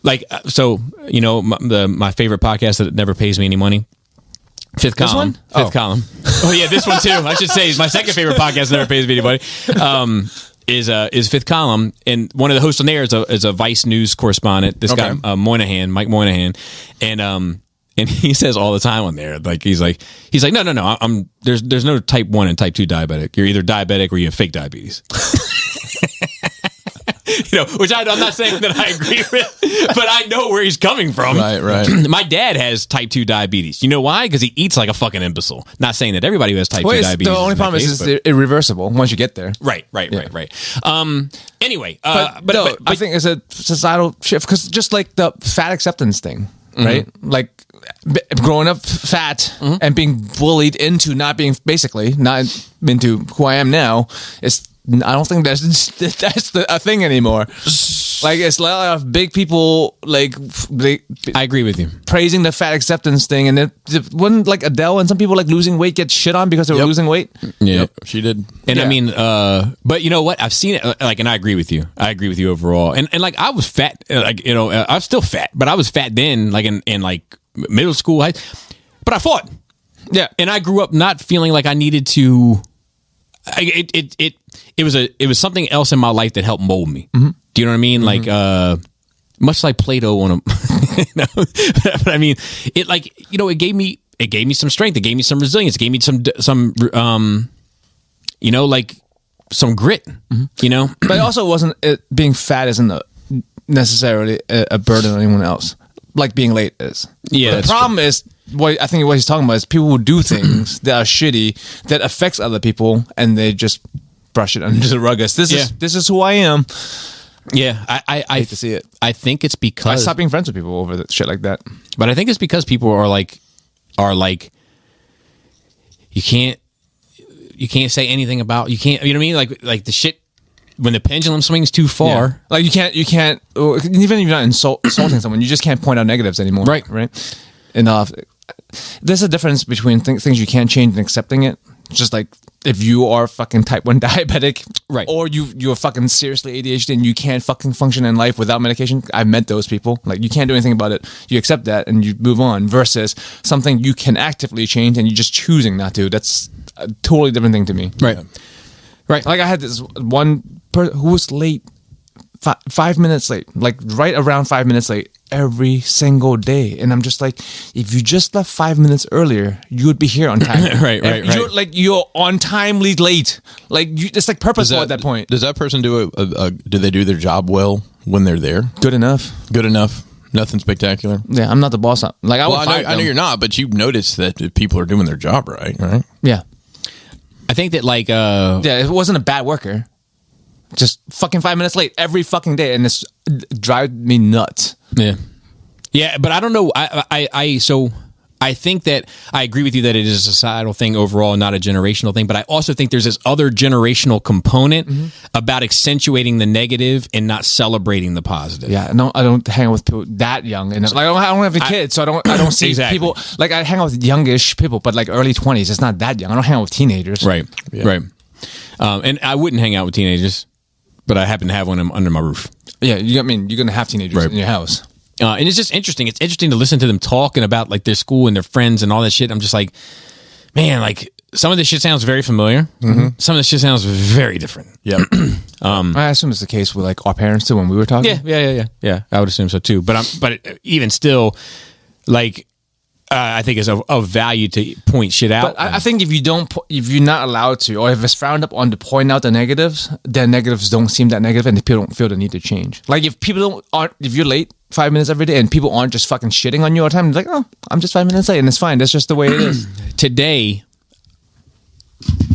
Like, so, you know, my favorite podcast that never pays me any money. Fifth Column. Fifth Column. Oh yeah, this one too. I should say my second favorite podcast that never pays me anybody. Is Fifth Column, and one of the hosts on there is a Vice News correspondent. This guy Mike Moynihan, and he says all the time on there, like he's like no. There's no type 1 and type 2 diabetic. You're either diabetic or you have fake diabetes. You know, which I'm not saying that I agree with, but I know where he's coming from. Right. My dad has type 2 diabetes. You know why? Because he eats like a fucking imbecile. Not saying that everybody who has type 2 diabetes. The only problem is it's irreversible once you get there. Right. Anyway, but I think it's a societal shift because just like the fat acceptance thing, right? Like growing up fat and being bullied into not into who I am now is. I don't think that's a thing anymore. Like it's a lot of big people I agree with you praising the fat acceptance thing, and it wouldn't like Adele and some people like losing weight get shit on because they were losing weight. Yep, she did. And I mean, but you know what? I've seen it. Like, and I agree with you. I agree with you overall. And like I was fat. Like you know, I'm still fat, but I was fat then. Like in like middle school, but I fought. Yeah, and I grew up not feeling like I needed to. It was something else in my life that helped mold me. Mm-hmm. Do you know what I mean? Like much like Play-Doh on a but I mean it like, you know, it gave me some strength, it gave me some resilience, it gave me some you know, like some grit, you know. But it also wasn't being fat isn't necessarily a burden on anyone else like being late is. Yeah, the problem is what he's talking about is people who do things that are shitty that affects other people and they just brush it under the rug. This is who I am. Yeah, I hate to see it. I think it's because I stopped being friends with people over shit like that. But I think it's because people are like you can't say anything about you know what I mean, like the shit when the pendulum swings too far. Like you can't even if you're not insulting someone, you just can't point out negatives anymore. Right. And there's a difference between things you can't change and accepting it. Just like if you are fucking type 1 diabetic, Right. or you're fucking seriously ADHD and you can't fucking function in life without medication. I've met those people. Like, you can't do anything about it. You accept that and you move on, versus something you can actively change and you're just choosing not to. That's a totally different thing to me. Right. Right. Like, I had this one who was late, 5 minutes late, like right around 5 minutes late every single day. And I'm just like, if you just left 5 minutes earlier, you would be here on time. Right. You're like, you're on timely late. Like, it's like purposeful at that point. Does that person do do they do their job well when they're there? Good enough. Good enough. Nothing spectacular. Yeah, I'm not the boss. Like, I know you're not, but you've noticed that people are doing their job right? Yeah. I think that like Yeah, it wasn't a bad worker. Just fucking 5 minutes late every fucking day, and this drives me nuts. Yeah, but I don't know. So I think that I agree with you that it is a societal thing overall, not a generational thing. But I also think there's this other generational component about accentuating the negative and not celebrating the positive. Yeah, no, I don't hang out with people that young, and like, I don't have a kid, so I don't see Exactly. people. Like, I hang out with youngish people, but like early 20s. It's not that young. I don't hang out with teenagers. Right. And I wouldn't hang out with teenagers, but I happen to have one under my roof. Yeah, you're gonna have teenagers in your house. And it's just interesting. It's interesting to listen to them talking about like their school and their friends and all that shit. I'm just like, man, like some of this shit sounds very familiar. Some of this shit sounds very different. Yeah. I assume it's the case with like our parents too when we were talking. Yeah. I would assume so too. But even still, like, I think it's of value to point shit out. But I think if you're not allowed to, or if it's frowned upon to point out the negatives, then negatives don't seem that negative, and people don't feel the need to change. Like, if you're late 5 minutes every day, and people aren't just fucking shitting on you all the time, it's like, oh, I'm just 5 minutes late, and it's fine. That's just the way it is. Today,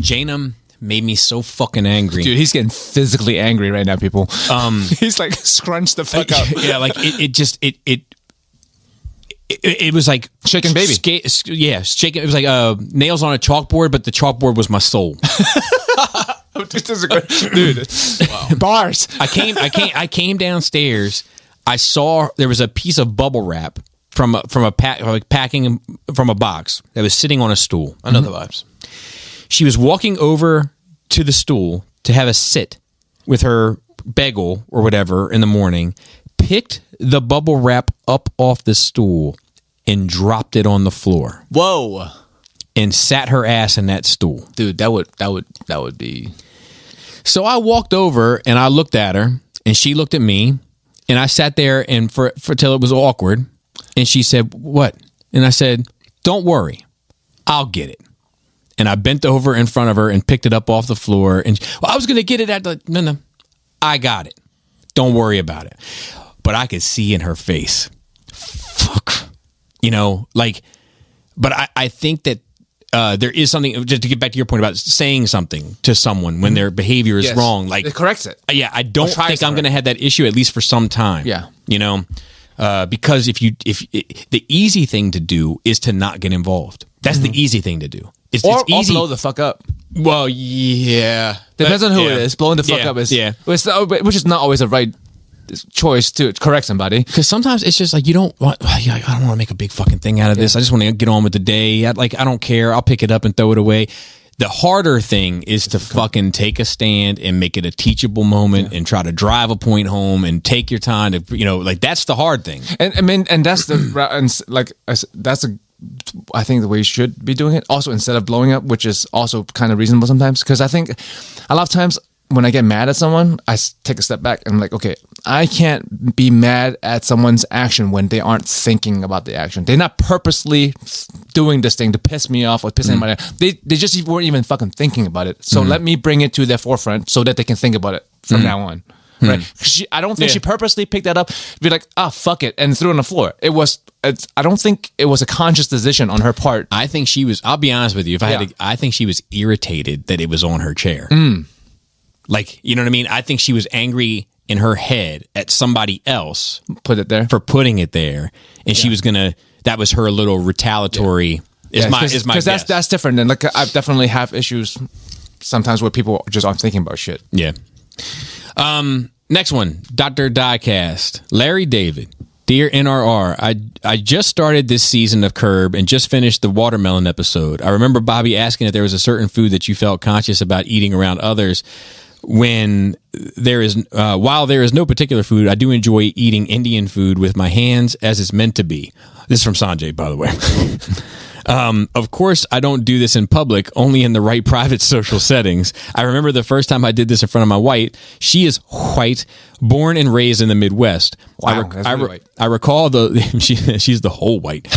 Janum made me so fucking angry. Dude, he's getting physically angry right now, people. He's like scrunched the fuck up. Yeah, like it was like shaking baby. Shaking. It was like nails on a chalkboard, but the chalkboard was my soul. This is a good dude. Wow. Bars. I came downstairs. I saw there was a piece of bubble wrap from a packing from a box that was sitting on a stool. I know the vibes. She was walking over to the stool to have a sit with her bagel or whatever in the morning, picked the bubble wrap up off the stool and dropped it on the floor. Whoa. And sat her ass in that stool. Dude, that would be. So I walked over and I looked at her and she looked at me and I sat there and for till it was awkward, and she said, "What?" And I said, "Don't worry. I'll get it." And I bent over in front of her and picked it up off the floor, and I was going to get it at the no. I got it. Don't worry about it. But I could see in her face, fuck, like, but I think that there is something, just to get back to your point about saying something to someone when their behavior is wrong. Like, it corrects it. Yeah, I don't think I'm going to have that issue, at least for some time. Yeah. Because if the easy thing to do is to not get involved. That's the easy thing to do. It's easy. Or blow the fuck up. Well, yeah. Depends on who it is. Blowing the fuck up is, which is not always a right choice to correct somebody. Because sometimes it's just like, I don't want to make a big fucking thing out of this. I just want to get on with the day. I don't care. I'll pick it up and throw it away. The harder thing is to fucking take a stand and make it a teachable moment and try to drive a point home and take your time to, like, that's the hard thing. And I mean, and that's I think the way you should be doing it. Also, instead of blowing up, which is also kind of reasonable sometimes, because I think a lot of times when I get mad at someone, I take a step back and I'm like, okay, I can't be mad at someone's action when they aren't thinking about the action. They're not purposely doing this thing to piss me off or piss anybody off. They just weren't even fucking thinking about it. So let me bring it to their forefront so that they can think about it from now on. Right? I don't think she purposely picked that up, be like, fuck it, and threw it on the floor. I don't think it was a conscious decision on her part. I think she was, I'll be honest with you, I think she was irritated that it was on her chair. Like, you know what I mean? I think she was angry in her head at somebody else put it there for putting it there, and she was that was her little retaliatory. Is my guess. Because that's different. And like, I definitely have issues sometimes where people just aren't thinking about shit. Yeah. Next one, Dr. Diecast, Larry David. Dear NRR, I just started this season of Curb and just finished the watermelon episode. I remember Bobby asking if there was a certain food that you felt conscious about eating around others. When there is, while there is no particular food, I do enjoy eating Indian food with my hands as it's meant to be. This is from Sanjay, by the way. Of course, I don't do this in public, only in the right private social settings. I remember the first time I did this in front of my wife. She is white, born and raised in the Midwest. Wow, that's really white. I recall she's the whole white.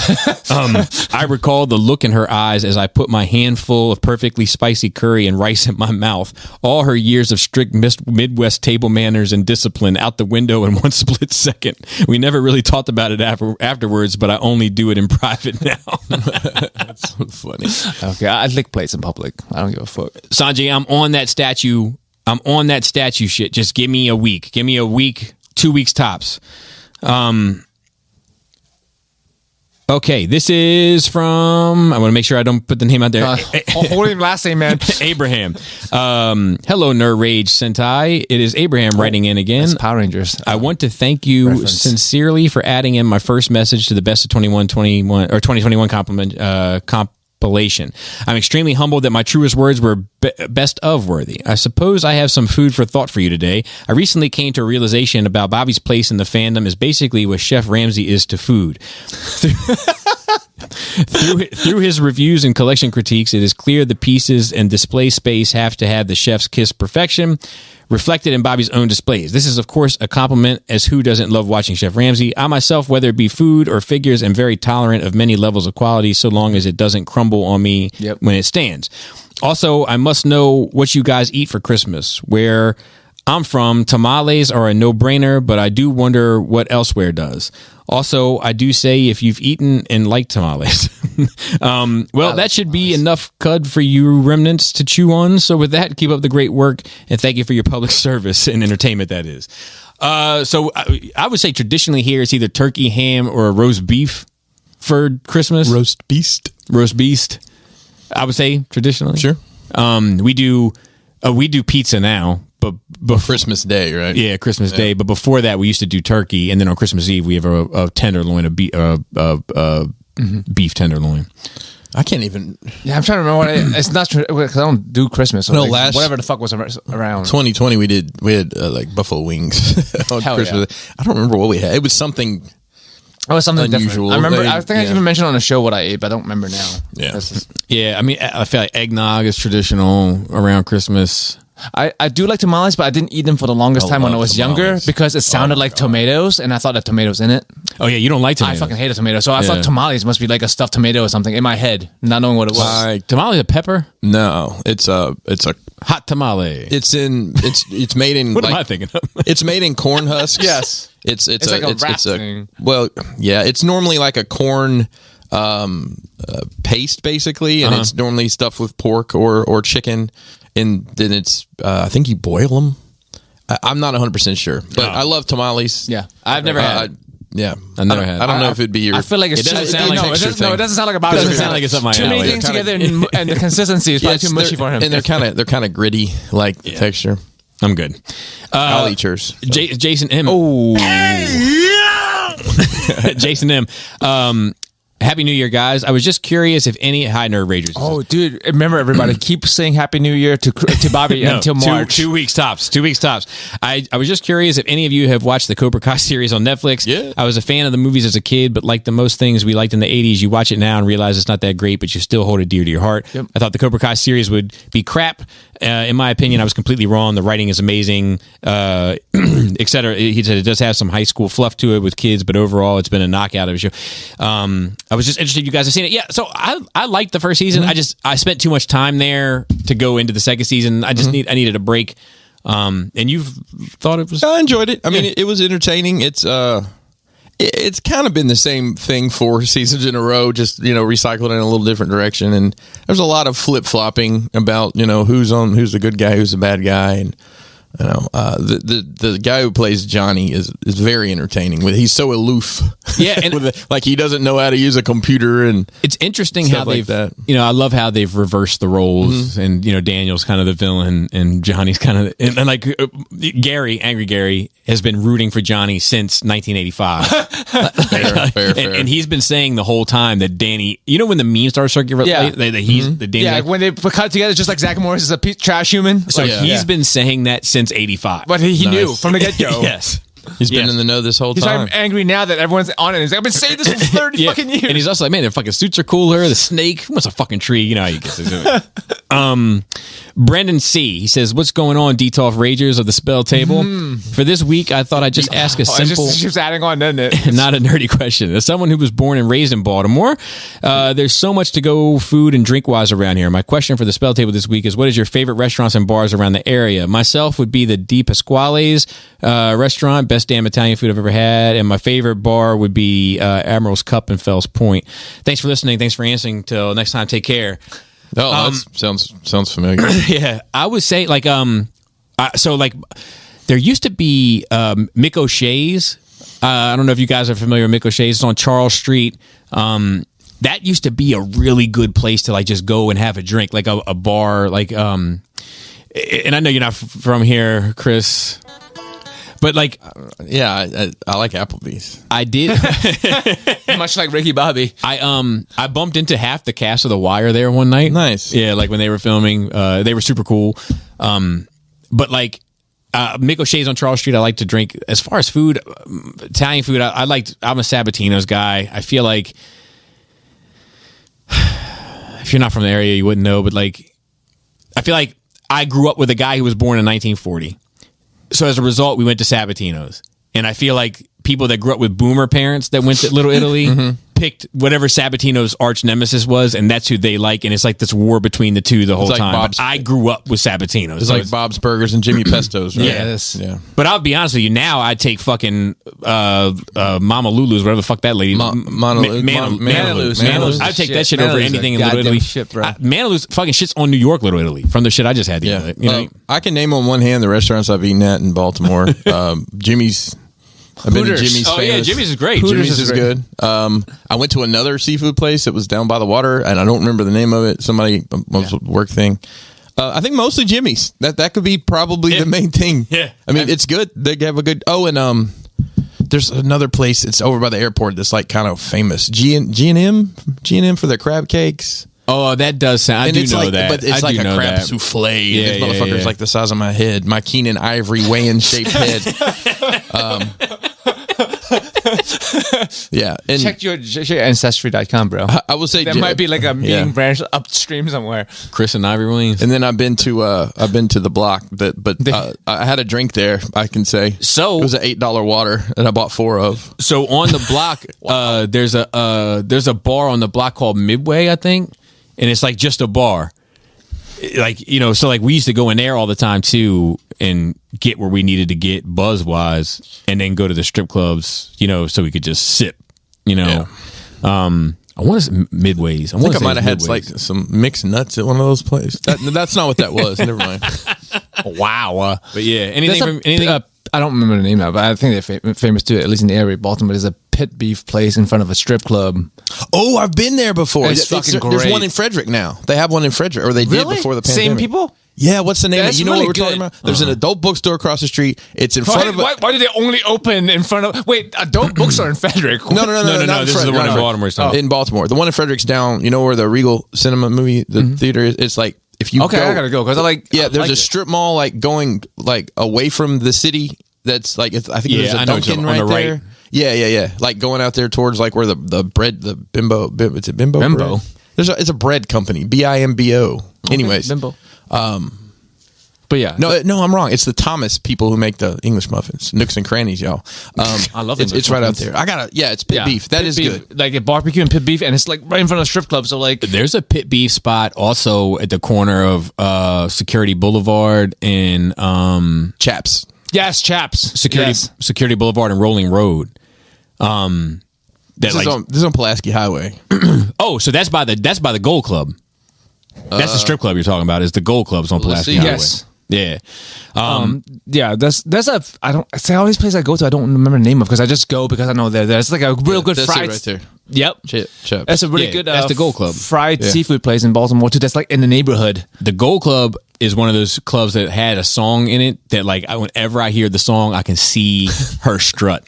I recall the look in her eyes as I put my handful of perfectly spicy curry and rice in my mouth. All her years of strict Midwest table manners and discipline out the window in one split second. We never really talked about it afterwards, but I only do it in private now. That's so funny. Okay, I lick plates in public. I don't give a fuck. Sanjay, I'm on that statue shit. Just give me a week. Give me a week, 2 weeks tops. Okay, this is from, I want to make sure I don't put the name out there. Hold him last name, man. Abraham. Hello, Nerd Rage Sentai. It is Abraham writing in again. That's Power Rangers. I want to thank you sincerely for adding in my first message to the Best of 2021 compilation. I'm extremely humbled that my truest words were best of worthy. I suppose I have some food for thought for you today. I recently came to a realization about Bobby's place in the fandom is basically what Chef Ramsay is to food. Through his reviews and collection critiques, it is clear the pieces and display space have to have the chef's kiss perfection reflected in Bobby's own displays. This is, of course, a compliment, as who doesn't love watching Chef Ramsay? I myself, whether it be food or figures, am very tolerant of many levels of quality so long as it doesn't crumble on me when it stands. Also, I must know what you guys eat for Christmas. Where I'm from, tamales are a no-brainer, but I do wonder what elsewhere does. Also, I do say if you've eaten and like tamales. That should be enough cud for you remnants to chew on. So with that, keep up the great work, and thank you for your public service and entertainment, that is. So I would say traditionally here it's either turkey, ham, or a roast beef for Christmas. Roast beast. I would say traditionally. Sure. We do pizza now. But Christmas Day, right? Yeah, Christmas Day. But before that, we used to do turkey, and then on Christmas Eve, we have a tenderloin, beef tenderloin. I can't even. Yeah, I'm trying to remember it's not true because I don't do Christmas. So whatever the fuck was around. 2020, we had like buffalo wings on Christmas. Yeah. I don't remember what we had. It was something. Oh, it was something unusual. Different. I remember. I think I even mentioned on the show what I ate, but I don't remember now. Yeah, yeah. I mean, I feel like eggnog is traditional around Christmas. I do like tamales, but I didn't eat them for the longest time when I was younger because it sounded like tomatoes, and I thought that tomatoes in it. Oh yeah, you don't like tomatoes. I fucking hate a tomato, so I thought tamales must be like a stuffed tomato or something in my head, not knowing what it was. Tamales a pepper? No, it's a hot tamale. It's made in. What am I thinking of? It's made in corn husks. Yes, it's like a wrap thing. Well, yeah, it's normally like a corn paste basically, and it's normally stuffed with pork or chicken. And then it's, I think you boil them. I'm not 100% sure, but I love tamales. Yeah, I've never had. Yeah, I've never had. I don't know if it'd be your. I feel like it doesn't sound like it doesn't sound like a Bobby. It doesn't sound like it's something. Too many things together, and the consistency is probably too mushy for him. And they're kind of gritty, like the texture. I'm good. I'll eat yours. So. Jason M. Oh, Jason M. Happy New Year, guys. I was just curious if any High Nerd Ragers. Oh, dude. Remember, everybody, keep saying Happy New Year to Bobby until March. 2 weeks tops. 2 weeks tops. I was just curious if any of you have watched the Cobra Kai series on Netflix. Yeah. I was a fan of the movies as a kid, but like the most things we liked in the 80s, you watch it now and realize it's not that great, but you still hold it dear to your heart. Yep. I thought the Cobra Kai series would be crap. In my opinion, I was completely wrong. The writing is amazing, etc. He said it does have some high school fluff to it with kids, but overall, it's been a knockout of a show. I was just interested you guys have seen it. Yeah, so I liked the first season. I spent too much time there to go into the second season. I needed a break. And you've thought it was? I enjoyed it. I mean, it was entertaining. It's kind of been the same thing 4 seasons in a row, just, recycled in a little different direction. And there's a lot of flip flopping about, who's the good guy, who's the bad guy. And You know, the guy who plays Johnny is very entertaining. He's so aloof. Yeah, and like he doesn't know how to use a computer, and it's interesting how like they've. that. You know, I love how they've reversed the roles, and you know, Daniel's kind of the villain, and Johnny's kind of and like Angry Gary has been rooting for Johnny since 1985. fair. And he's been saying the whole time that Danny. You know, when the meme started circulating, that he's the Danny. Yeah, when they put it together, just like Zach Morris is a trash human. So he's been saying that since 85. But he knew from the get-go. Yes. He's been in the know this whole He's time. like, I'm angry now that everyone's on it. He's like, I've been saying this for 30 fucking years. And he's also like, man, their fucking suits are cooler. The snake, who wants a fucking tree? You know how you get it. Brendan C. He says, what's going on, DTOF Ragers of the Spell Table? For this week, I thought I'd just ask a simple... It just keeps adding on, doesn't it? Not a nerdy question. As someone who was born and raised in Baltimore, there's so much to go food and drink-wise around here. My question for the Spell Table this week is, what is your favorite restaurants and bars around the area? Myself would be the Di Pasquale's restaurant, best damn Italian food I've ever had, and my favorite bar would be Admiral's Cup in Fells Point. Thanks for listening. Thanks for answering. Till next time, take care. Oh, that sounds familiar. Yeah, I would say like so like there used to be Mick O'Shea's. I don't know if you guys are familiar with Mick O'Shea's. It's on Charles Street. That used to be a really good place to like just go and have a drink, like a bar, like and I know you're not from here, Chris. But like, yeah, I like Applebee's. I did, much like Ricky Bobby. I bumped into half the cast of The Wire there one night. Nice, yeah. Like when they were filming, they were super cool. But like Mick O'Shea's on Charles Street, I like to drink. As far as food, Italian food, I'm a Sabatino's guy. I feel like if you're not from the area, you wouldn't know. But like, I feel like I grew up with a guy who was born in 1940. So as a result, we went to Sabatino's. And I feel like people that grew up with boomer parents that went to Little Italy picked whatever Sabatino's arch nemesis was, and that's who they like. And it's like this war between the two the whole like time. Bob's, but I grew up with Sabatino's. It's so like Bob's Burgers and Jimmy Pesto's, right? Yes. Yeah. But I'll be honest with you, now I take fucking Mama Lulu's, whatever the fuck that lady. Manaloo's. I take that shit over anything in Little Italy. Shit, bro. Manaloo's fucking shit's on New York, Little Italy, from the shit I just had. Yeah. You know? I can name on one hand the restaurants I've eaten at in Baltimore. Jimmy's. I've been to Jimmy's. Oh yeah, Jimmy's is great. Jimmy's is good. I went to another seafood place. It was down by the water, and I don't remember the name of it. Somebody was a work thing. I think mostly Jimmy's. That could be probably the main thing. Yeah, I mean it's good. They have a good. Oh, and there's another place. It's over by the airport. That's like kind of famous. G&M for their crab cakes. Oh, that does sound. I do know that, but it's like a crab souffle. Yeah, this motherfucker's like the size of my head, my Keenan Ivory weighing shaped head. Yeah, and check your ancestry.com, bro. I will say that might be like a meeting branch upstream somewhere. Chris and Ivory Williams. And then I've been to the Block, but I had a drink there. I can say so. It was an $8 water that I bought 4 of. So on the Block, there's a bar on the Block called Midway, I think. And it's like just a bar. Like, you know, so like we used to go in there all the time too and get where we needed to get buzz wise and then go to the strip clubs, you know, so we could just sip, you know. Yeah. I want to Midways. I think I might have had like some mixed nuts at one of those places. That's not what that was. Never mind. Wow. But yeah, anything I don't remember the name now, but I think they're famous too, at least in the area of Baltimore. There's a pit beef place in front of a strip club. Oh, I've been there before. It's fucking great. There's one in Frederick now. They have one in Frederick, or they did before the pandemic. Same people? Yeah, what's the name? That's You know really what we're talking about? There's an adult bookstore across the street. It's in front of. Why did they only open in front of? Wait, adult bookstore in Frederick? No. This is the one in Baltimore. In Baltimore, the one in Frederick's down. You know where the Regal Cinema movie, the theater is? It's like if you I gotta go because I like. Yeah, there's a strip mall like going like away from the city. That's like I think there's a Dunkin' right there. Right. Yeah. Like going out there towards like where the bread, the Bimbo. Is it Bimbo? Bimbo. It's a bread company. BIMBO. Anyways, Bimbo. But yeah, no, I'm wrong. It's the Thomas people who make the English muffins, nooks and crannies, y'all. I love it. It's right out there. It's pit beef. That is good. Like a barbecue and pit beef, and it's like right in front of the strip club. So like, there's a pit beef spot also at the corner of Security Boulevard and Chaps. Yes, Chaps. Security Boulevard and Rolling Road. This is on Pulaski Highway. Oh, so that's by the Gold Club. That's the strip club you're talking about. Is the Gold Club's on Pulaski Highway? Yes. Yeah. Yeah, there's a I don't say all these places I go to I don't remember the name of because I just go because I know they're there. It's like a real good That's fried. it right there. Yep, Chip. that's a really Yeah, good. that's the Gold Club. fried seafood place in Baltimore too. That's like in the neighborhood. The Gold Club is one of those clubs that had a song in it that, like, whenever I hear the song, I can see her strut.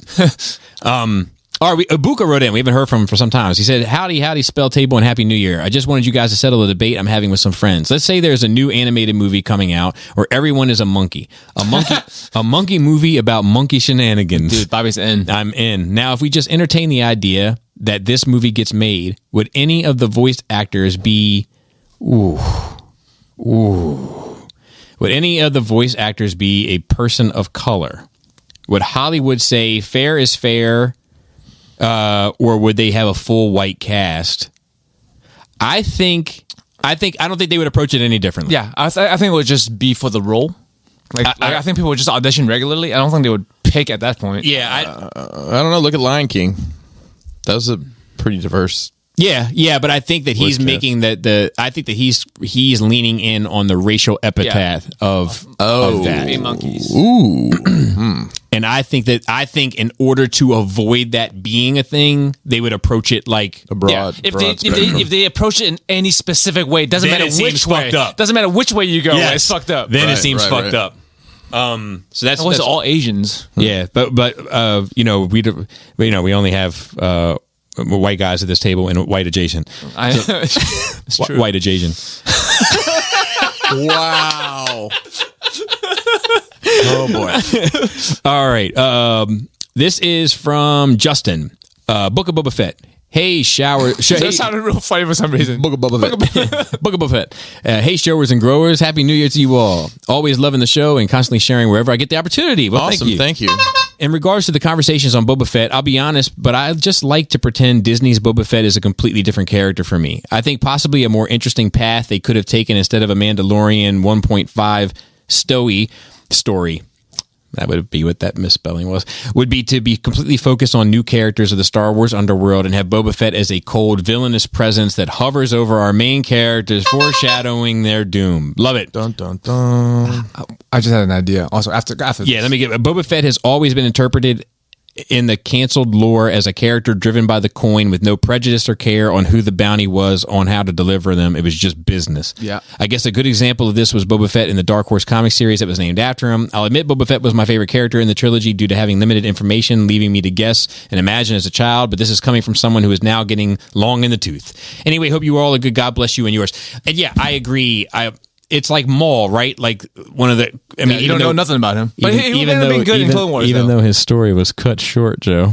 All right, Ibuka wrote in. We haven't heard from him for some time. He said, howdy, spell table, and Happy New Year. I just wanted you guys to settle a debate I'm having with some friends. Let's say there's a new animated movie coming out where everyone is a monkey. A monkey movie about monkey shenanigans. Dude, Bobby's in. I'm in. Now, if we just entertain the idea that this movie gets made, would any of the voiced actors be... Would any of the voice actors be a person of color? Would Hollywood say fair is fair... or would they have a full white cast? I don't think they would approach it any differently. Yeah, I think it would just be for the role. I think people would just audition regularly. I don't think they would pick at that point. Yeah, I don't know. Look at Lion King. That was a pretty diverse. Yeah, but I think that he's making I think that he's leaning in on the racial epitaph of that. Hey, monkeys. Ooh. And I think in order to avoid that being a thing, they would approach it like A broad. If they approach it in any specific way, it doesn't Then matter it seems which way. fucked up. Doesn't matter which way you go. Yes. It's fucked up. Then it Right, seems right, fucked right. up. So that's all Asians. Yeah, but we only have white guys at this table and white adjacent. It's true. White adjacent. Wow. Oh boy. All right. This is from Justin. Book of Boba Fett. Hey, That sounded real funny for some reason. Book of Boba Fett. Book of Boba Fett. Hey, showers and growers. Happy New Year to you all. Always loving the show and constantly sharing wherever I get the opportunity. Well, Awesome. Thank you. Thank you. In regards to the conversations on Boba Fett, I'll be honest, but I just like to pretend Disney's Boba Fett is a completely different character for me. I think possibly a more interesting path they could have taken instead of a Mandalorian 1.5 Stowy story. That would be what that misspelling was. Would be to be completely focused on new characters of the Star Wars underworld and have Boba Fett as a cold, villainous presence that hovers over our main characters, foreshadowing their doom. Love it. Dun dun dun. I just had an idea. Also, after Yeah, let me get. Boba Fett has always been interpreted in the canceled lore as a character driven by the coin with no prejudice or care on who the bounty was on how to deliver them. It was just business. Yeah. I guess a good example of this was Boba Fett in the Dark Horse comic series that was named after him. I'll admit Boba Fett was my favorite character in the trilogy due to having limited information, leaving me to guess and imagine as a child, but this is coming from someone who is now getting long in the tooth. Anyway, hope you all are good. God bless you and yours. And yeah, I agree. It's like Maul, right? Like one of the. I mean, you don't know nothing about him, but he would have been good in Clone Wars. Even though his story was cut short, Joe.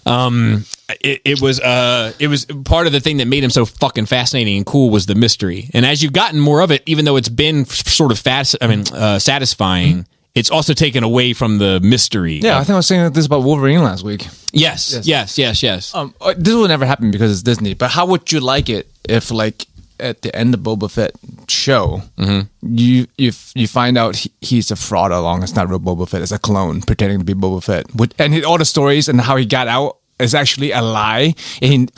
It was part of the thing that made him so fucking fascinating and cool was the mystery. And as you've gotten more of it, even though it's been sort of satisfying, it's also taken away from the mystery. Yeah, I think I was saying this about Wolverine last week. Yes. This will never happen because it's Disney. But how would you like it if, like, at the end of Boba Fett show, you find out he's a fraud all along. It's not real Boba Fett. It's a clone pretending to be Boba Fett. And all the stories and how he got out is actually a lie. And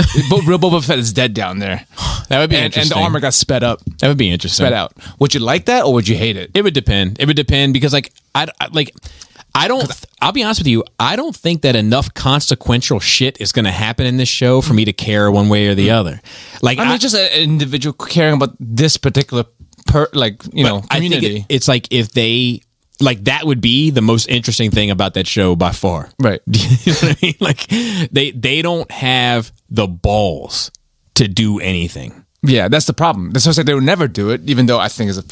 real Boba Fett is dead down there. That would be interesting. And the armor got sped up. That would be interesting. Sped out. Would you like that or would you hate it? It would depend. It would depend because, like, I'll be honest with you. I don't think that enough consequential shit is going to happen in this show for me to care one way or the other. Like, I mean, just an individual caring about this particular community. I think it's like if they like that would be the most interesting thing about that show by far. Right. You know what I mean? Like they don't have the balls to do anything. Yeah, that's the problem. That's why I said they would never do it, even though I think it's a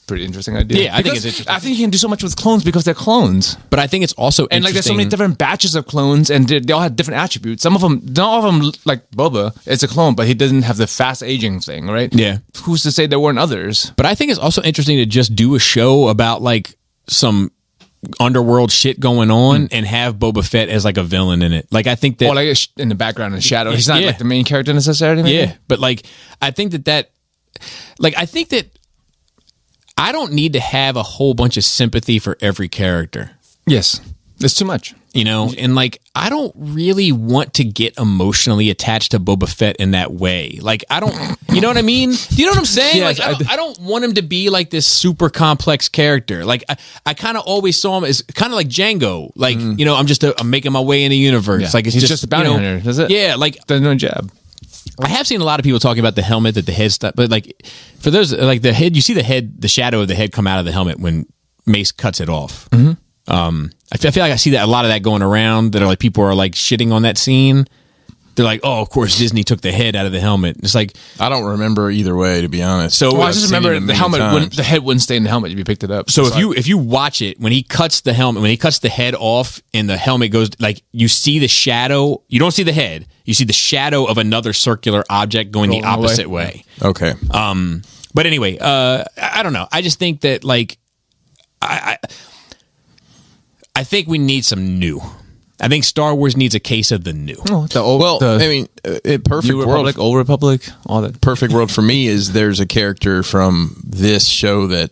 pretty interesting idea. Yeah, I think it's interesting. I think you can do so much with clones because they're clones. But I think it's also and like there's so many different batches of clones, and they all have different attributes. Some of them, not all of them, like Boba, it's a clone, but he doesn't have the fast aging thing, right? Yeah. Who's to say there weren't others? But I think it's also interesting to just do a show about like some underworld shit going on and have Boba Fett as like a villain in it. Like I think that, or like in the background in the shadow. He's not like the main character necessarily. Maybe? Yeah, but like I think that I don't need to have a whole bunch of sympathy for every character. Yes. It's too much. You know, and like, I don't really want to get emotionally attached to Boba Fett in that way. Like, I don't, you know what I mean? Do you know what I'm saying? Yes, like, I don't want him to be like this super complex character. Like, I kind of always saw him as kind of like Django. Like, you know, I'm making my way in the universe. Yeah. Like, it's He's just a bounty hunter, is it? Yeah, like, There's no jab. I have seen a lot of people talking about the helmet, that the head stuff, but like, for those, like the head, you see the shadow of the head come out of the helmet when Mace cuts it off. I feel like I see that a lot of that going around, that are like, people are like shitting on that scene. They're like, oh, of course Disney took the head out of the helmet. It's like, I don't remember either way, to be honest. So Well, I I've just seen remember it a the million helmet, times. the head wouldn't stay in the helmet if you picked it up. so if you watch it, when he cuts the helmet, when he cuts the head off and the helmet goes, like, you see the shadow, you don't see the head, you see the shadow of another circular object going the Rolling away. opposite way. Okay. But anyway, I don't know. I just think that, like, I think we need some new. I think Star Wars needs a case of the new. I mean, perfect New world. Republic, Old Republic, all that. Perfect world for me is there's a character from this show that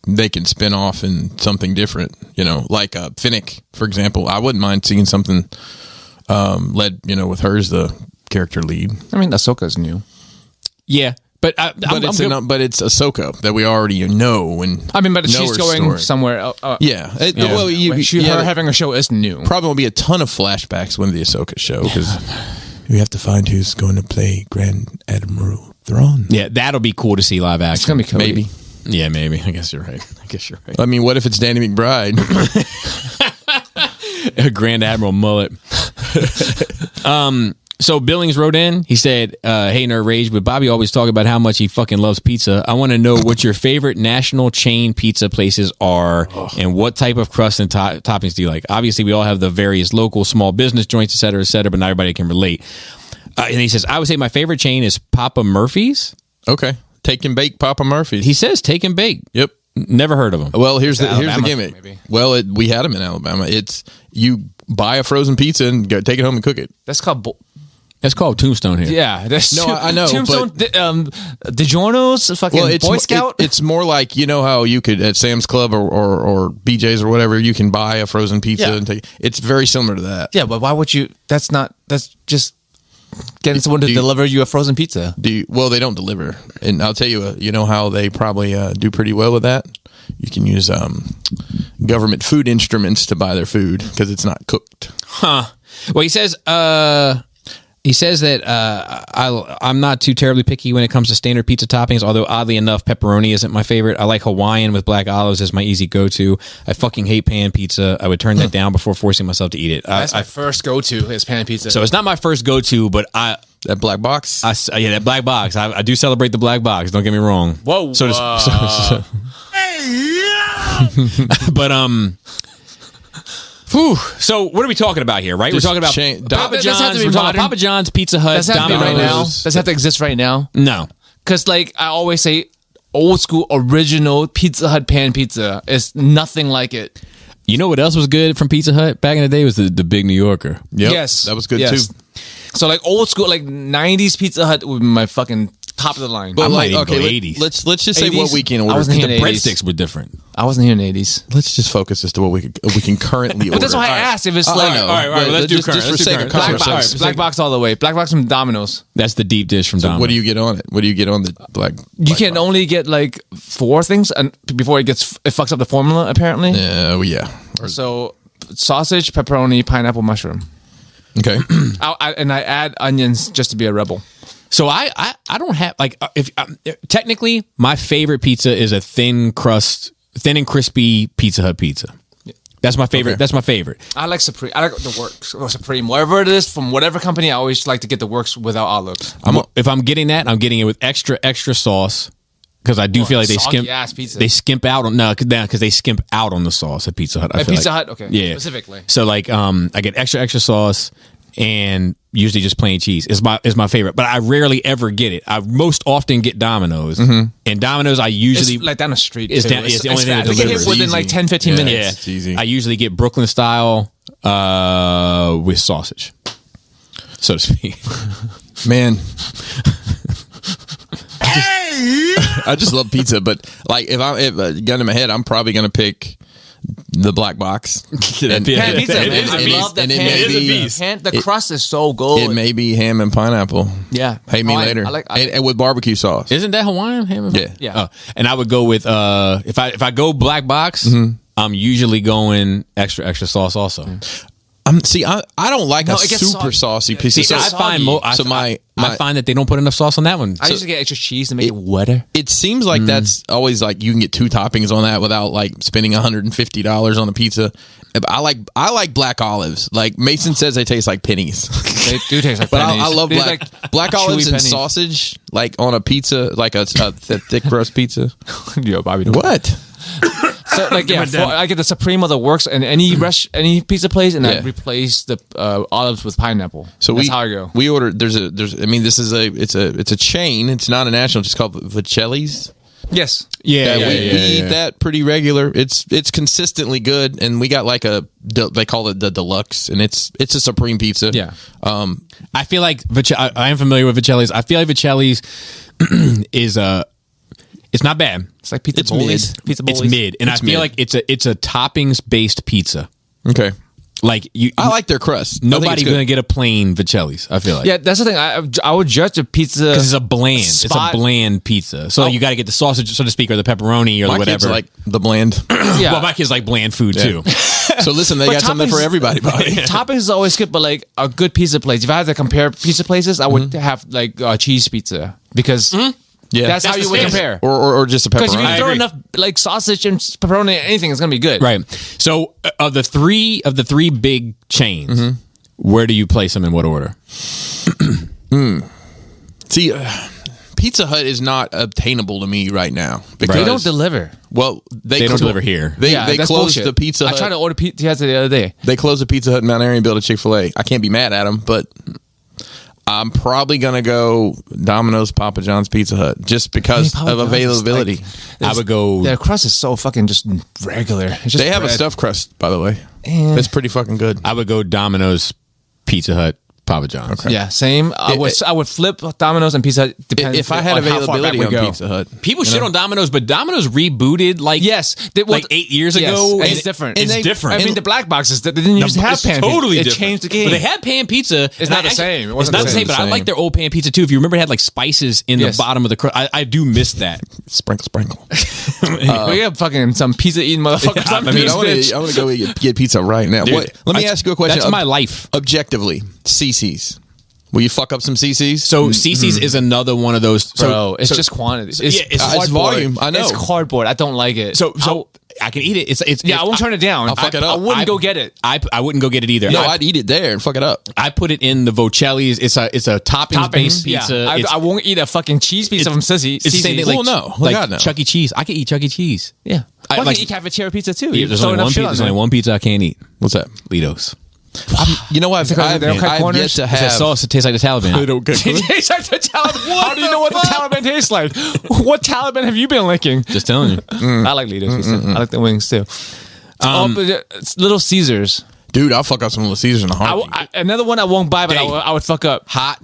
they can spin off in something different. You know, like Finnick, for example. I wouldn't mind seeing something led, you know, with her as the character lead. I mean, Ahsoka's new. Yeah, but It's Ahsoka that we already know. And I mean, but know she's her going story. somewhere. Yeah. Well, Her having a show is new. probably will be a ton of flashbacks when the Ahsoka show, because we have to find who's going to play Grand Admiral Thrawn. yeah, that'll be cool to see live action. It's gonna be Cody. Maybe. Yeah, maybe. I guess you're right. I mean, what if it's Danny McBride? A Grand Admiral mullet. So Billings wrote in. He said, hey, Nerd Rage, but Bobby always talk about how much he fucking loves pizza. I want to know what your favorite national chain pizza places are and what type of crust and toppings do you like? Obviously, we all have the various local small business joints, et cetera, but not everybody can relate. And he says, I would say my favorite chain is Papa Murphy's. Okay. Take and bake Papa Murphy's. He says take and bake. Yep. Never heard of him. Well, here's the Alabama, gimmick. maybe. Well, we had them in Alabama. It's you buy a frozen pizza and go take it home and cook it. That's called. It's called Tombstone here. Yeah, that's No, I know, Tombstone, but- DiGiorno's, fucking Well, it's Boy Scout. It's more like, you know how you could at Sam's Club or BJ's or whatever, you can buy a frozen pizza Yeah. and take. It's very similar to that. yeah, but why would you? That's just getting someone to deliver you a frozen pizza. Well, they don't deliver, and I'll tell you, you know how they probably do pretty well with that. You can use government food instruments to buy their food because it's not cooked. Huh. Well, he says that I'm not too terribly picky when it comes to standard pizza toppings, although oddly enough, pepperoni isn't my favorite. I like Hawaiian with black olives as my easy go-to. I fucking hate pan pizza. I would turn that down before forcing myself to eat it. That's my first go-to is pan pizza. So it's not my first go-to, but That black box. yeah, that black box. I do celebrate the black box. Don't get me wrong. Whoa. But whew. So what are we talking about here? Right, Just we're talking about Papa Does that have John's. to be We're talking about modern? Papa John's, Pizza Hut, Does that have to be right now? Domino's. Does that have to exist right now? No. Because, like, I always say, old school, original Pizza Hut pan pizza is nothing like it. You know what else was good from Pizza Hut back in the day was the Big New Yorker. Yep, Yes. that was good Yes. too. So, like, old school, like, 90s Pizza Hut would be my fucking top of the line. I might even okay, go let- 80s. let's just say 80s? what we can I order. wasn't The here in the 80s. breadsticks were different. I wasn't here in the 80s. Let's just focus as to what we can currently order. But that's why I asked if it's I like... know. all right, But let's do just current. for Let's do sake of current. Black conversation. box, black box all the way. Black box from Domino's. That's the deep dish from Domino's. What do you get on it? What do you get on the black? You can only get like 4 things and before it fucks up the formula, apparently. Yeah. So sausage, pepperoni, pineapple, mushroom. Okay. And I add onions just to be a rebel. So I don't have like if technically my favorite pizza is a thin and crispy Pizza Hut pizza. That's my favorite. Okay. That's my favorite. I like Supreme. I like the Works or Supreme, whatever it is from whatever company. I always like to get the Works without olives. If I'm getting that, I'm getting it with extra sauce because I do feel like they skimp. Soggy-ass pizza. They skimp out on because they skimp out on the sauce at Pizza Hut. I At feel Pizza like. Hut, okay, Yeah, specifically. So like I get extra sauce and usually just plain cheese is my favorite. But I rarely ever get it. I most often get Domino's, and Domino's I usually It's like down the street. It's too. down- it's the only thing that fast. We get delivers. hit within like 10, 15 minutes. Yeah, It's easy. I usually get Brooklyn style with sausage, so to speak. Man. I just love pizza, but like if gun in my head, I'm probably gonna pick the black box. Pan pizza, man. It I love that and it pan may be- pizza. The crust is so good. It may be ham and pineapple. Yeah. Pay me later. And with barbecue sauce. Isn't that Hawaiian ham? And Yeah. Yeah. And I would go with if I go black box, I'm usually going extra sauce also. See, I don't like a it gets super saucy piece See, of sauce. I find that they don't put enough sauce on that one. I used to get extra cheese to make it wetter. It seems like that's always like you can get 2 toppings on that without like spending $150 on a pizza. I like black olives. Like Mason says, they taste like pennies. They do taste like But pennies. I love They black like black chewy olives and pennies. sausage, like on a pizza, like a thick crust pizza. Yo, Bobby. What? So, like, yeah, I get the Supreme that works in any any pizza place, and I Yeah. replace the olives with pineapple. So that's how I go. We ordered. There's. I mean, this is it's a chain. It's not a national. It's called Vicelli's. Yes. Yeah, We eat that pretty regular. It's consistently good, and we got like they call it the deluxe, and it's a supreme pizza. Yeah. I feel like I am familiar with Vicelli's. I feel like Vicelli's is it's not bad. It's like pizza It's bowlies. mid. Pizza It's bowlies. mid, and It's I feel mid. like it's a toppings based pizza. Okay. Like I like their crust. Nobody's going gonna get a plain Vicelli's. I feel like Yeah, that's the thing. I would judge a pizza because it's a bland. spot. It's a bland pizza. So you got to get the sausage, so to speak, or the pepperoni, or My whatever. kids like the bland. Yeah. Well, my kids like bland food too. So listen, they But got something for toppings- everybody. Buddy. Toppings is always good, but like a good pizza place. If I had to compare pizza places, I would have like cheese pizza because Yeah, that's how That's you the would standard. compare. or just a Because if pepperoni. you throw agree. enough like sausage and pepperoni, anything, it's gonna be good. Right. So of the three big chains, where do you place them in what order? See, Pizza Hut is not obtainable to me right now because They don't deliver. Well, They don't deliver here. They That's closed bullshit. the Pizza Hut. I tried to order pizza the other day. They closed the Pizza Hut in Mount Airy and built a Chick-fil-A. I can't be mad at them, but I'm probably gonna go Domino's, Papa John's, Pizza Hut just because Papa of John's is availability. I would go. Their crust is so fucking just regular. It's just They have a bread. stuffed crust, by the way. Eh. It's pretty fucking good. I would go Domino's, Pizza Hut, Papa John's. Yeah, same. I would flip Domino's and Pizza Hut. Depending If I had on how far back availability we on go. Pizza Hut, People shit on Domino's, but Domino's rebooted like Yes, like 8 years ago. It's different. It's different. I mean, the black boxes they didn't used to have It's pan. totally It different. changed the game. But they had pan pizza. It's and not the same. It wasn't it's not the the same, same. but I like their old pan pizza too. If you remember, it had like spices in Yes. the bottom of the crust. I do miss that. sprinkle. we have fucking some pizza eating motherfuckers. I mean, Dude, I want to go get pizza right now. Dude, Let me ask you a question. That's my life. Objectively, CC's. Will you fuck up some CC's? So CC's is another one of those. Bro, it's just quantity. It's, yeah, it's it's volume. I know. It's cardboard. I don't like it. So I can eat it. It's yeah, I won't turn it down. I'll fuck it up. I wouldn't go get it. I wouldn't go get it either. no, I I'd eat it there and fuck it up. put it in the Vocelli's. It's a toppings based pizza. Yeah. It's, I won't eat a fucking cheese pizza from Sissy. it's the same thing. Well, Like, no. like God, no. Chuck E. Cheese. I can eat Chuck E. Cheese. Yeah. I like- can eat cafeteria pizza too. There's only one pizza. There's only one pizza I can't eat. What's that? Litos. You know what? because they don't cut I've yet corners? to It's that have. sauce that tastes like the Taliban. don't get It tastes like the Taliban. How do you know what the Taliban tastes like? What Taliban have you been licking? Just telling you. I like Litos. I like the wings too. It's Little Caesars. Dude, I'll fuck up some Little Caesars in a heartbeat. Another one I won't buy, but Hey. I would fuck up. Hot.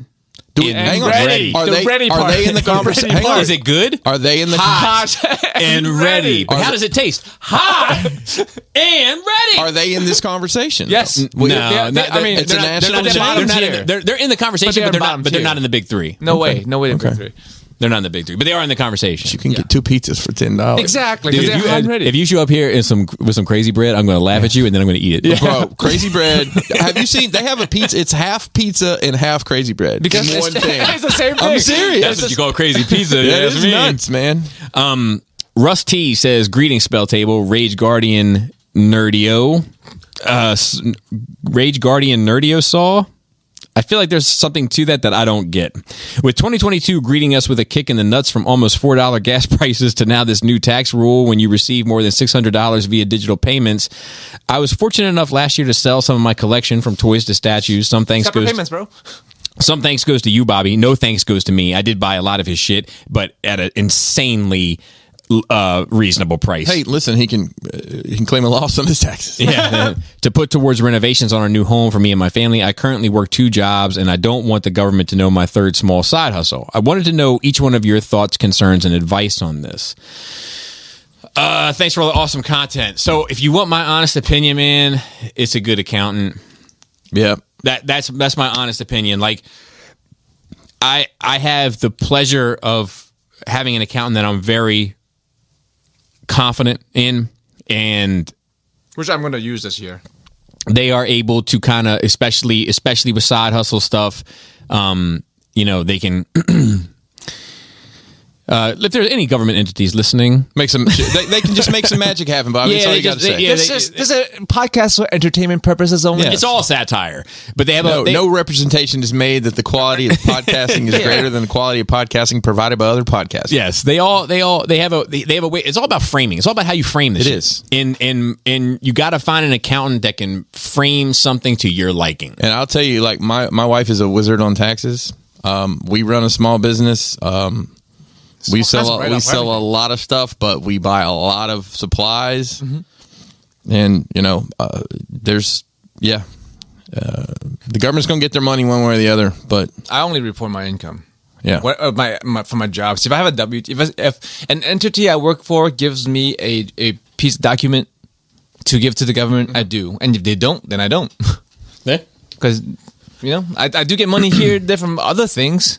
Dude, and hang on. ready. Are The they? ready Are part. they in the The conversation? ready Hang on. Is it good? Are they in the? Hot and ready. But how does it taste? Hot and ready. Are they in this conversation? Yes. No, I mean, it's they're a not- national they're not chain. bottom they're, tier. they're in the conversation, But but they're bottom not. But they're tier. not in the big three. No way. No way. Okay. Three. They're not in the big three, but they are in the conversation. You can get 2 pizzas for $10. Exactly. Dude, Because if, they're you, hot and ready. if you show up here with some crazy bread, I'm going to laugh at you and then I'm going to eat it. Bro, crazy bread. Have you seen? They have a pizza. It's half pizza and half crazy bread. because in one thing. it's the same thing. I'm serious. That's what you call crazy pizza. Yeah, that's it's me. nuts, man. Russ T says, "Greetings, Spell Table. Rage Guardian Nerdio. Rage Guardian Nerdio saw. I feel like there's something to that I don't get. With 2022 greeting us with a kick in the nuts from almost $4 gas prices to now this new tax rule when you receive more than $600 via digital payments, I was fortunate enough last year to sell some of my collection from toys to statues. Some thanks Separate goes payments, bro. Some thanks goes to you, Bobby. No thanks goes to me. I did buy a lot of his shit, but at an insanely reasonable price. Hey, listen, he can claim a loss on his taxes. Yeah, to put towards renovations on our new home for me and my family. I currently work 2 jobs, and I don't want the government to know my third small side hustle. I wanted to know each one of your thoughts, concerns, and advice on this. Thanks for all the awesome content. So if you want my honest opinion, man, it's a good accountant. Yeah. That's my honest opinion. Like, I have the pleasure of having an accountant that I'm very confident in, and which I'm going to use this year. They are able to kind of, especially with side hustle stuff, they can. If there's any government entities listening, make some. They can just make some magic happen, Bobby. That's all you got to say. This is a podcast for entertainment purposes only. Yeah. It's all satire, but they have no representation is made that the quality of podcasting is greater than the quality of podcasting provided by other podcasts. Yes, they have a way. It's all about framing. It's all about how you frame this. It is, and you got to find an accountant that can frame something to your liking. And I'll tell you, like my wife is a wizard on taxes. We run a small business. We sell a lot of stuff, but we buy a lot of supplies, and the government's gonna get their money one way or the other. But I only report my income. Yeah, for my job. So if I have a if an entity I work for gives me a piece of document to give to the government, I do, and if they don't, then I don't. Yeah, because I do get money here there from other things.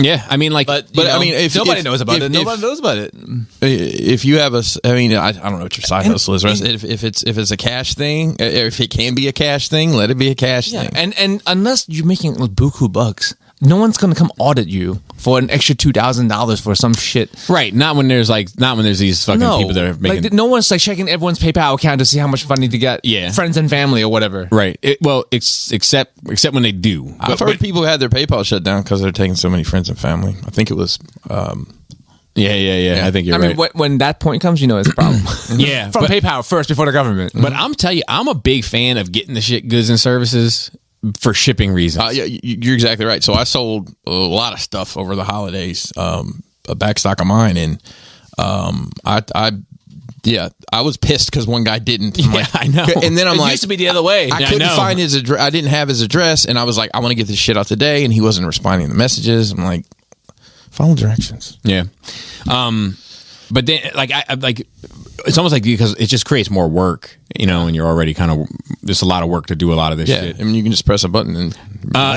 Yeah, I mean, if nobody knows about it, nobody knows about it. If you have I don't know what your side hustle is. If it's a cash thing, if it can be a cash thing, let it be a cash thing. And unless you're making buku bucks, no one's gonna come audit you for an extra $2,000 for some shit. Right? Not when there's these fucking people that are making. No one's checking everyone's PayPal account to see how much money to get. Yeah, friends and family or whatever. Right. Except when they do. I've heard people had their PayPal shut down because they're taking so many friends and family. I think it was. Yeah. I think you're right. I mean, when that point comes, it's a problem. Yeah, from PayPal first before the government. But I'm telling you, I'm a big fan of getting the shit goods and services for shipping reasons. Yeah, you're exactly right. So I sold a lot of stuff over the holidays, a backstock of mine, and I was pissed because one guy didn't. I know. And then it used to be the other way. I couldn't find his address. I didn't have his address, and I was like, I want to get this shit out today, and he wasn't responding to the messages. I'm like, follow directions. Yeah. But then, it's almost like because it just creates more work, and you're already kind of there's a lot of work to do a lot of this shit. I mean, you can just press a button and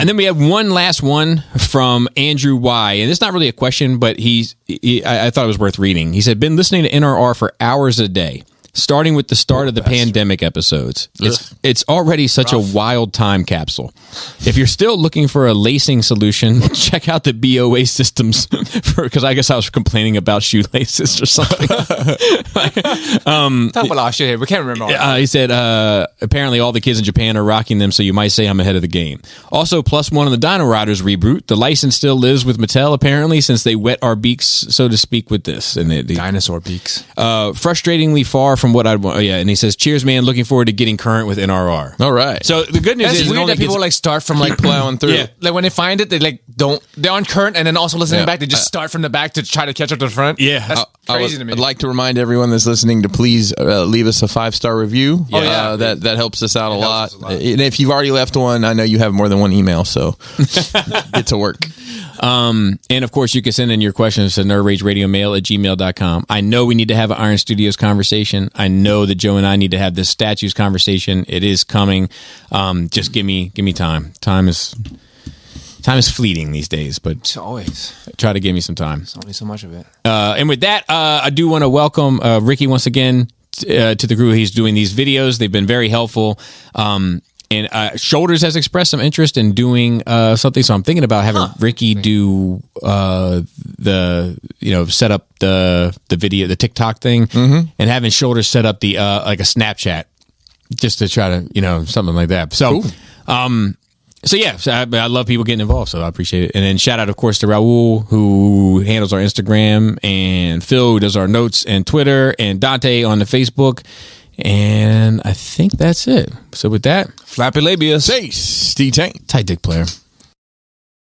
then we have one last one from Andrew Y, and it's not really a question, but I thought it was worth reading. He said, "Been listening to NRR for hours a day, starting with the start of the pandemic episodes. It's already such a wild time capsule. If you're still looking for a lacing solution, check out the BOA systems because I guess I was complaining about shoelaces or something." Talk about our shit here. We can't remember all he said, apparently all the kids in Japan are rocking them, so you might say I'm ahead of the game. Also, +1 on the Dino Riders reboot. The license still lives with Mattel, apparently, since they wet our beaks, so to speak, with this. And dinosaur beaks. Frustratingly far from what I'd want. Oh, yeah, and he says, "Cheers, man. Looking forward to getting current with NRR." All right. So the good news is weird that people start from plowing through. Yeah. Like when they find it, they're on current, and then also listening back, they just start from the back to try to catch up to the front. Yeah, that's crazy to me. I'd like to remind everyone that's listening to please leave us a 5-star review. That helps us out a lot. And if you've already left one, I know you have more than one email, so get to work. And of course, you can send in your questions to nerdrageradiomail@gmail.com. I know we need to have an Iron Studios conversation. I know that Joe and I need to have this statues conversation. It is coming. Just give me time. Time is fleeting these days, but it's always try to give me some time. There's only so much of it. And with that, I do want to welcome Ricky once again to the crew. He's doing these videos. They've been very helpful. And Shoulders has expressed some interest in doing something, so I'm thinking about having Ricky do set up the video, the TikTok thing, and having Shoulders set up the like a Snapchat, just to try to something like that. So, cool. So yeah, I love people getting involved, so I appreciate it. And then shout out, of course, to Raul, who handles our Instagram, and Phil, who does our notes and Twitter, and Dante on the Facebook. And I think that's it. So with that, flappy labia. Stay Tank. Tight dick player.